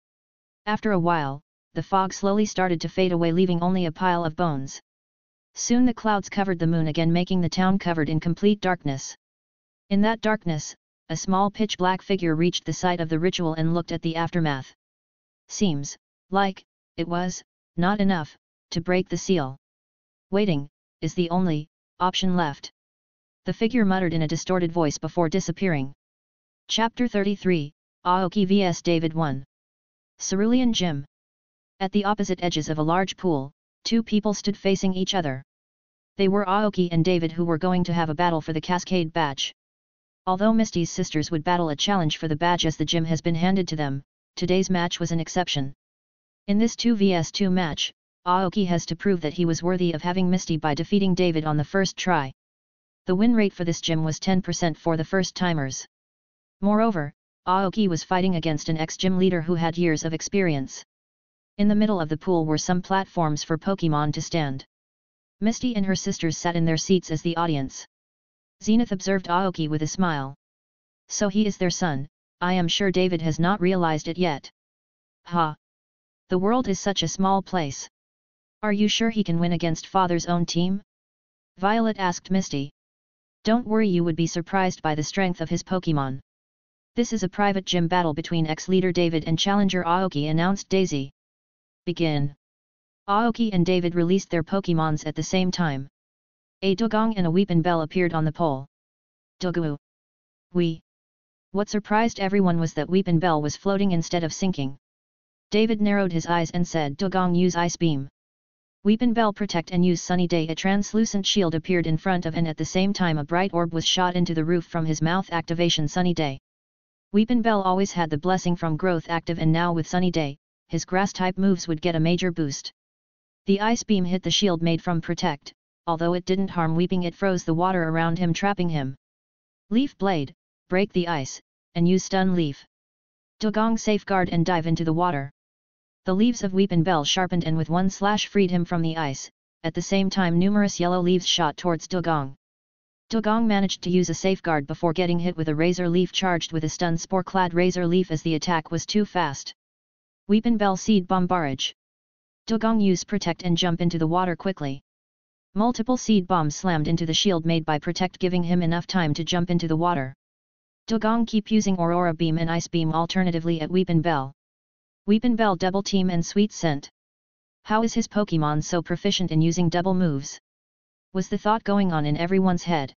After a while, the fog slowly started to fade away, leaving only a pile of bones. Soon the clouds covered the moon again, making the town covered in complete darkness. In that darkness, a small pitch-black figure reached the site of the ritual and looked at the aftermath. Seems like it was not enough to break the seal. Waiting is the only option left. The figure muttered in a distorted voice before disappearing. Chapter 33, Aoki vs David 1. Cerulean Gym. At the opposite edges of a large pool, 2 people stood facing each other. They were Aoki and David, who were going to have a battle for the Cascade Badge. Although Misty's sisters would battle a challenge for the badge as the gym has been handed to them, today's match was an exception. In this 2 vs 2 match, Aoki has to prove that he was worthy of having Misty by defeating David on the first try. The win rate for this gym was 10% for the first-timers. Moreover, Aoki was fighting against an ex-gym leader who had years of experience. In the middle of the pool were some platforms for Pokemon to stand. Misty and her sisters sat in their seats as the audience. Zenith observed Aoki with a smile. So he is their son, I am sure David has not realized it yet. Ha! The world is such a small place. Are you sure he can win against father's own team? Violet asked Misty. Don't worry, you would be surprised by the strength of his Pokemon. This is a private gym battle between ex-leader David and challenger Aoki, announced Daisy. Begin. Aoki and David released their Pokemons at the same time. A Dugong and a Weepin' Bell appeared on the pole. Dugu. We. What surprised everyone was that Weepin' Bell was floating instead of sinking. David narrowed his eyes and said, Dogong, use Ice Beam. Weepin' Bell, protect and use Sunny Day. A translucent shield appeared in front of, and at the same time a bright orb was shot into the roof from his mouth. Activation Sunny Day. Weepin' Bell always had the blessing from growth active, and now with Sunny Day, his grass-type moves would get a major boost. The ice beam hit the shield made from Protect, although it didn't harm Weeping, it froze the water around him, trapping him. Leaf Blade, break the ice, and use Stun Leaf. Dogong, safeguard and dive into the water. The leaves of Weepin' Bell sharpened and with one slash freed him from the ice. At the same time numerous yellow leaves shot towards Dogong. Dogong managed to use a safeguard before getting hit with a Razor Leaf, charged with a stun spore-clad Razor Leaf as the attack was too fast. Weepin' Bell, Seed Bomb Barrage. Dogong used Protect and jump into the water quickly. Multiple seed bombs slammed into the shield made by Protect, giving him enough time to jump into the water. Dogong, keep using Aurora Beam and Ice Beam alternatively at Weepin' Bell. Weepin' Bell, Double Team and Sweet Scent. How is his Pokemon so proficient in using double moves? Was the thought going on in everyone's head.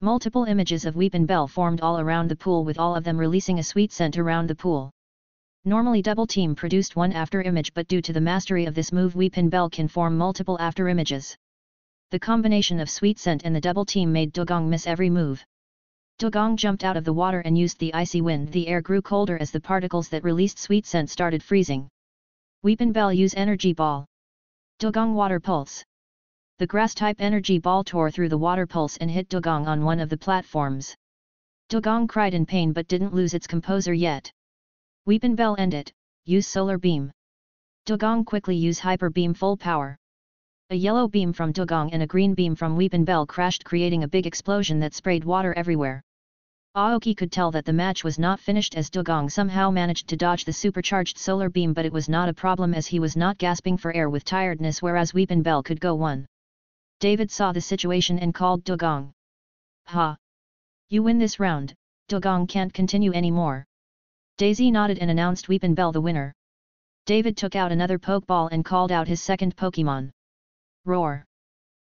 Multiple images of Weepin' Bell formed all around the pool, with all of them releasing a sweet scent around the pool. Normally Double Team produced one after image, but due to the mastery of this move, Weepin' Bell can form multiple after images. The combination of Sweet Scent and the Double Team made Dogong miss every move. Dogong jumped out of the water and used the icy wind. The air grew colder as the particles that released Sweet Scent started freezing. Weepin' Bell, use Energy Ball. Dogong, Water Pulse. The grass-type Energy Ball tore through the water pulse and hit Dogong on one of the platforms. Dogong cried in pain but didn't lose its composure yet. Weepin' Bell, end it, use Solar Beam. Dogong, quickly use Hyper Beam full power. A yellow beam from Dogong and a green beam from Weepin' Bell crashed, creating a big explosion that sprayed water everywhere. Aoki could tell that the match was not finished as Dogong somehow managed to dodge the supercharged solar beam, but it was not a problem as he was not gasping for air with tiredness, whereas Weepin' Bell could go one. David saw the situation and called Dogong. Ha! You win this round, Dogong can't continue anymore. Daisy nodded and announced Weepin' Bell the winner. David took out another Pokeball and called out his second Pokemon. Roar!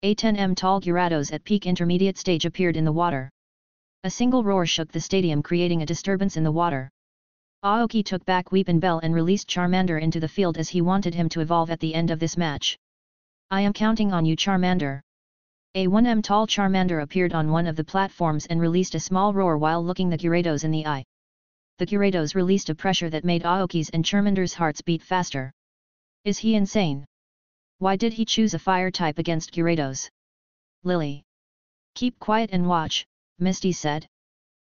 A 10m tall Gyarados at peak intermediate stage appeared in the water. A single roar shook the stadium, creating a disturbance in the water. Aoki took back Weepin' Bell and released Charmander into the field as he wanted him to evolve at the end of this match. I am counting on you, Charmander. A 1m tall Charmander appeared on one of the platforms and released a small roar while looking the Gyarados in the eye. The Gyarados released a pressure that made Aoki's and Charmander's hearts beat faster. Is he insane? Why did he choose a fire type against Gyarados? Lily. Keep quiet and watch, Misty said.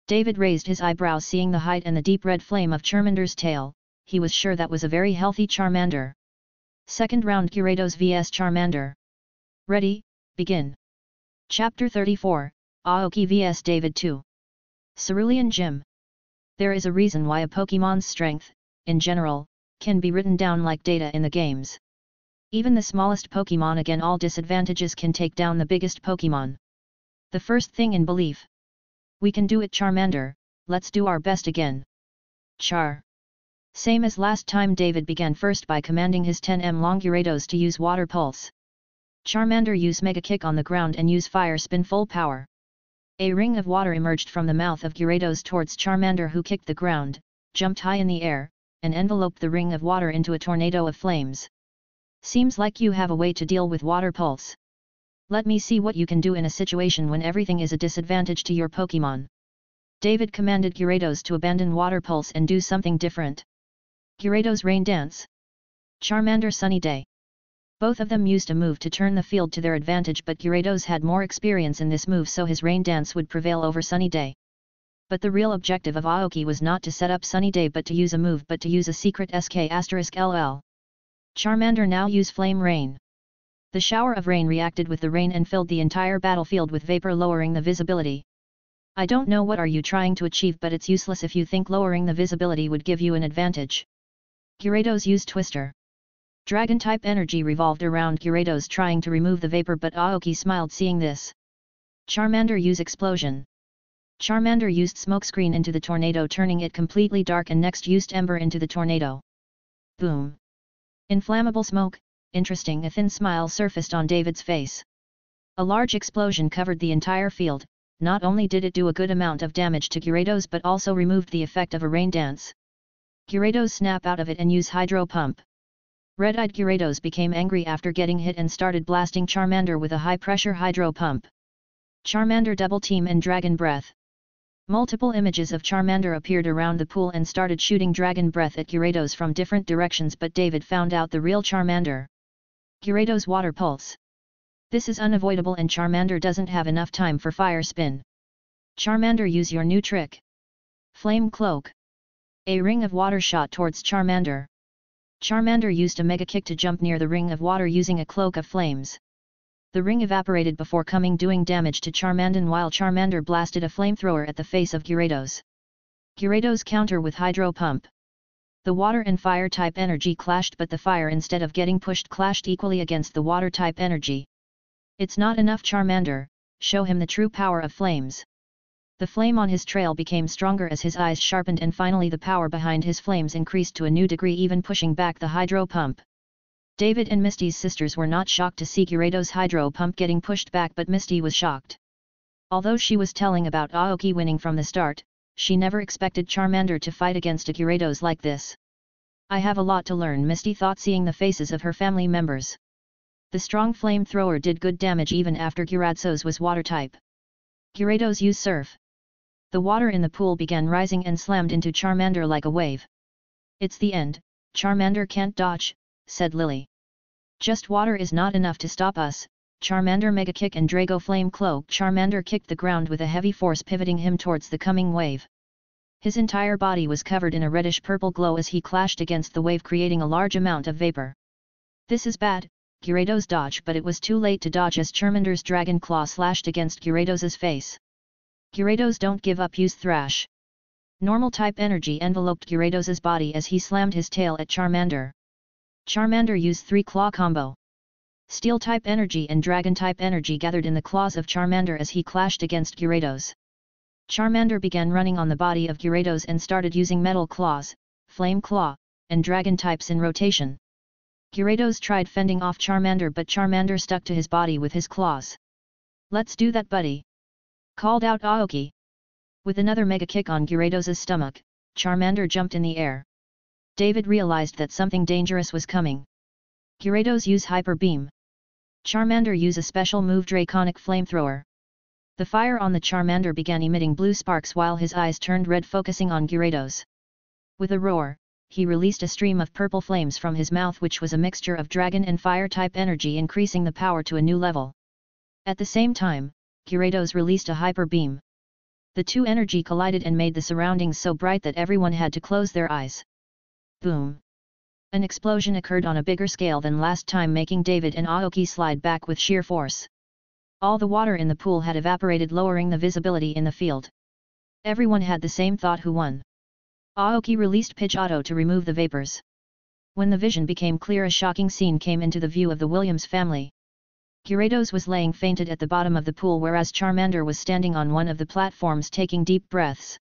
David raised his eyebrows, seeing the height and the deep red flame of Charmander's tail. He was sure that was a very healthy Charmander. Second round, Gyarados vs Charmander. Ready, begin. Chapter 34, Aoki vs David 2. Cerulean Gym. There is a reason why a Pokemon's strength, in general, can be written down like data in the games. Even the smallest Pokemon against all disadvantages can take down the biggest Pokemon. The first thing in belief. We can do it, Charmander, let's do our best again. Char. Same as last time, David began first by commanding his 10m long Gyarados to use Water Pulse. Charmander use Mega Kick on the ground and use Fire Spin full power. A ring of water emerged from the mouth of Gyarados towards Charmander, who kicked the ground, jumped high in the air, and enveloped the ring of water into a tornado of flames. Seems like you have a way to deal with Water Pulse. Let me see what you can do in a situation when everything is a disadvantage to your Pokemon. David commanded Gyarados to abandon Water Pulse and do something different. Gyarados Rain Dance. Charmander Sunny Day. Both of them used a move to turn the field to their advantage, but Gyarados had more experience in this move, so his Rain Dance would prevail over Sunny Day. But the real objective of Aoki was not to set up Sunny Day but to use a move, but to use a secret SK*LL. Charmander now use Flame Rain. The shower of rain reacted with the rain and filled the entire battlefield with vapor, lowering the visibility. I don't know what are you trying to achieve, but it's useless if you think lowering the visibility would give you an advantage. Gyarados used Twister. Dragon-type energy revolved around Gyarados trying to remove the vapor, but Aoki smiled seeing this. Charmander used Explosion. Charmander used Smokescreen into the tornado, turning it completely dark, and next used Ember into the tornado. Boom. Inflammable smoke. Interesting. A thin smile surfaced on David's face. A large explosion covered the entire field, not only did it do a good amount of damage to Gyarados but also removed the effect of a rain dance. Gyarados snap out of it and use Hydro Pump. Red-eyed Gyarados became angry after getting hit and started blasting Charmander with a high-pressure Hydro Pump. Charmander Double Team and Dragon Breath. Multiple images of Charmander appeared around the pool and started shooting Dragon Breath at Gyarados from different directions, but David found out the real Charmander. Gyarados Water Pulse. This is unavoidable and Charmander doesn't have enough time for Fire Spin. Charmander, use your new trick. Flame Cloak. A ring of water shot towards Charmander. Charmander used a Mega Kick to jump near the ring of water using a cloak of flames. The ring evaporated before doing damage to Charmander while Charmander blasted a flamethrower at the face of Gyarados. Gyarados counter with Hydro Pump. The water and fire type energy clashed, but the fire, instead of getting pushed, clashed equally against the water type energy. It's not enough, Charmander, show him the true power of flames. The flame on his trail became stronger as his eyes sharpened, and finally the power behind his flames increased to a new degree, even pushing back the Hydro Pump. David and Misty's sisters were not shocked to see Gyarados' Hydro Pump getting pushed back, but Misty was shocked. Although she was telling about Aoki winning from the start, she never expected Charmander to fight against a Gyarados like this. I have a lot to learn, Misty thought, seeing the faces of her family members. The strong flamethrower did good damage even after Gyarados was water type. Gyarados use Surf. The water in the pool began rising and slammed into Charmander like a wave. It's the end, Charmander can't dodge, said Lily. Just water is not enough to stop us, Charmander Mega Kick and Drago Flame Cloak. Charmander kicked the ground with a heavy force, pivoting him towards the coming wave. His entire body was covered in a reddish-purple glow as he clashed against the wave, creating a large amount of vapor. This is bad, Gyarados dodged, but it was too late to dodge as Charmander's Dragon Claw slashed against Gyarados' face. Gyarados, don't give up, use Thrash. Normal type energy enveloped Gyarados' body as he slammed his tail at Charmander. Charmander used 3-claw combo. Steel type energy and Dragon type energy gathered in the claws of Charmander as he clashed against Gyarados. Charmander began running on the body of Gyarados and started using Metal Claws, Flame Claw, and Dragon types in rotation. Gyarados tried fending off Charmander, but Charmander stuck to his body with his claws. Let's do that, buddy, called out Aoki. With another Mega Kick on Gyarados' stomach, Charmander jumped in the air. David realized that something dangerous was coming. Gyarados use Hyper Beam. Charmander use a special move, Draconic Flamethrower. The fire on the Charmander began emitting blue sparks while his eyes turned red, focusing on Gyarados. With a roar, he released a stream of purple flames from his mouth, which was a mixture of dragon and fire type energy, increasing the power to a new level. At the same time, Gyarados released a Hyper Beam. The two energy collided and made the surroundings so bright that everyone had to close their eyes. Boom! An explosion occurred on a bigger scale than last time, making David and Aoki slide back with sheer force. All the water in the pool had evaporated, lowering the visibility in the field. Everyone had the same thought: who won? Aoki released Pitch Auto to remove the vapors. When the vision became clear, a shocking scene came into the view of the Williams family. Gyarados was laying fainted at the bottom of the pool, whereas Charmander was standing on one of the platforms taking deep breaths.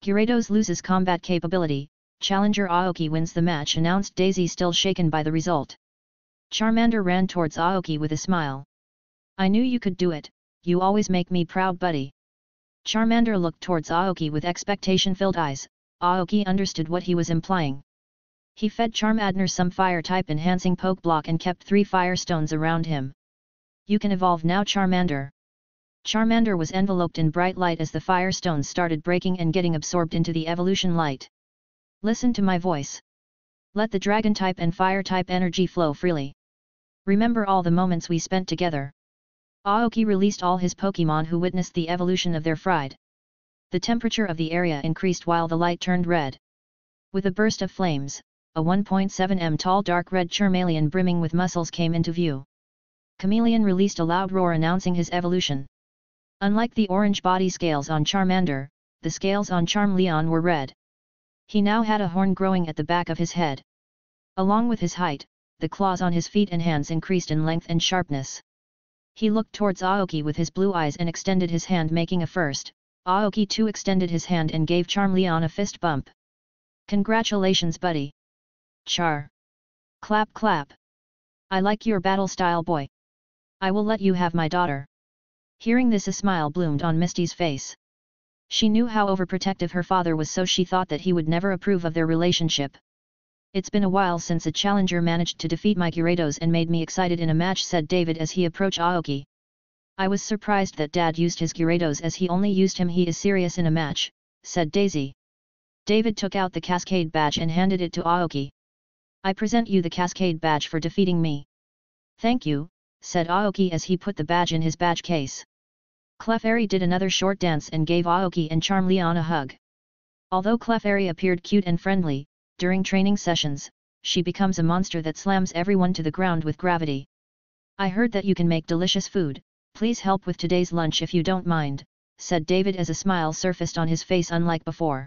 Gyarados loses combat capability, challenger Aoki wins the match, announced Daisy, still shaken by the result. Charmander ran towards Aoki with a smile. I knew you could do it, you always make me proud, buddy. Charmander looked towards Aoki with expectation-filled eyes. Aoki understood what he was implying. He fed Charmander some fire-type enhancing poke block and kept 3 fire stones around him. You can evolve now, Charmander. Charmander was enveloped in bright light as the fire stones started breaking and getting absorbed into the evolution light. Listen to my voice. Let the dragon type and fire type energy flow freely. Remember all the moments we spent together. Aoki released all his Pokemon, who witnessed the evolution of their fried. The temperature of the area increased while the light turned red. With a burst of flames, a 1.7 m tall dark red Charmeleon brimming with muscles came into view. Chameleon released a loud roar announcing his evolution. Unlike the orange body scales on Charmander, the scales on Charmeleon were red. He now had a horn growing at the back of his head. Along with his height, the claws on his feet and hands increased in length and sharpness. He looked towards Aoki with his blue eyes and extended his hand, making a first. Aoki too extended his hand and gave Charmeleon a fist bump. Congratulations, buddy. Char. Clap clap. I like your battle style, boy. I will let you have my daughter. Hearing this, a smile bloomed on Misty's face. She knew how overprotective her father was, so she thought that he would never approve of their relationship. "It's been a while since a challenger managed to defeat my Gyarados and made me excited in a match," said David as he approached Aoki. "I was surprised that Dad used his Gyarados, as he only used him. He is serious in a match," said Daisy. David took out the Cascade badge and handed it to Aoki. "I present you the Cascade badge for defeating me." "Thank you," said Aoki as he put the badge in his badge case. Clefairy did another short dance and gave Aoki and Charmeleon a hug. Although Clefairy appeared cute and friendly, during training sessions, she becomes a monster that slams everyone to the ground with gravity. "I heard that you can make delicious food, please help with today's lunch if you don't mind," said David as a smile surfaced on his face unlike before.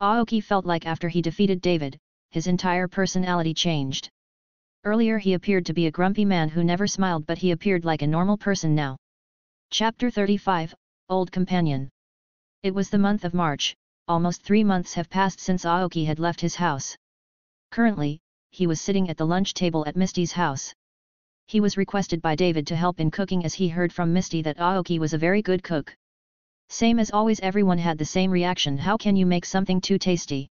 Aoki felt like after he defeated David, his entire personality changed. Earlier he appeared to be a grumpy man who never smiled, but he appeared like a normal person now. Chapter 35, Old Companion. It was the month of March. Almost 3 months have passed since Aoki had left his house. Currently, he was sitting at the lunch table at Misty's house. He was requested by David to help in cooking as he heard from Misty that Aoki was a very good cook. Same as always, everyone had the same reaction: "How can you make something too tasty?"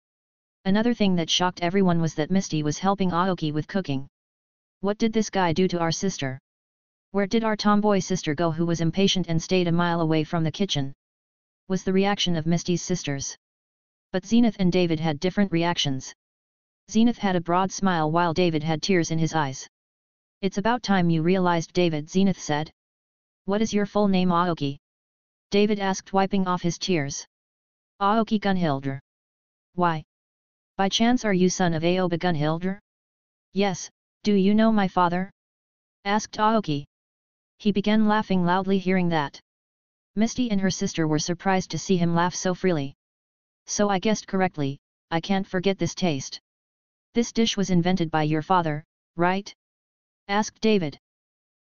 Another thing that shocked everyone was that Misty was helping Aoki with cooking. "What did this guy do to our sister? Where did our tomboy sister go who was impatient and stayed a mile away from the kitchen?" was the reaction of Misty's sisters. But Zenith and David had different reactions. Zenith had a broad smile while David had tears in his eyes. "It's about time you realized, David," Zenith said. "What is your full name, Aoki?" David asked, wiping off his tears. "Aoki Gunhildr." "Why? By chance are you son of Aoba Gunhildr?" "Yes, do you know my father?" asked Aoki. He began laughing loudly hearing that. Misty and her sister were surprised to see him laugh so freely. "So I guessed correctly, I can't forget this taste. This dish was invented by your father, right?" asked David.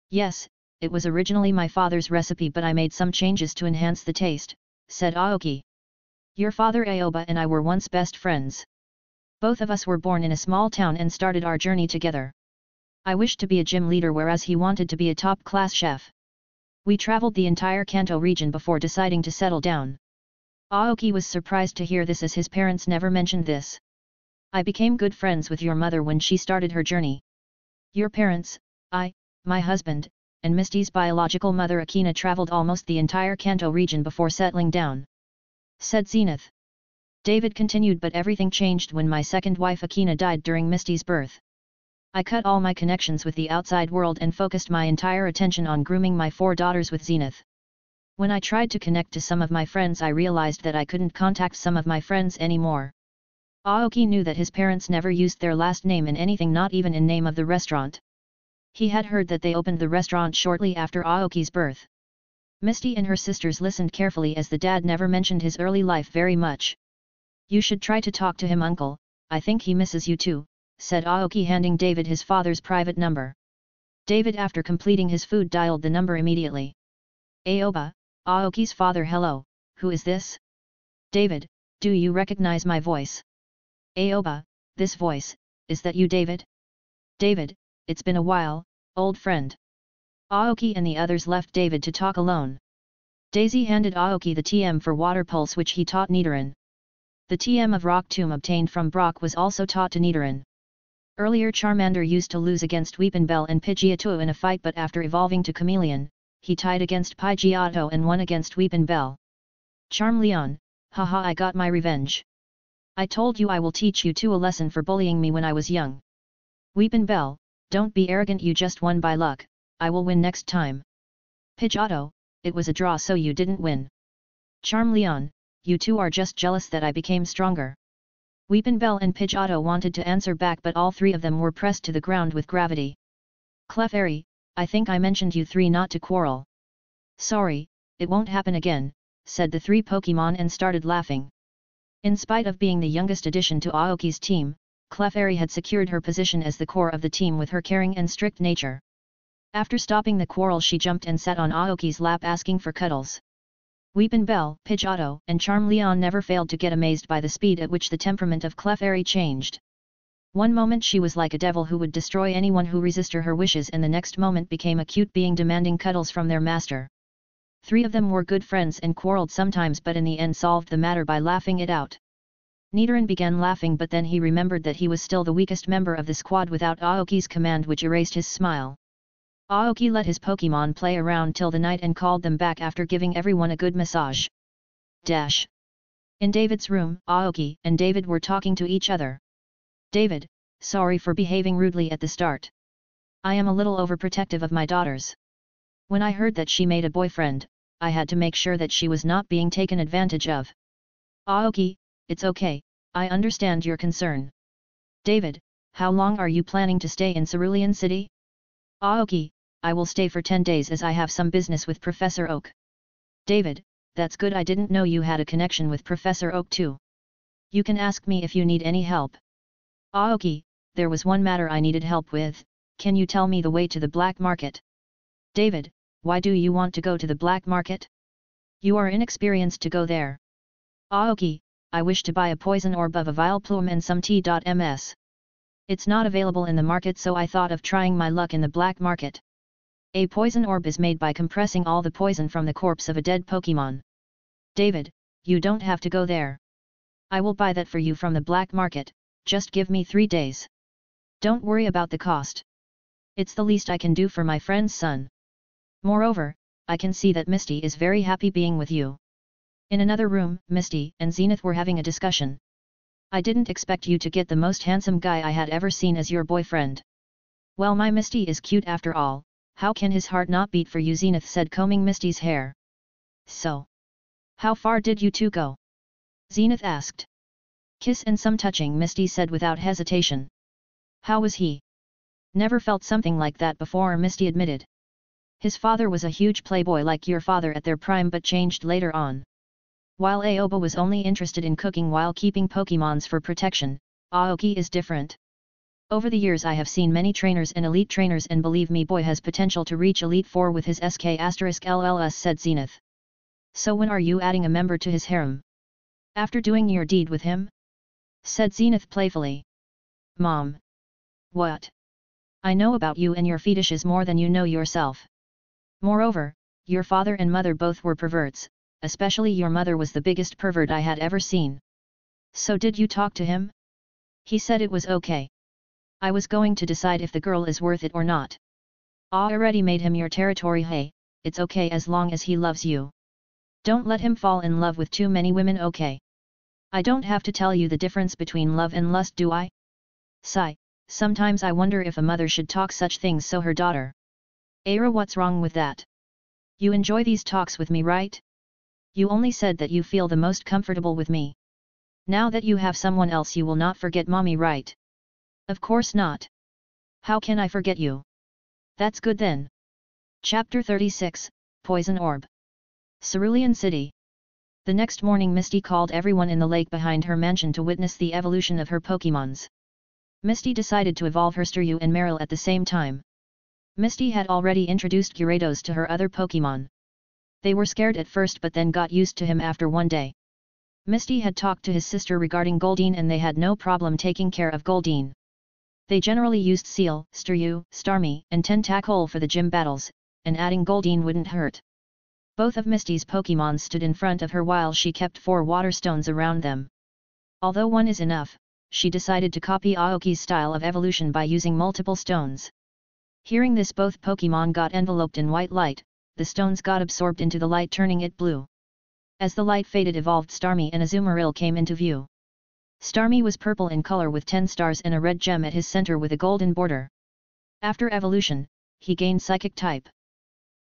"Yes, it was originally my father's recipe, but I made some changes to enhance the taste," said Aoki. "Your father Aoba and I were once best friends. Both of us were born in a small town and started our journey together. I wished to be a gym leader whereas he wanted to be a top-class chef. We traveled the entire Kanto region before deciding to settle down." Aoki was surprised to hear this as his parents never mentioned this. "I became good friends with your mother when she started her journey. Your parents, I, my husband, and Misty's biological mother Akina traveled almost the entire Kanto region before settling down," said Zenith. David continued, "But everything changed when my second wife Akina died during Misty's birth. I cut all my connections with the outside world and focused my entire attention on grooming my 4 daughters with Zenith. When I tried to connect to some of my friends, I realized that I couldn't contact some of my friends anymore." Aoki knew that his parents never used their last name in anything, not even in name of the restaurant. He had heard that they opened the restaurant shortly after Aoki's birth. Misty and her sisters listened carefully as the dad never mentioned his early life very much. "You should try to talk to him, uncle, I think he misses you too," said Aoki, handing David his father's private number. David, after completing his food, dialed the number immediately. "Aoba, Aoki's father. Hello, who is this?" "David, do you recognize my voice?" "Aoba, this voice, is that you, David?" "David, it's been a while, old friend." Aoki and the others left David to talk alone. Daisy handed Aoki the TM for Water Pulse, which he taught Nidoran. The TM of Rock Tomb obtained from Brock was also taught to Nidoran. Earlier Charmander used to lose against Weepinbell and Pidgeotto in a fight, but after evolving to Chameleon, he tied against Pidgeotto and won against Weepinbell. "Charmeleon, haha, I got my revenge. I told you I will teach you two a lesson for bullying me when I was young. Weepinbell, don't be arrogant, you just won by luck, I will win next time. Pidgeotto, it was a draw so you didn't win. Charmeleon, you two are just jealous that I became stronger." Weepinbell and Pidgeotto wanted to answer back, but all 3 of them were pressed to the ground with gravity. "Clefairy, I think I mentioned you 3 not to quarrel." "Sorry, it won't happen again," said the 3 Pokémon and started laughing. In spite of being the youngest addition to Aoki's team, Clefairy had secured her position as the core of the team with her caring and strict nature. After stopping the quarrel, she jumped and sat on Aoki's lap asking for cuddles. Weepinbell, Pidgeotto, and Charmeleon never failed to get amazed by the speed at which the temperament of Clefairy changed. One moment she was like a devil who would destroy anyone who resisted her wishes, and the next moment became a cute being demanding cuddles from their master. Three of them were good friends and quarreled sometimes but in the end solved the matter by laughing it out. Nidoran began laughing but then he remembered that he was still the weakest member of the squad without Aoki's command, which erased his smile. Aoki let his Pokemon play around till the night and called them back after giving everyone a good massage. In David's room, Aoki and David were talking to each other. David, sorry for behaving rudely at the start. I am a little overprotective of my daughters. When I heard that she made a boyfriend, I had to make sure that she was not being taken advantage of. Aoki, it's okay, I understand your concern. David, how long are you planning to stay in Cerulean City? Aoki, I will stay for 10 days as I have some business with Professor Oak. David, that's good, I didn't know you had a connection with Professor Oak too. You can ask me if you need any help. Aoki, there was one matter I needed help with, can you tell me the way to the black market? David, why do you want to go to the black market? You are inexperienced to go there. Aoki, I wish to buy a poison orb of a vile plume and some tea.ms. It's not available in the market, so I thought of trying my luck in the black market. A poison orb is made by compressing all the poison from the corpse of a dead Pokemon. David, you don't have to go there. I will buy that for you from the black market, just give me 3 days. Don't worry about the cost. It's the least I can do for my friend's son. Moreover, I can see that Misty is very happy being with you. In another room, Misty and Zenith were having a discussion. I didn't expect you to get the most handsome guy I had ever seen as your boyfriend. Well, my Misty is cute after all, how can his heart not beat for you? Zenith said, combing Misty's hair. So, how far did you two go? Zenith asked. Kiss and some touching, Misty said without hesitation. How was he? Never felt something like that before, Misty admitted. His father was a huge playboy like your father at their prime but changed later on. While Aoba was only interested in cooking while keeping Pokemons for protection, Aoki is different. Over the years I have seen many trainers and elite trainers, and believe me, boy has potential to reach Elite 4 with his SK*LLS, said Zenith. So when are you adding a member to his harem? After doing your deed with him? Said Zenith playfully. Mom. What? I know about you and your fetishes more than you know yourself. Moreover, your father and mother both were perverts, especially your mother was the biggest pervert I had ever seen. So did you talk to him? He said it was okay. I was going to decide if the girl is worth it or not. I already made him your territory. Hey, it's okay as long as he loves you. Don't let him fall in love with too many women, okay? I don't have to tell you the difference between love and lust, do I? Sigh, sometimes I wonder if a mother should talk such things so her daughter. Aira, what's wrong with that? You enjoy these talks with me, right? You only said that you feel the most comfortable with me. Now that you have someone else, you will not forget mommy, right? Of course not. How can I forget you? That's good then. Chapter 36, Poison Orb. Cerulean City. The next morning Misty called everyone in the lake behind her mansion to witness the evolution of her Pokemons. Misty decided to evolve her Staryu and Marill at the same time. Misty had already introduced Gyarados to her other Pokemon. They were scared at first but then got used to him after one day. Misty had talked to his sister regarding Goldeen and they had no problem taking care of Goldeen. They generally used Seal, Staryu, Starmie, and Tentacool for the gym battles, and adding Goldeen wouldn't hurt. Both of Misty's Pokemon stood in front of her while she kept 4 water stones around them. Although one is enough, she decided to copy Aoki's style of evolution by using multiple stones. Hearing this, both Pokemon got enveloped in white light, the stones got absorbed into the light, turning it blue. As the light faded, evolved Starmie and Azumarill came into view. Starmie was purple in color with 10 stars and a red gem at his center with a golden border. After evolution, he gained Psychic type.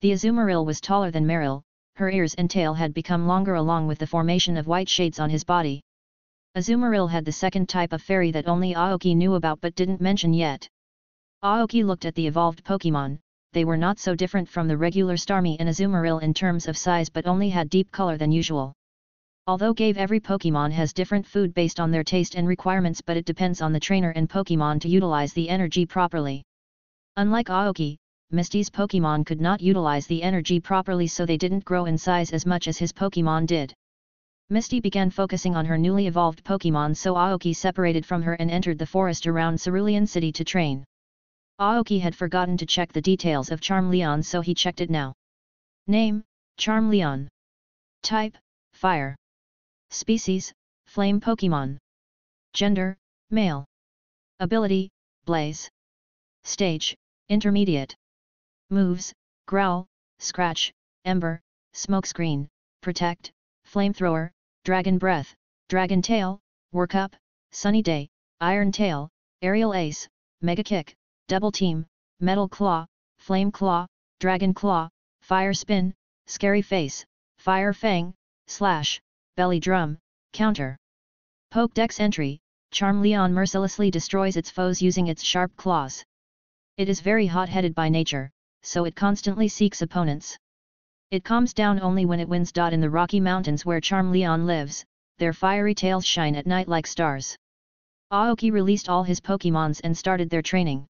The Azumarill was taller than Marill, her ears and tail had become longer along with the formation of white shades on his body. Azumarill had the second type of fairy that only Aoki knew about but didn't mention yet. Aoki looked at the evolved Pokemon. They were not so different from the regular Starmie and Azumarill in terms of size but only had deep color than usual. Although every Pokemon has different food based on their taste and requirements, but it depends on the trainer and Pokemon to utilize the energy properly. Unlike Aoki, Misty's Pokemon could not utilize the energy properly, so they didn't grow in size as much as his Pokemon did. Misty began focusing on her newly evolved Pokemon, so Aoki separated from her and entered the forest around Cerulean City to train. Aoki had forgotten to check the details of Charmeleon, so he checked it now. Name, Charmeleon. Type, Fire. Species, Flame Pokemon. Gender, Male. Ability, Blaze. Stage, Intermediate. Moves, Growl, Scratch, Ember, Smokescreen, Protect, Flamethrower, Dragon Breath, Dragon Tail, Work Up, Sunny Day, Iron Tail, Aerial Ace, Mega Kick, Double Team, Metal Claw, Flame Claw, Dragon Claw, Fire Spin, Scary Face, Fire Fang, Slash, Belly Drum, Counter. Pokédex entry, Charmeleon mercilessly destroys its foes using its sharp claws. It is very hot-headed by nature, so it constantly seeks opponents. It calms down only when it wins. In the Rocky Mountains where Charmeleon lives, their fiery tails shine at night like stars. Aoki released all his Pokémons and started their training.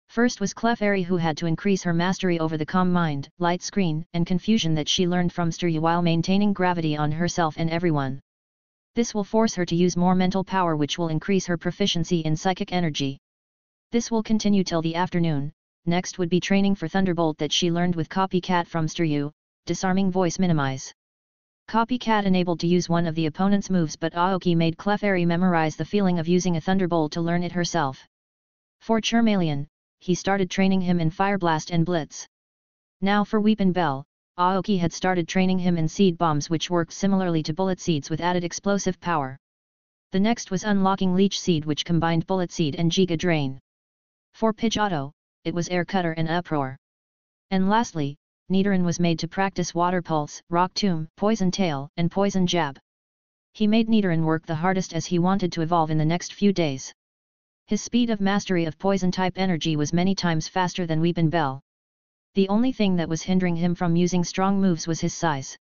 First was Clefairy, who had to increase her mastery over the calm mind, light screen, and confusion that she learned from Steryu while maintaining gravity on herself and everyone. This will force her to use more mental power, which will increase her proficiency in psychic energy. This will continue till the afternoon. Next would be training for Thunderbolt that she learned with Copycat from Steryu, Disarming Voice Minimize. Copycat enabled to use one of the opponent's moves, but Aoki made Clefairy memorize the feeling of using a Thunderbolt to learn it herself. For Charmeleon, he started training him in Fire Blast and Blitz. Now for Weepinbell, Aoki had started training him in Seed Bombs, which worked similarly to Bullet Seeds with added explosive power. The next was unlocking Leech Seed, which combined Bullet Seed and Giga Drain. For Pidgeotto, it was Air Cutter and Uproar. And lastly, Nidoran was made to practice Water Pulse, Rock Tomb, Poison Tail, and Poison Jab. He made Nidoran work the hardest as he wanted to evolve in the next few days. His speed of mastery of Poison-type energy was many times faster than Weepinbell. The only thing that was hindering him from using strong moves was his size.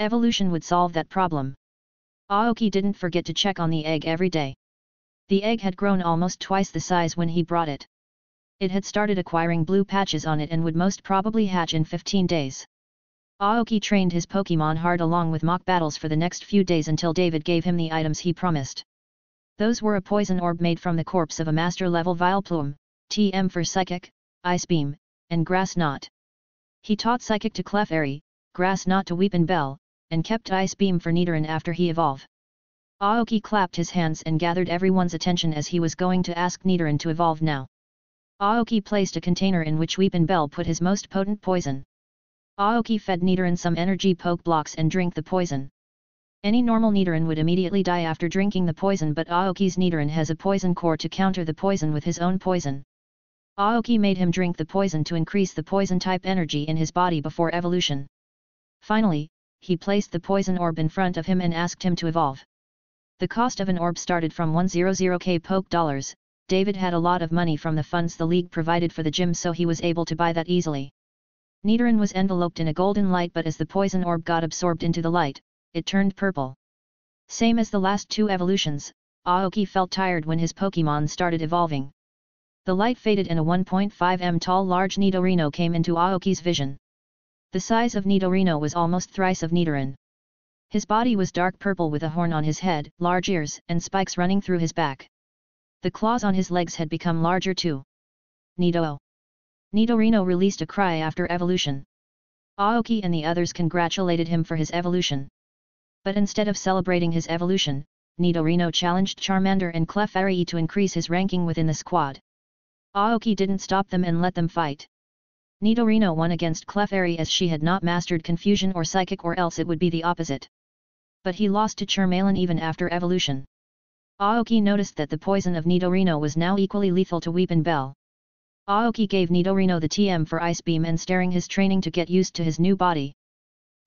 Evolution would solve that problem. Aoki didn't forget to check on the egg every day. The egg had grown almost twice the size when he brought it. It had started acquiring blue patches on it and would most probably hatch in 15 days. Aoki trained his Pokemon hard along with mock battles for the next few days until David gave him the items he promised. Those were a poison orb made from the corpse of a master-level Vileplume, TM for Psychic, Ice Beam, and Grass Knot. He taught Psychic to Clefairy, Grass Knot to Weepinbell, and kept Ice Beam for Nidoran after he evolved. Aoki clapped his hands and gathered everyone's attention as he was going to ask Nidoran to evolve now. Aoki placed a container in which Weepinbell put his most potent poison. Aoki fed Nidoran some energy poke blocks and drank the poison. Any normal Nidoran would immediately die after drinking the poison, but Aoki's Nidoran has a poison core to counter the poison with his own poison. Aoki made him drink the poison to increase the poison-type energy in his body before evolution. Finally, he placed the poison orb in front of him and asked him to evolve. The cost of an orb started from 100k poke dollars. David had a lot of money from the funds the league provided for the gym, so he was able to buy that easily. Nidoran was enveloped in a golden light, but as the poison orb got absorbed into the light, it turned purple. Same as the last two evolutions, Aoki felt tired when his Pokemon started evolving. The light faded and a 1.5 m tall large Nidorino came into Aoki's vision. The size of Nidorino was almost thrice of Nidoran. His body was dark purple with a horn on his head, large ears, and spikes running through his back. The claws on his legs had become larger too. Nido! Nidorino released a cry after evolution. Aoki and the others congratulated him for his evolution. But instead of celebrating his evolution, Nidorino challenged Charmander and Clefairy to increase his ranking within the squad. Aoki didn't stop them and let them fight. Nidorino won against Clefairy as she had not mastered Confusion or Psychic, or else it would be the opposite. But he lost to Charmeleon even after evolution. Aoki noticed that the poison of Nidorino was now equally lethal to Weepinbell. Aoki gave Nidorino the TM for Ice Beam and staring his training to get used to his new body.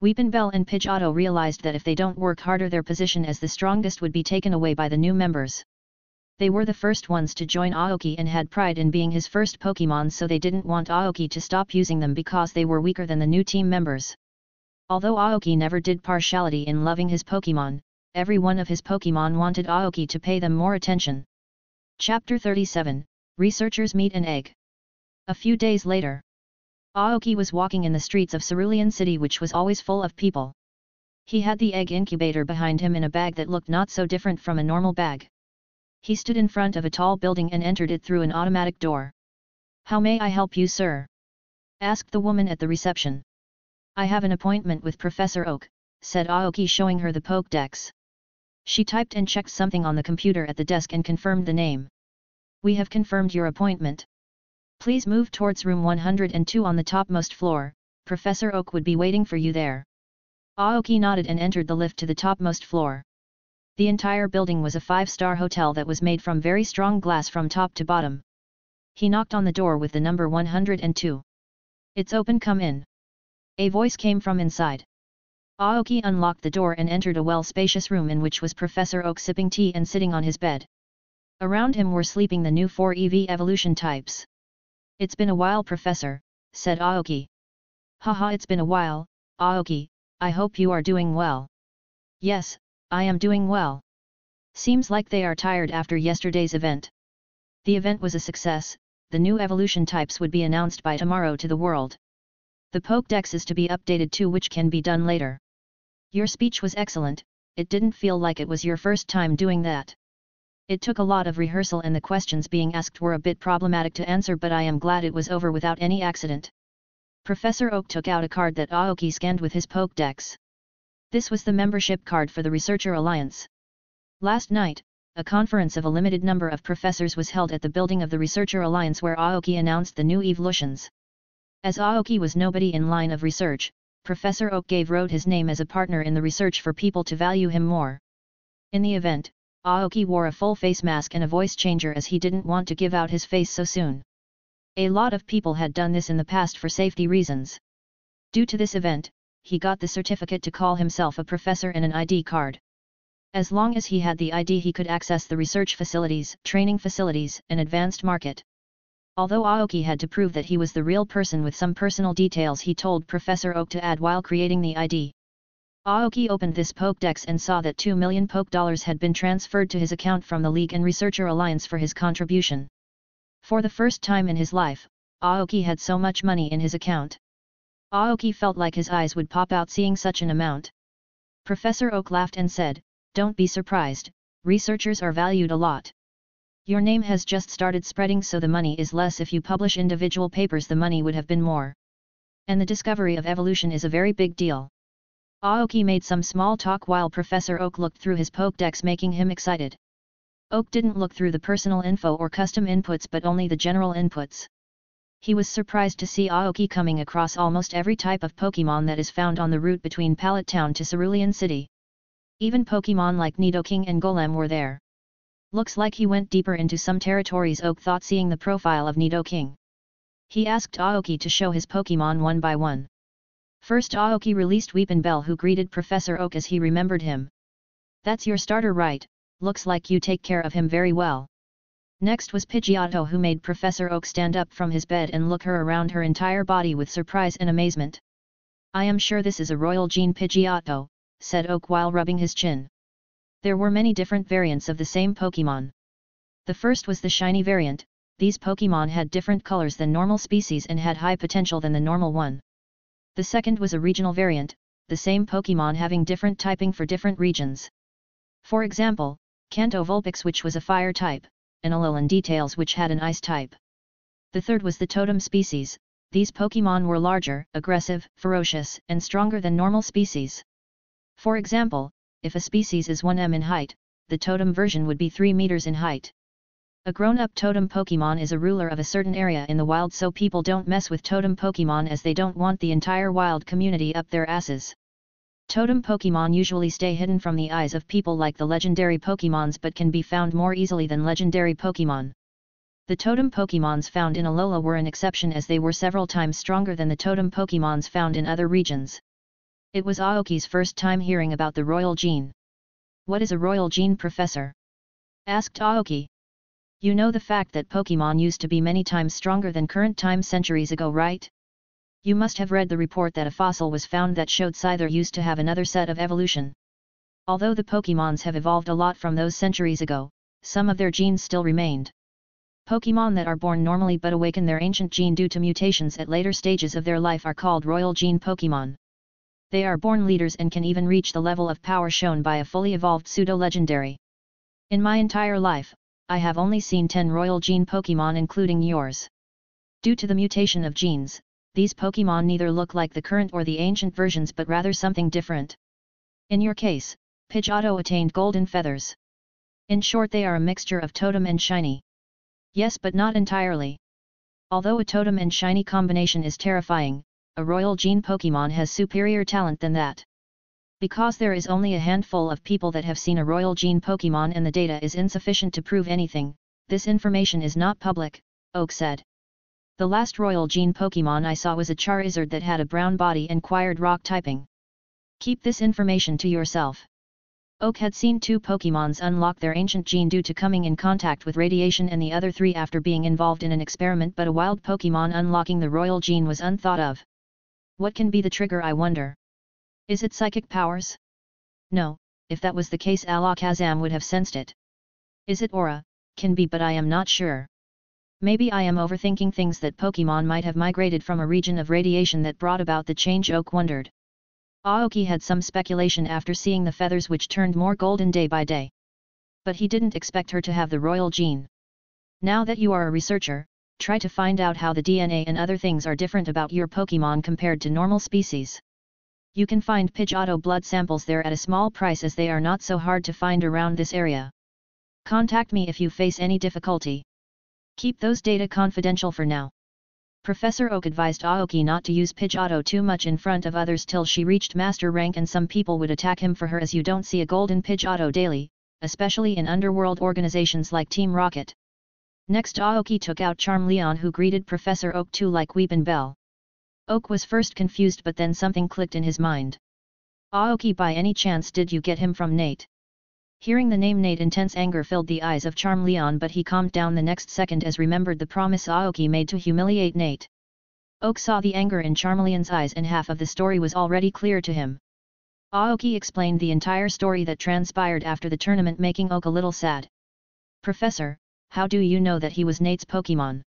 Weepinbell and Pidgeotto realized that if they don't work harder, their position as the strongest would be taken away by the new members. They were the first ones to join Aoki and had pride in being his first Pokemon, so they didn't want Aoki to stop using them because they were weaker than the new team members. Although Aoki never did partiality in loving his Pokemon, every one of his Pokemon wanted Aoki to pay them more attention. Chapter 37, Researchers Meet an Egg. A few days later, Aoki was walking in the streets of Cerulean City, which was always full of people. He had the egg incubator behind him in a bag that looked not so different from a normal bag. He stood in front of a tall building and entered it through an automatic door. "How may I help you, sir?" asked the woman at the reception. I have an appointment with Professor Oak, said Aoki, showing her the Pokédex. She typed and checked something on the computer at the desk and confirmed the name. We have confirmed your appointment. Please move towards room 102 on the topmost floor, Professor Oak would be waiting for you there. Aoki nodded and entered the lift to the topmost floor. The entire building was a 5-star hotel that was made from very strong glass from top to bottom. He knocked on the door with the number 102. It's open, come in. A voice came from inside. Aoki unlocked the door and entered a well-spacious room in which was Professor Oak sipping tea and sitting on his bed. Around him were sleeping the new 4 EV evolution types. It's been a while, Professor, said Aoki. Haha, it's been a while, Aoki, I hope you are doing well. Yes, I am doing well. Seems like they are tired after yesterday's event. The event was a success, the new evolution types would be announced by tomorrow to the world. The Pokédex is to be updated too, which can be done later. Your speech was excellent, it didn't feel like it was your first time doing that. It took a lot of rehearsal and the questions being asked were a bit problematic to answer, but I am glad it was over without any accident. Professor Oak took out a card that Aoki scanned with his Pokédex. This was the membership card for the Researcher Alliance. Last night, a conference of a limited number of professors was held at the building of the Researcher Alliance where Aoki announced the new evolutions. As Aoki was nobody in line of research, Professor Oak wrote his name as a partner in the research for people to value him more. In the event, Aoki wore a full face mask and a voice changer as he didn't want to give out his face so soon. A lot of people had done this in the past for safety reasons. Due to this event, he got the certificate to call himself a professor and an ID card. As long as he had the ID, he could access the research facilities, training facilities, and advanced market. Although Aoki had to prove that he was the real person with some personal details he told Professor Oak to add while creating the ID. Aoki opened this Pokédex and saw that 2 million Poké had been transferred to his account from the League and Researcher Alliance for his contribution. For the first time in his life, Aoki had so much money in his account. Aoki felt like his eyes would pop out seeing such an amount. Professor Oak laughed and said, "Don't be surprised, researchers are valued a lot. Your name has just started spreading, so the money is less. If you publish individual papers, the money would have been more. And the discovery of evolution is a very big deal." Aoki made some small talk while Professor Oak looked through his Pokédex, making him excited. Oak didn't look through the personal info or custom inputs but only the general inputs. He was surprised to see Aoki coming across almost every type of Pokemon that is found on the route between Pallet Town to Cerulean City. Even Pokemon like Nidoking and Golem were there. Looks like he went deeper into some territories, Oak thought, seeing the profile of Nidoking. He asked Aoki to show his Pokemon one by one. First, Aoki released Weepinbell, who greeted Professor Oak as he remembered him. "That's your starter, right? Looks like you take care of him very well." Next was Pidgeotto, who made Professor Oak stand up from his bed and look her around her entire body with surprise and amazement. "I am sure this is a royal gene Pidgeotto," said Oak while rubbing his chin. There were many different variants of the same Pokemon. The first was the shiny variant. These Pokemon had different colors than normal species and had high potential than the normal one. The second was a regional variant, the same Pokemon having different typing for different regions. For example, Kanto Vulpix, which was a fire type, and Alolan Details, which had an ice type. The third was the totem species. These Pokemon were larger, aggressive, ferocious, and stronger than normal species. For example, if a species is 1 m in height, the totem version would be 3 meters in height. A grown-up totem Pokemon is a ruler of a certain area in the wild, so people don't mess with totem Pokemon as they don't want the entire wild community up their asses. Totem Pokemon usually stay hidden from the eyes of people like the legendary Pokemons, but can be found more easily than legendary Pokemon. The totem Pokemons found in Alola were an exception as they were several times stronger than the totem Pokemons found in other regions. It was Aoki's first time hearing about the royal gene. "What is a royal gene, Professor?" asked Aoki. "You know the fact that Pokemon used to be many times stronger than current time centuries ago, right? You must have read the report that a fossil was found that showed Scyther used to have another set of evolution. Although the Pokemons have evolved a lot from those centuries ago, some of their genes still remained. Pokemon that are born normally but awaken their ancient gene due to mutations at later stages of their life are called royal gene Pokemon. They are born leaders and can even reach the level of power shown by a fully evolved pseudo-legendary. In my entire life, I have only seen 10 royal gene Pokemon, including yours. Due to the mutation of genes, these Pokemon neither look like the current or the ancient versions but rather something different. In your case, Pidgeotto attained golden feathers. In short, they are a mixture of totem and shiny. Yes, but not entirely. Although a totem and shiny combination is terrifying, a royal gene Pokemon has superior talent than that. Because there is only a handful of people that have seen a royal gene Pokemon and the data is insufficient to prove anything, this information is not public, Oak said. The last royal gene Pokemon I saw was a Charizard that had a brown body and acquired rock typing. Keep this information to yourself. Oak had seen 2 Pokemons unlock their ancient gene due to coming in contact with radiation and the other 3 after being involved in an experiment, but a wild Pokemon unlocking the royal gene was unthought of. What can be the trigger, I wonder? Is it psychic powers? No, if that was the case Alakazam would have sensed it. Is it aura? Can be, but I am not sure. Maybe I am overthinking things. That Pokemon might have migrated from a region of radiation that brought about the change, Oak wondered. Aoki had some speculation after seeing the feathers which turned more golden day by day. But he didn't expect her to have the royal gene. Now that you are a researcher, try to find out how the DNA and other things are different about your Pokemon compared to normal species. You can find Pidgeotto blood samples there at a small price, as they are not so hard to find around this area. Contact me if you face any difficulty. Keep those data confidential for now. Professor Oak advised Aoki not to use Pidgeotto too much in front of others till she reached master rank, and some people would attack him for her, as you don't see a golden Pidgeotto daily, especially in underworld organizations like Team Rocket. Next, Aoki took out Charmeleon, who greeted Professor Oak too like Weepin' Bell. Oak was first confused, but then something clicked in his mind. Aoki, by any chance did you get him from Nate? Hearing the name Nate, intense anger filled the eyes of Charmeleon, but he calmed down the next second as remembered the promise Aoki made to humiliate Nate. Oak saw the anger in Charmeleon's eyes, and half of the story was already clear to him. Aoki explained the entire story that transpired after the tournament, making Oak a little sad. Professor, how do you know that he was Nate's Pokemon?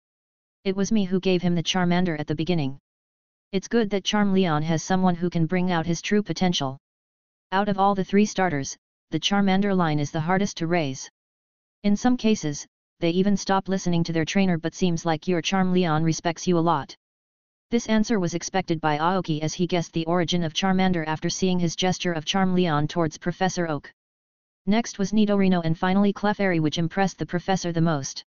It was me who gave him the Charmander at the beginning. It's good that Charmeleon has someone who can bring out his true potential. Out of all the 3 starters, the Charmander line is the hardest to raise. In some cases, they even stop listening to their trainer, but seems like your Charmeleon respects you a lot. This answer was expected by Aoki, as he guessed the origin of Charmander after seeing his gesture of Charmeleon towards Professor Oak. Next was Nidorino and finally Clefairy, which impressed the professor the most.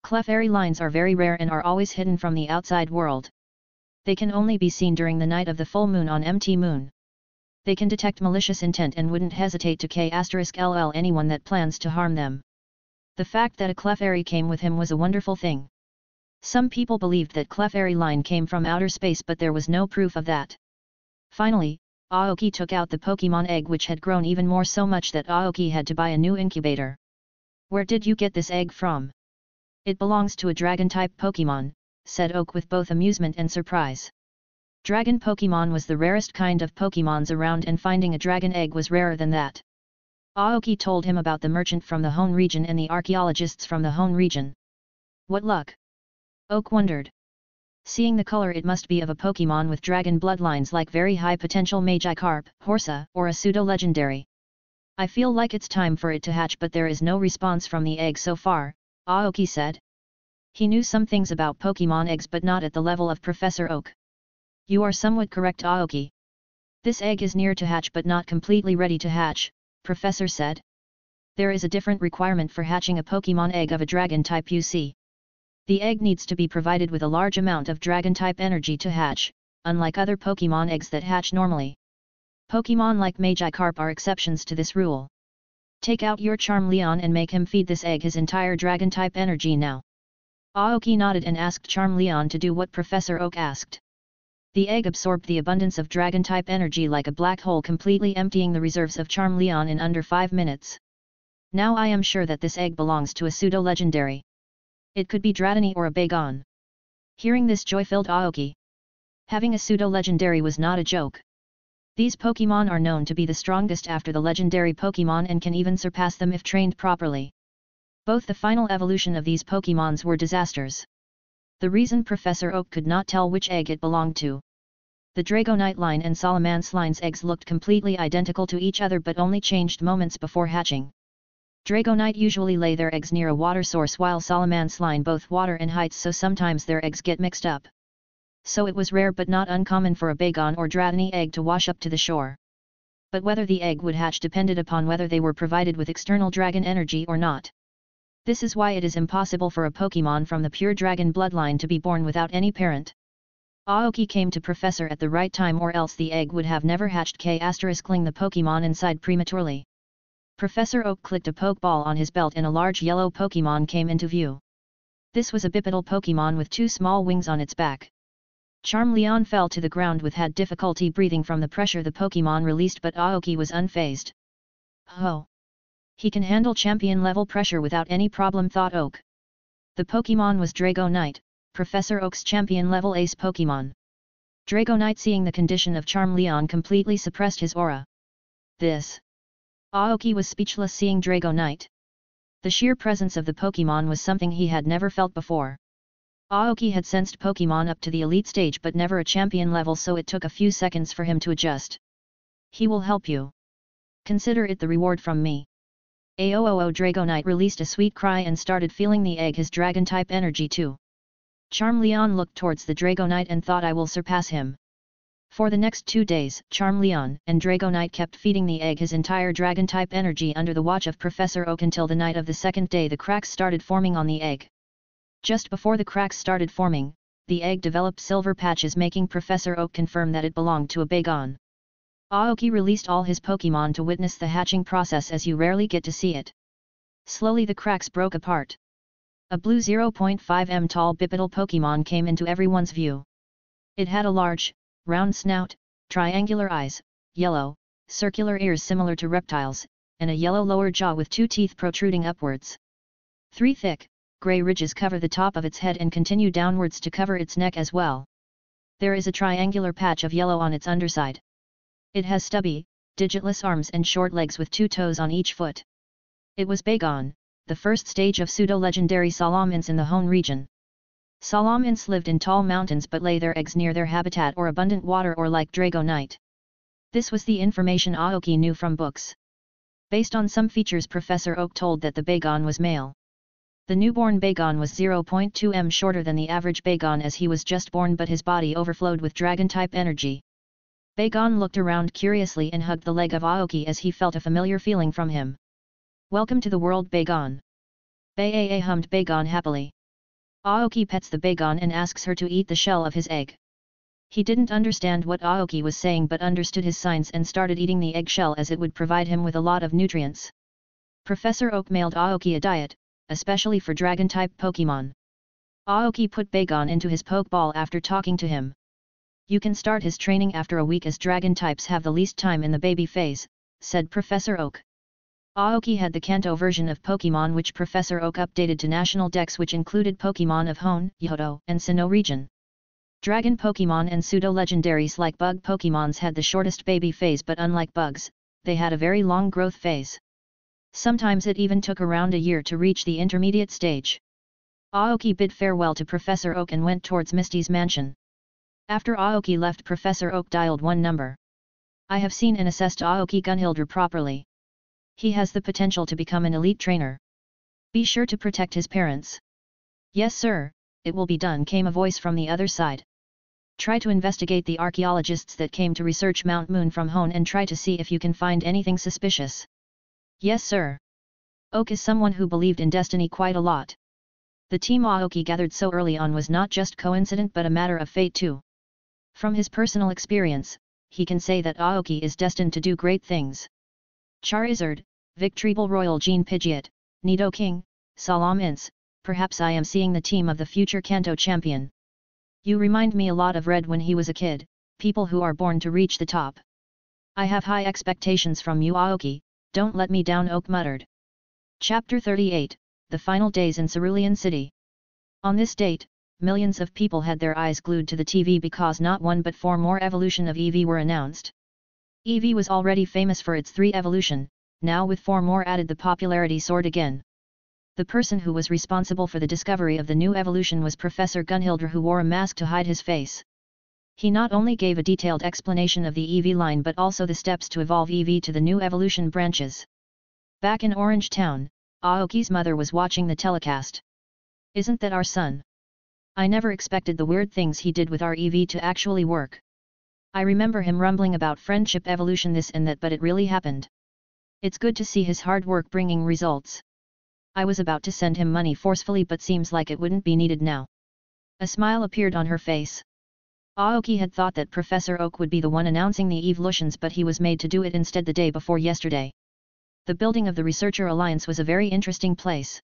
Clefairy lines are very rare and are always hidden from the outside world. They can only be seen during the night of the full moon on empty moon. They can detect malicious intent and wouldn't hesitate to KLL anyone that plans to harm them. The fact that a Clefairy came with him was a wonderful thing. Some people believed that Clefairy line came from outer space, but there was no proof of that. Finally, Aoki took out the Pokemon egg, which had grown even more, so much that Aoki had to buy a new incubator. Where did you get this egg from? It belongs to a Dragon-type Pokemon, said Oak with both amusement and surprise. Dragon Pokemon was the rarest kind of Pokemons around, and finding a dragon egg was rarer than that. Aoki told him about the merchant from the Hone region and the archaeologists from the Hone region. What luck? Oak wondered. Seeing the color, it must be of a Pokemon with dragon bloodlines, like very high potential Magikarp, Horsa, or a pseudo-legendary. I feel like it's time for it to hatch, but there is no response from the egg so far, Aoki said. He knew some things about Pokemon eggs, but not at the level of Professor Oak. You are somewhat correct, Aoki. This egg is near to hatch but not completely ready to hatch, Professor said. There is a different requirement for hatching a Pokemon egg of a dragon type, you see. The egg needs to be provided with a large amount of dragon type energy to hatch, unlike other Pokemon eggs that hatch normally. Pokemon like Magikarp are exceptions to this rule. Take out your Charmeleon and make him feed this egg his entire dragon type energy now. Aoki nodded and asked Charmeleon to do what Professor Oak asked. The egg absorbed the abundance of dragon-type energy like a black hole, completely emptying the reserves of Charmeleon in under 5 minutes. Now I am sure that this egg belongs to a pseudo-legendary. It could be Dratini or a Bagon. Hearing this, joy filled Aoki. Having a pseudo-legendary was not a joke. These Pokemon are known to be the strongest after the legendary Pokemon and can even surpass them if trained properly. Both the final evolution of these Pokemons were disasters. The reason Professor Oak could not tell which egg it belonged to. The Dragonite line and Salamence line's eggs looked completely identical to each other, but only changed moments before hatching. Dragonite usually lay their eggs near a water source, while Salamence line both water and heights, so sometimes their eggs get mixed up. So it was rare but not uncommon for a Bagon or Dratini egg to wash up to the shore. But whether the egg would hatch depended upon whether they were provided with external dragon energy or not. This is why it is impossible for a Pokemon from the pure dragon bloodline to be born without any parent. Aoki came to Professor at the right time, or else the egg would have never hatched, *ling the Pokemon inside prematurely. Professor Oak clicked a Pokeball on his belt and a large yellow Pokemon came into view. This was a bipedal Pokemon with 2 small wings on its back. Charmeleon fell to the ground with had difficulty breathing from the pressure the Pokemon released, but Aoki was unfazed. Oh! He can handle champion level pressure without any problem, thought Oak. The Pokemon was Dragonite, Professor Oak's champion level ace Pokemon. Dragonite, seeing the condition of Charmeleon, completely suppressed his aura. This. Aoki was speechless seeing Dragonite. The sheer presence of the Pokemon was something he had never felt before. Aoki had sensed Pokemon up to the elite stage but never a champion level, so it took a few seconds for him to adjust. He will help you. Consider it the reward from me. Aoo! Dragonite released a sweet cry and started feeling the egg his dragon-type energy too. Charmeleon looked towards the Dragonite and thought, I will surpass him. For the next 2 days, Charmeleon and Dragonite kept feeding the egg his entire dragon-type energy under the watch of Professor Oak until the night of the 2nd day the cracks started forming on the egg. Just before the cracks started forming, the egg developed silver patches, making Professor Oak confirm that it belonged to a Bagon. Aoki released all his Pokemon to witness the hatching process, as you rarely get to see it. Slowly the cracks broke apart. A blue 0.5 m tall bipedal Pokemon came into everyone's view. It had a large, round snout, triangular eyes, yellow, circular ears similar to reptiles, and a yellow lower jaw with 2 teeth protruding upwards. 3 thick, grey ridges cover the top of its head and continue downwards to cover its neck as well. There is a triangular patch of yellow on its underside. It has stubby, digitless arms and short legs with 2 toes on each foot. It was Bagon, the first stage of pseudo-legendary Salamence in the Hone region. Salamence lived in tall mountains but lay their eggs near their habitat or abundant water, or like Dragonite. This was the information Aoki knew from books. Based on some features, Professor Oak told that the Bagon was male. The newborn Bagon was 0.2 m shorter than the average Bagon, as he was just born, but his body overflowed with dragon-type energy. Bagon looked around curiously and hugged the leg of Aoki as he felt a familiar feeling from him. Welcome to the world, Bagon. Ba hummed Bagon happily. Aoki pets the Bagon and asks her to eat the shell of his egg. He didn't understand what Aoki was saying but understood his signs and started eating the eggshell, as it would provide him with a lot of nutrients. Professor Oak mailed Aoki a diet, especially for dragon-type Pokemon. Aoki put Bagon into his Pokeball after talking to him. You can start his training after a week, as dragon types have the least time in the baby phase, said Professor Oak. Aoki had the Kanto version of Pokemon, which Professor Oak updated to National Dex, which included Pokemon of Hone, Yoto, and Sinnoh region. Dragon Pokemon and pseudo-legendaries like bug Pokemons had the shortest baby phase, but unlike bugs, they had a very long growth phase. Sometimes it even took around a year to reach the intermediate stage. Aoki bid farewell to Professor Oak and went towards Misty's mansion. After Aoki left, Professor Oak dialed 1 number. I have seen and assessed Aoki Gunhildr properly. He has the potential to become an elite trainer. Be sure to protect his parents. Yes sir, it will be done, came a voice from the other side. Try to investigate the archaeologists that came to research Mount Moon from Hone and try to see if you can find anything suspicious. Yes sir. Oak is someone who believed in destiny quite a lot. The team Aoki gathered so early on was not just coincident but a matter of fate too. From his personal experience, he can say that Aoki is destined to do great things. Charizard, Victreebel, Royal Gene Pidgeot, Nidoking, Salamence, perhaps I am seeing the team of the future Kanto champion. You remind me a lot of Red when he was a kid, people who are born to reach the top. I have high expectations from you, Aoki, don't let me down, Oak muttered. Chapter 38, The Final Days in Cerulean City. On this date, millions of people had their eyes glued to the TV because not 1 but 4 more evolution of Eevee were announced. Eevee was already famous for its 3 evolution, now with 4 more added the popularity soared again. The person who was responsible for the discovery of the new evolution was Professor Gunhildr, who wore a mask to hide his face. He not only gave a detailed explanation of the Eevee line but also the steps to evolve Eevee to the new evolution branches. Back in Orange Town, Aoki's mother was watching the telecast. Isn't that our son? I never expected the weird things he did with our EV to actually work. I remember him rumbling about friendship evolution this and that, but it really happened. It's good to see his hard work bringing results. I was about to send him money forcefully, but seems like it wouldn't be needed now. A smile appeared on her face. Aoki had thought that Professor Oak would be the one announcing the evolutions, but he was made to do it instead the day before yesterday. The building of the Researcher Alliance was a very interesting place.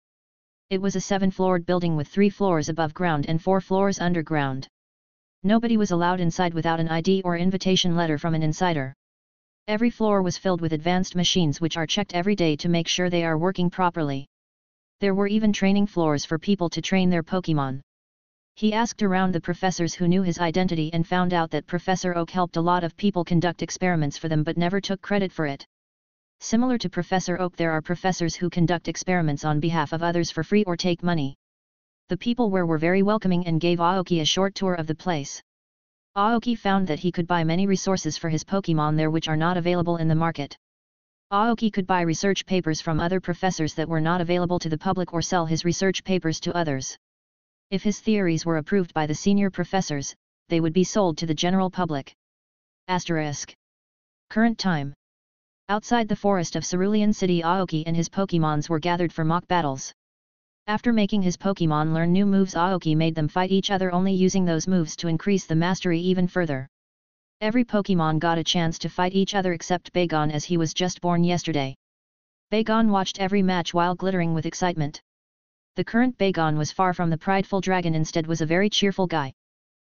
It was a 7-floored building with 3 floors above ground and 4 floors underground. Nobody was allowed inside without an ID or invitation letter from an insider. Every floor was filled with advanced machines which are checked every day to make sure they are working properly. There were even training floors for people to train their Pokemon. He asked around the professors who knew his identity and found out that Professor Oak helped a lot of people conduct experiments for them but never took credit for it. Similar to Professor Oak, there are professors who conduct experiments on behalf of others for free or take money. The people were very welcoming and gave Aoki a short tour of the place. Aoki found that he could buy many resources for his Pokemon there which are not available in the market. Aoki could buy research papers from other professors that were not available to the public or sell his research papers to others. If his theories were approved by the senior professors, they would be sold to the general public. Asterisk. Current time. Outside the forest of Cerulean City, Aoki and his Pokemons were gathered for mock battles. After making his Pokemon learn new moves, Aoki made them fight each other, only using those moves to increase the mastery even further. Every Pokemon got a chance to fight each other except Bagon, as he was just born yesterday. Bagon watched every match while glittering with excitement. The current Bagon was far from the prideful dragon, instead was a very cheerful guy.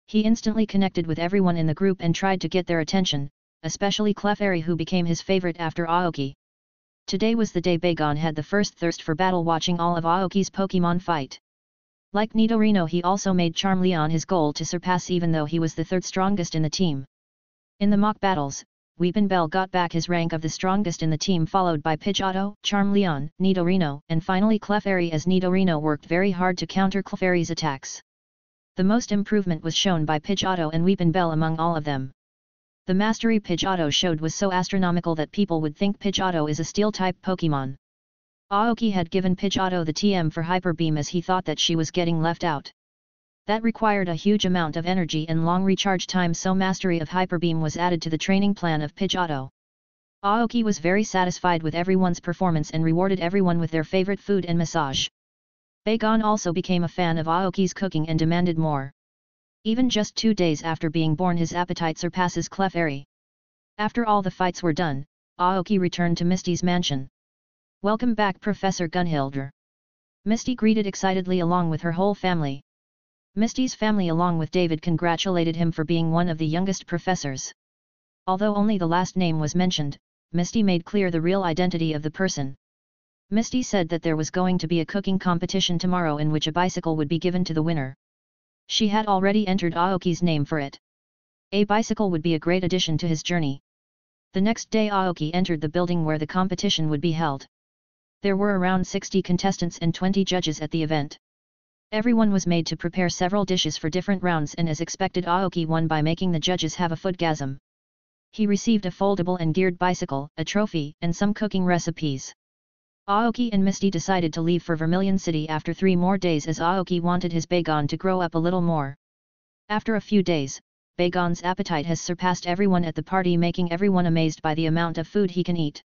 He instantly connected with everyone in the group and tried to get their attention, especially Clefairy, who became his favorite after Aoki. Today was the day Bagon had the first thirst for battle, watching all of Aoki's Pokemon fight. Like Nidorino, he also made Charmeleon his goal to surpass, even though he was the third strongest in the team. In the mock battles, Weepinbell got back his rank of the strongest in the team, followed by Pidgeotto, Charmeleon, Nidorino, and finally Clefairy, as Nidorino worked very hard to counter Clefairy's attacks. The most improvement was shown by Pidgeotto and Weepinbell among all of them. The mastery Pidgeotto showed was so astronomical that people would think Pidgeotto is a Steel-type Pokemon. Aoki had given Pidgeotto the TM for Hyper Beam as he thought that she was getting left out. That required a huge amount of energy and long recharge time, so mastery of Hyper Beam was added to the training plan of Pidgeotto. Aoki was very satisfied with everyone's performance and rewarded everyone with their favorite food and massage. Bagon also became a fan of Aoki's cooking and demanded more. Even just 2 days after being born, his appetite surpasses Clefairy. After all the fights were done, Aoki returned to Misty's mansion. "Welcome back, Professor Gunhilder." Misty greeted excitedly along with her whole family. Misty's family along with David congratulated him for being one of the youngest professors. Although only the last name was mentioned, Misty made clear the real identity of the person. Misty said that there was going to be a cooking competition tomorrow in which a bicycle would be given to the winner. She had already entered Aoki's name for it. A bicycle would be a great addition to his journey. The next day Aoki entered the building where the competition would be held. There were around 60 contestants and 20 judges at the event. Everyone was made to prepare several dishes for different rounds, and as expected Aoki won by making the judges have a foodgasm. He received a foldable and geared bicycle, a trophy, and some cooking recipes. Aoki and Misty decided to leave for Vermilion City after 3 more days, as Aoki wanted his Bagon to grow up a little more. After a few days, Bagon's appetite has surpassed everyone at the party, making everyone amazed by the amount of food he can eat.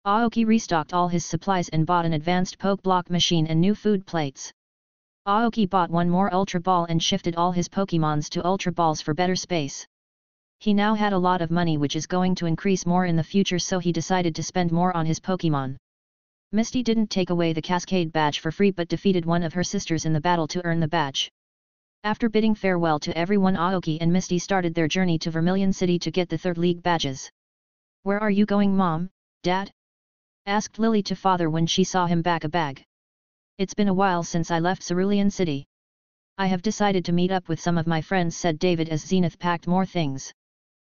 Aoki restocked all his supplies and bought an advanced poke block machine and new food plates. Aoki bought one more Ultra Ball and shifted all his Pokemons to Ultra Balls for better space. He now had a lot of money, which is going to increase more in the future, so he decided to spend more on his Pokemon. Misty didn't take away the Cascade badge for free but defeated one of her sisters in the battle to earn the badge. After bidding farewell to everyone, Aoki and Misty started their journey to Vermilion City to get the 3rd League badges. "Where are you going, Mom, Dad?" asked Lily to father when she saw him back a bag. "It's been a while since I left Cerulean City. I have decided to meet up with some of my friends," said David as Zenith packed more things.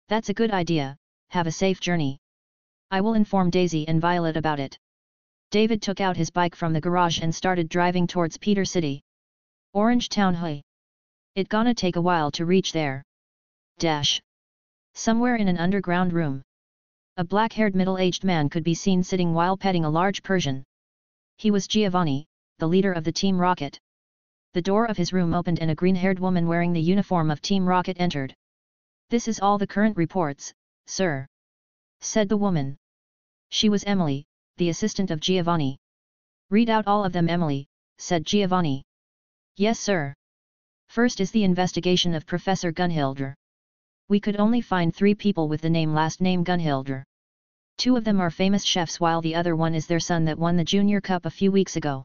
"That's a good idea, have a safe journey. I will inform Daisy and Violet about it." David took out his bike from the garage and started driving towards Peter City. "Orange Town, hey. It gonna take a while to reach there." Somewhere in an underground room. A black-haired middle-aged man could be seen sitting while petting a large Persian. He was Giovanni, the leader of the Team Rocket. The door of his room opened and a green-haired woman wearing the uniform of Team Rocket entered. "This is all the current reports, sir," said the woman. She was Emily, the assistant of Giovanni. "Read out all of them, Emily," said Giovanni. "Yes, sir. First is the investigation of Professor Gunhilder. We could only find 3 people with the last name Gunhilder. 2 of them are famous chefs while the other one is their son that won the Junior Cup a few weeks ago.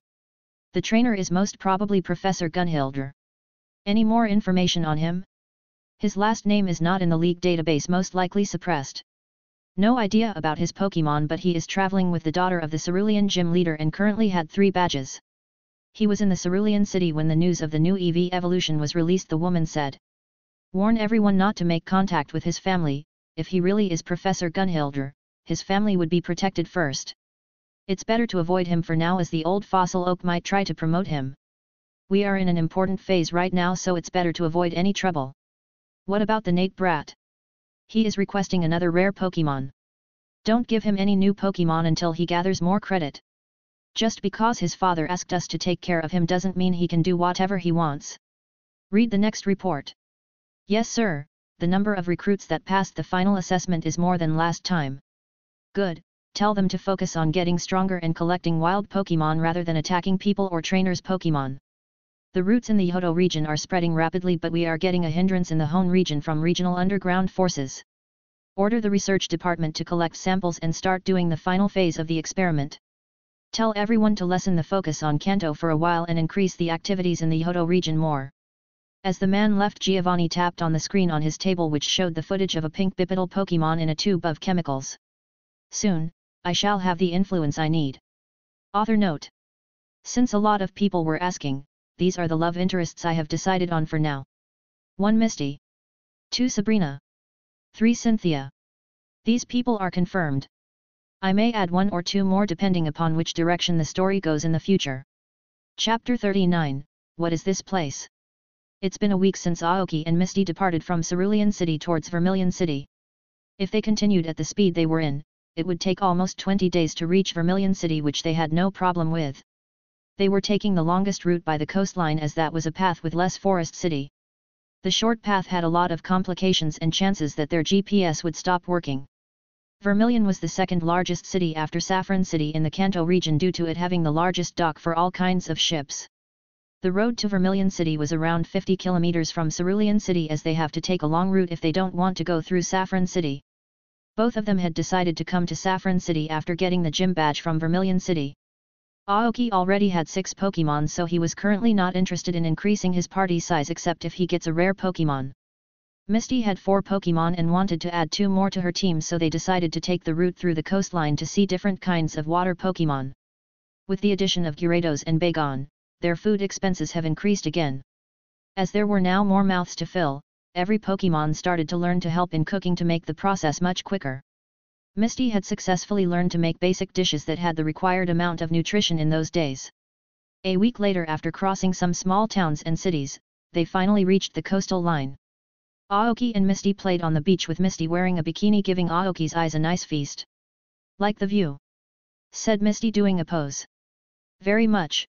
The trainer is most probably Professor Gunhilder. Any more information on him? His last name is not in the league database, most likely suppressed. No idea about his Pokemon, but he is traveling with the daughter of the Cerulean gym leader and currently had 3 badges. He was in the Cerulean City when the news of the new EV evolution was released," the woman said. "Warn everyone not to make contact with his family. If he really is Professor Gunhilder, his family would be protected first. It's better to avoid him for now, as the old fossil oak might try to promote him. We are in an important phase right now, so it's better to avoid any trouble." "What about the Nate brat? He is requesting another rare Pokemon. Don't give him any new Pokemon until he gathers more credit. Just because his father asked us to take care of him doesn't mean he can do whatever he wants. Read the next report." "Yes, sir, the number of recruits that passed the final assessment is more than last time." "Good, tell them to focus on getting stronger and collecting wild Pokemon rather than attacking people or trainers' Pokemon. The roots in the Yoto region are spreading rapidly, but we are getting a hindrance in the Hone region from regional underground forces. Order the research department to collect samples and start doing the final phase of the experiment. Tell everyone to lessen the focus on Kanto for a while and increase the activities in the Yoto region more." As the man left, Giovanni tapped on the screen on his table which showed the footage of a pink bipedal Pokemon in a tube of chemicals. "Soon, I shall have the influence I need." Author note: since a lot of people were asking, these are the love interests I have decided on for now. 1 Misty. 2 Sabrina. 3 Cynthia. These people are confirmed. I may add 1 or 2 more depending upon which direction the story goes in the future. Chapter 39, What is this place? It's been a week since Aoki and Misty departed from Cerulean City towards Vermilion City. If they continued at the speed they were in, it would take almost 20 days to reach Vermilion City, which they had no problem with. They were taking the longest route by the coastline as that was a path with less forest city. The short path had a lot of complications and chances that their GPS would stop working. Vermilion was the second largest city after Saffron City in the Kanto region due to it having the largest dock for all kinds of ships. The road to Vermilion City was around 50 kilometers from Cerulean City, as they have to take a long route if they don't want to go through Saffron City. Both of them had decided to come to Saffron City after getting the gym badge from Vermilion City. Aoki already had 6 Pokemon, so he was currently not interested in increasing his party size except if he gets a rare Pokemon. Misty had 4 Pokemon and wanted to add 2 more to her team, so they decided to take the route through the coastline to see different kinds of water Pokemon. With the addition of Gyarados and Bagon, their food expenses have increased again. As there were now more mouths to fill, every Pokemon started to learn to help in cooking to make the process much quicker. Misty had successfully learned to make basic dishes that had the required amount of nutrition in those days. A week later, after crossing some small towns and cities, they finally reached the coastal line. Aoki and Misty played on the beach with Misty wearing a bikini, giving Aoki's eyes a nice feast. "Like the view?" said Misty, doing a pose. "Very much."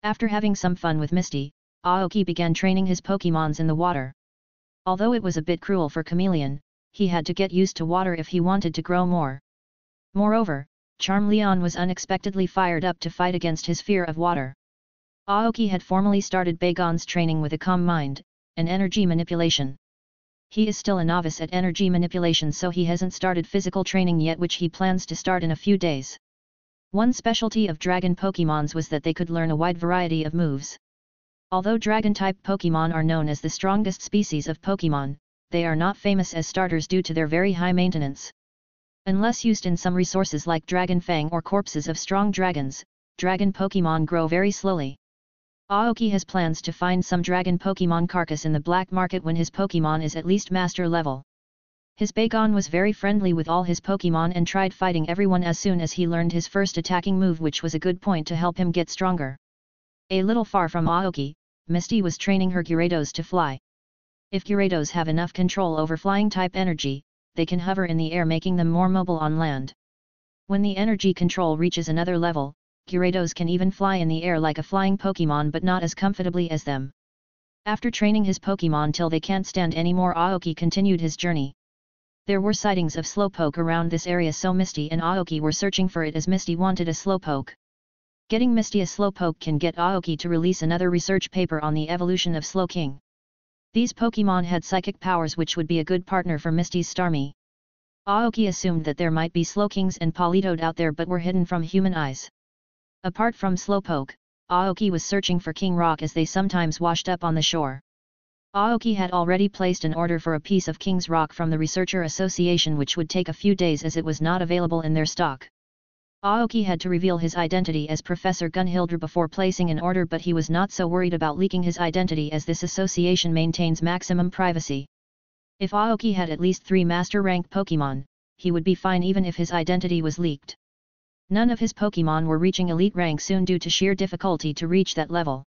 After having some fun with Misty, Aoki began training his Pokemons in the water. Although it was a bit cruel for Chameleon, he had to get used to water if he wanted to grow more. Moreover, Charmeleon was unexpectedly fired up to fight against his fear of water. Aoki had formally started Bagon's training with a calm mind, and energy manipulation. He is still a novice at energy manipulation, so he hasn't started physical training yet, which he plans to start in a few days. One specialty of dragon Pokemons was that they could learn a wide variety of moves. Although dragon-type Pokemon are known as the strongest species of Pokemon, they are not famous as starters due to their very high maintenance. Unless used in some resources like Dragon Fang or corpses of strong dragons, dragon Pokemon grow very slowly. Aoki has plans to find some dragon Pokemon carcass in the black market when his Pokemon is at least master level. His Bagon was very friendly with all his Pokemon and tried fighting everyone as soon as he learned his first attacking move, which was a good point to help him get stronger. A little far from Aoki, Misty was training her Gyarados to fly. If Gyarados have enough control over flying-type energy, they can hover in the air, making them more mobile on land. When the energy control reaches another level, Gyarados can even fly in the air like a flying Pokemon but not as comfortably as them. After training his Pokemon till they can't stand anymore, Aoki continued his journey. There were sightings of Slowpoke around this area, so Misty and Aoki were searching for it as Misty wanted a Slowpoke. Getting Misty a Slowpoke can get Aoki to release another research paper on the evolution of Slowking. These Pokemon had psychic powers which would be a good partner for Misty's Starmie. Aoki assumed that there might be Slowkings and Politoed out there but were hidden from human eyes. Apart from Slowpoke, Aoki was searching for King Rock as they sometimes washed up on the shore. Aoki had already placed an order for a piece of King's Rock from the Researcher Association which would take a few days as it was not available in their stock. Aoki had to reveal his identity as Professor Gunhildr before placing an order, but he was not so worried about leaking his identity as this association maintains maximum privacy. If Aoki had at least 3 Master Rank Pokemon, he would be fine even if his identity was leaked. None of his Pokemon were reaching elite rank soon due to sheer difficulty to reach that level.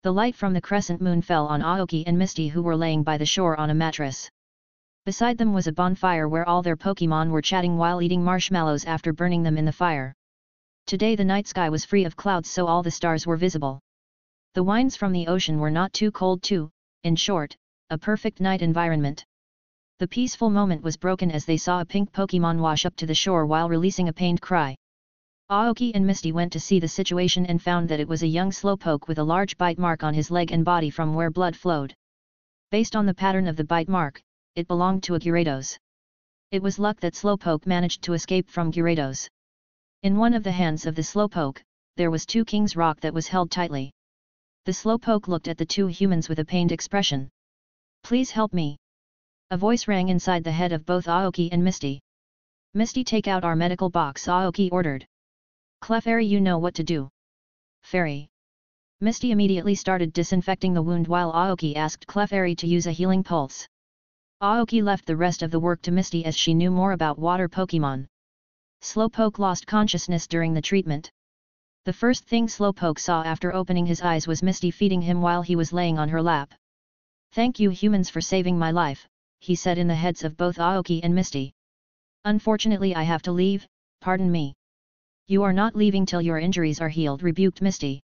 The light from the crescent moon fell on Aoki and Misty, who were laying by the shore on a mattress. Beside them was a bonfire where all their Pokemon were chatting while eating marshmallows after burning them in the fire. Today the night sky was free of clouds, so all the stars were visible. The winds from the ocean were not too cold too, in short, a perfect night environment. The peaceful moment was broken as they saw a pink Pokemon wash up to the shore while releasing a pained cry. Aoki and Misty went to see the situation and found that it was a young Slowpoke with a large bite mark on his leg and body from where blood flowed. Based on the pattern of the bite mark, it belonged to a Gyarados. It was luck that Slowpoke managed to escape from Gyarados. In one of the hands of the Slowpoke, there was 2 King's Rock that was held tightly. The Slowpoke looked at the 2 humans with a pained expression. "Please help me." A voice rang inside the head of both Aoki and Misty. "Misty, take out our medical box," Aoki ordered. "Clefairy, you know what to do." "Fairy." Misty immediately started disinfecting the wound while Aoki asked Clefairy to use a healing pulse. Aoki left the rest of the work to Misty as she knew more about water Pokemon. Slowpoke lost consciousness during the treatment. The first thing Slowpoke saw after opening his eyes was Misty feeding him while he was laying on her lap. "Thank you humans for saving my life," he said in the heads of both Aoki and Misty. "Unfortunately I have to leave, pardon me." "You are not leaving till your injuries are healed," rebuked Misty.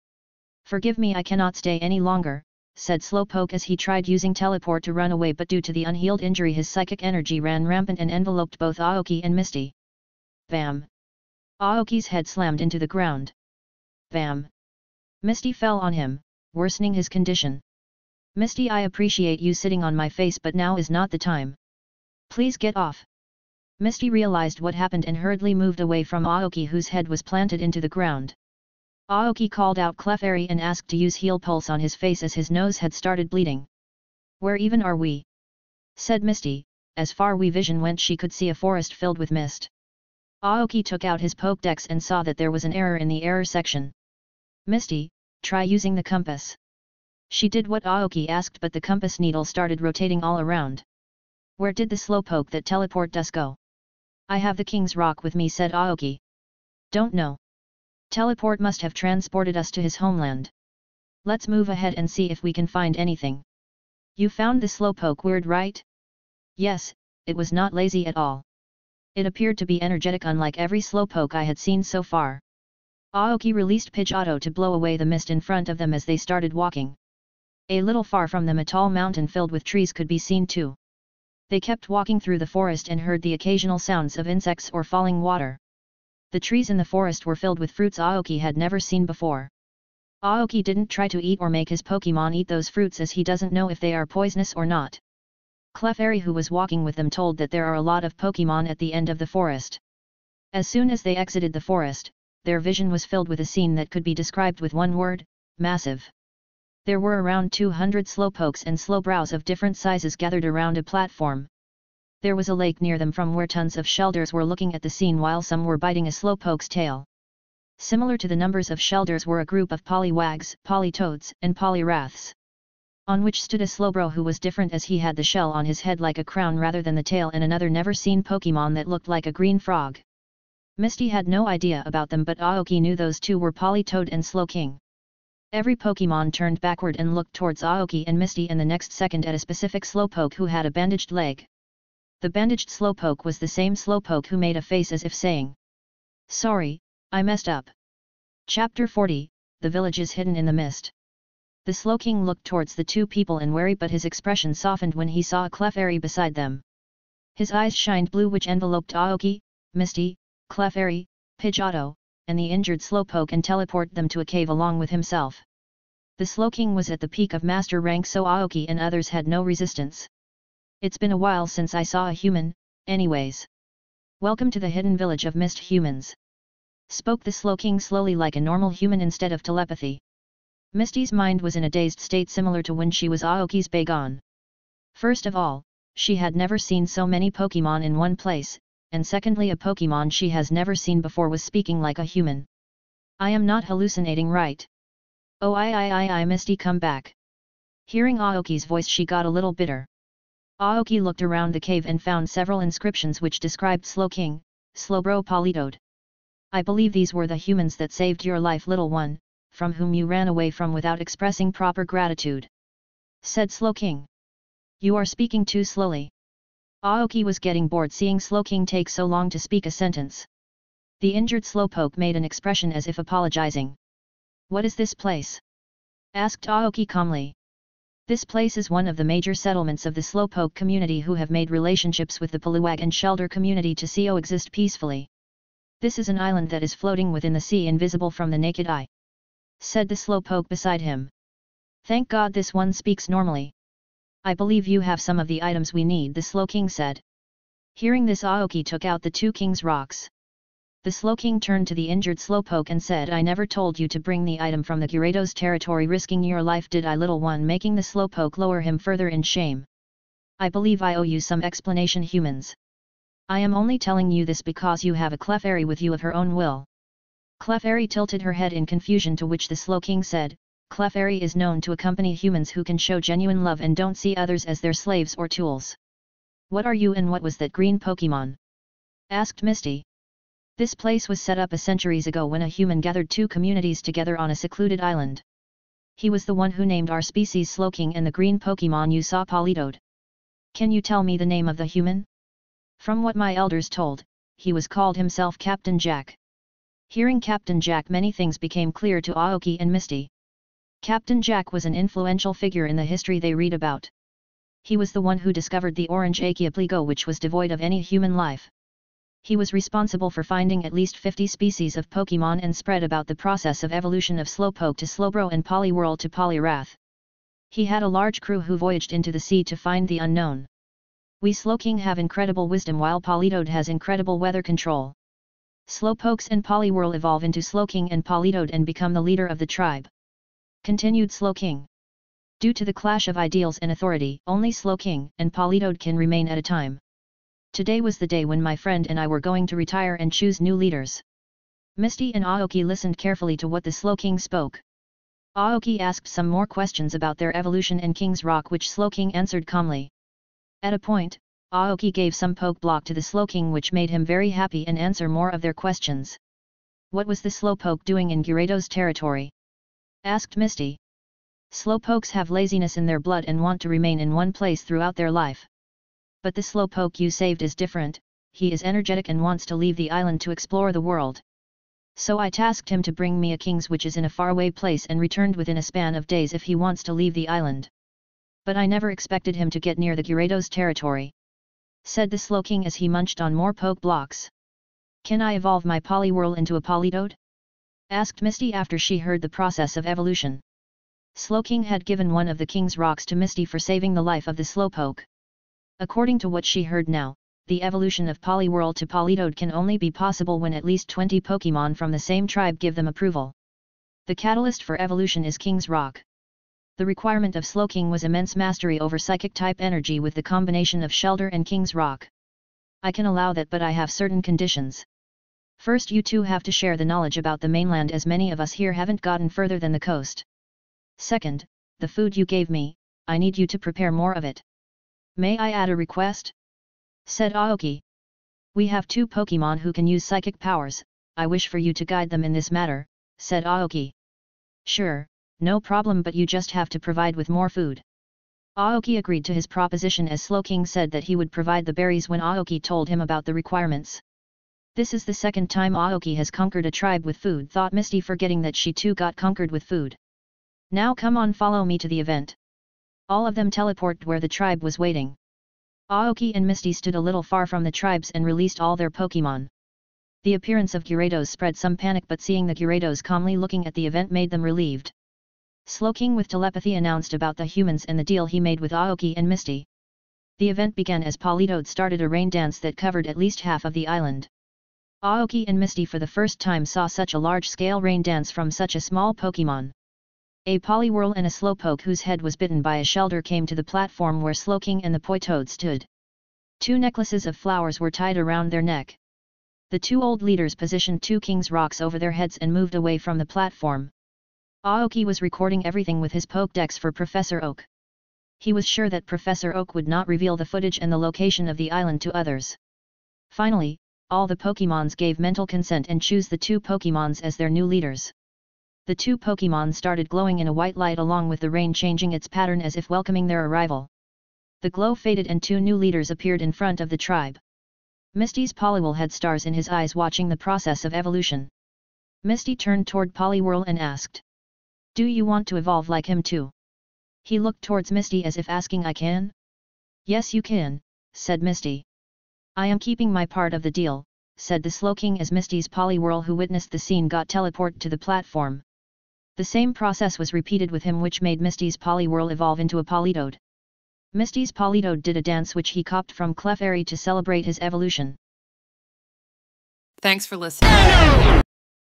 "Forgive me, I cannot stay any longer," said Slowpoke as he tried using teleport to run away, but due to the unhealed injury his psychic energy ran rampant and enveloped both Aoki and Misty. Bam! Aoki's head slammed into the ground. Bam! Misty fell on him, worsening his condition. "Misty, I appreciate you sitting on my face, but now is not the time. Please get off." Misty realized what happened and hurriedly moved away from Aoki, whose head was planted into the ground. Aoki called out Clefairy and asked to use heal pulse on his face as his nose had started bleeding. "Where even are we?" said Misty. As far as vision went she could see a forest filled with mist. Aoki took out his Pokédex and saw that there was an error in the error section. "Misty, try using the compass." She did what Aoki asked, but the compass needle started rotating all around. "Where did the Slowpoke that teleported us go?" "I have the King's Rock with me," said Aoki. "Don't know. Teleport must have transported us to his homeland. Let's move ahead and see if we can find anything." "You found the Slowpoke weird, right?" "Yes, it was not lazy at all. It appeared to be energetic, unlike every Slowpoke I had seen so far." Aoki released Pidgeotto to blow away the mist in front of them as they started walking. A little far from them a tall mountain filled with trees could be seen too. They kept walking through the forest and heard the occasional sounds of insects or falling water. The trees in the forest were filled with fruits Aoki had never seen before. Aoki didn't try to eat or make his Pokemon eat those fruits as he doesn't know if they are poisonous or not. Clefairy, who was walking with them, told that there are a lot of Pokemon at the end of the forest. As soon as they exited the forest, their vision was filled with a scene that could be described with one word: massive. There were around 200 Slowpokes and Slowbrows of different sizes gathered around a platform. There was a lake near them from where tons of Shelders were looking at the scene while some were biting a Slowpoke's tail. Similar to the numbers of Shelders were a group of Poliwags, Politoads, and Poliwraths, on which stood a Slowbro who was different as he had the shell on his head like a crown rather than the tail, and another never-seen Pokemon that looked like a green frog. Misty had no idea about them, but Aoki knew those two were Politoed and Slowking. Every Pokemon turned backward and looked towards Aoki and Misty, and the next second at a specific Slowpoke who had a bandaged leg. The bandaged Slowpoke was the same Slowpoke who made a face as if saying, "Sorry, I messed up." Chapter 40, The village is hidden in the mist. The Slowking looked towards the two people and wary, but his expression softened when he saw a Clefairy beside them. His eyes shined blue, which enveloped Aoki, Misty, Clefairy, Pidgeotto, and the injured Slowpoke, and teleported them to a cave along with himself. The Slowking was at the peak of master rank, so Aoki and others had no resistance. It's been a while since I saw a human, anyways. Welcome to the hidden village of mist humans. Spoke the Slowking slowly like a normal human instead of telepathy. Misty's mind was in a dazed state similar to when she was Aoki's Bagon. First of all, she had never seen so many Pokemon in one place, and secondly a Pokemon she has never seen before was speaking like a human. I am not hallucinating, right? Oh I Misty, come back. Hearing Aoki's voice, she got a little bitter. Aoki looked around the cave and found several inscriptions which described Slowking, Slowbro Politoed. I believe these were the humans that saved your life, little one, from whom you ran away from without expressing proper gratitude. Said Slowking. You are speaking too slowly. Aoki was getting bored seeing Slowking take so long to speak a sentence. The injured Slowpoke made an expression as if apologizing. What is this place? Asked Aoki calmly. This place is one of the major settlements of the Slowpoke community, who have made relationships with the Poliwag and Shelter community to coexist peacefully. This is an island that is floating within the sea, invisible from the naked eye. Said the Slowpoke beside him. Thank God this one speaks normally. I believe you have some of the items we need, the Slowking said. Hearing this, Aoki took out the two King's Rocks. The Slowking turned to the injured Slowpoke and said, I never told you to bring the item from the Gyarados territory, risking your life, did I, little one? Making the Slowpoke lower him further in shame. I believe I owe you some explanation, humans. I am only telling you this because you have a Clefairy with you of her own will. Clefairy tilted her head in confusion, to which the Slowking said, Clefairy is known to accompany humans who can show genuine love and don't see others as their slaves or tools. What are you, and what was that green Pokemon? Asked Misty. This place was set up a centuries ago when a human gathered two communities together on a secluded island. He was the one who named our species Slowking and the green Pokemon you saw Politoed. Can you tell me the name of the human? From what my elders told, he was called himself Captain Jack. Hearing Captain Jack, many things became clear to Aoki and Misty. Captain Jack was an influential figure in the history they read about. He was the one who discovered the orange Aoki, which was devoid of any human life. He was responsible for finding at least 50 species of Pokemon and spread about the process of evolution of Slowpoke to Slowbro and Poliwhirl to Poliwrath. He had a large crew who voyaged into the sea to find the unknown. We Slowking have incredible wisdom, while Politoed has incredible weather control. Slowpokes and Poliwhirl evolve into Slowking and Politoed and become the leader of the tribe. Continued Slowking. Due to the clash of ideals and authority, only Slowking and Politoed can remain at a time. Today was the day when my friend and I were going to retire and choose new leaders. Misty and Aoki listened carefully to what the Slowking spoke. Aoki asked some more questions about their evolution and King's Rock, which Slowking answered calmly. At a point, Aoki gave some poke block to the Slowking, which made him very happy and answer more of their questions. What was the Slowpoke doing in Gyarados territory? Asked Misty. Slowpokes have laziness in their blood and want to remain in one place throughout their life. But the Slowpoke you saved is different. He is energetic and wants to leave the island to explore the world. So I tasked him to bring me a King's, which is in a faraway place, and returned within a span of days if he wants to leave the island. But I never expected him to get near the Gyarados territory. Said the Slowking as he munched on more poke blocks. Can I evolve my Poliwhirl into a Politoed? Asked Misty after she heard the process of evolution. Slowking had given one of the King's Rocks to Misty for saving the life of the Slowpoke. According to what she heard now, the evolution of Poliwhirl to Politoed can only be possible when at least 20 Pokemon from the same tribe give them approval. The catalyst for evolution is King's Rock. The requirement of Slowking was immense mastery over Psychic-type energy with the combination of Shelter and King's Rock. I can allow that, but I have certain conditions. First, you two have to share the knowledge about the mainland, as many of us here haven't gotten further than the coast. Second, the food you gave me, I need you to prepare more of it. May I add a request? Said Aoki. We have two Pokemon who can use psychic powers. I wish for you to guide them in this matter, said Aoki. Sure, no problem, but you just have to provide with more food. Aoki agreed to his proposition, as Slowking said that he would provide the berries when Aoki told him about the requirements. This is the second time Aoki has conquered a tribe with food, thought Misty, forgetting that she too got conquered with food. Now come on, follow me to the event. All of them teleported where the tribe was waiting. Aoki and Misty stood a little far from the tribes and released all their Pokemon. The appearance of Gyarados spread some panic, but seeing the Gyarados calmly looking at the event made them relieved. Slowking with telepathy announced about the humans and the deal he made with Aoki and Misty. The event began as Politoed started a rain dance that covered at least half of the island. Aoki and Misty for the first time saw such a large-scale rain dance from such a small Pokemon. A Poliwhirl and a Slowpoke whose head was bitten by a Shelter came to the platform where Slowking and the Politoed stood. 2 necklaces of flowers were tied around their neck. The 2 old leaders positioned 2 King's Rocks over their heads and moved away from the platform. Aoki was recording everything with his Pokédex for Professor Oak. He was sure that Professor Oak would not reveal the footage and the location of the island to others. Finally, all the Pokémons gave mental consent and choose the 2 Pokémons as their new leaders. The 2 Pokémon started glowing in a white light along with the rain changing its pattern as if welcoming their arrival. The glow faded and 2 new leaders appeared in front of the tribe. Misty's Poliwhirl had stars in his eyes watching the process of evolution. Misty turned toward Poliwhirl and asked, "Do you want to evolve like him too?" He looked towards Misty as if asking, "I can?" "Yes you can," said Misty. "I am keeping my part of the deal," said the Slowking as Misty's Poliwhirl, who witnessed the scene, got teleported to the platform. The same process was repeated with him, which made Misty's Poliwhirl evolve into a Politoed. Misty's Politoed did a dance which he copied from Clefairy to celebrate his evolution. Thanks for listening.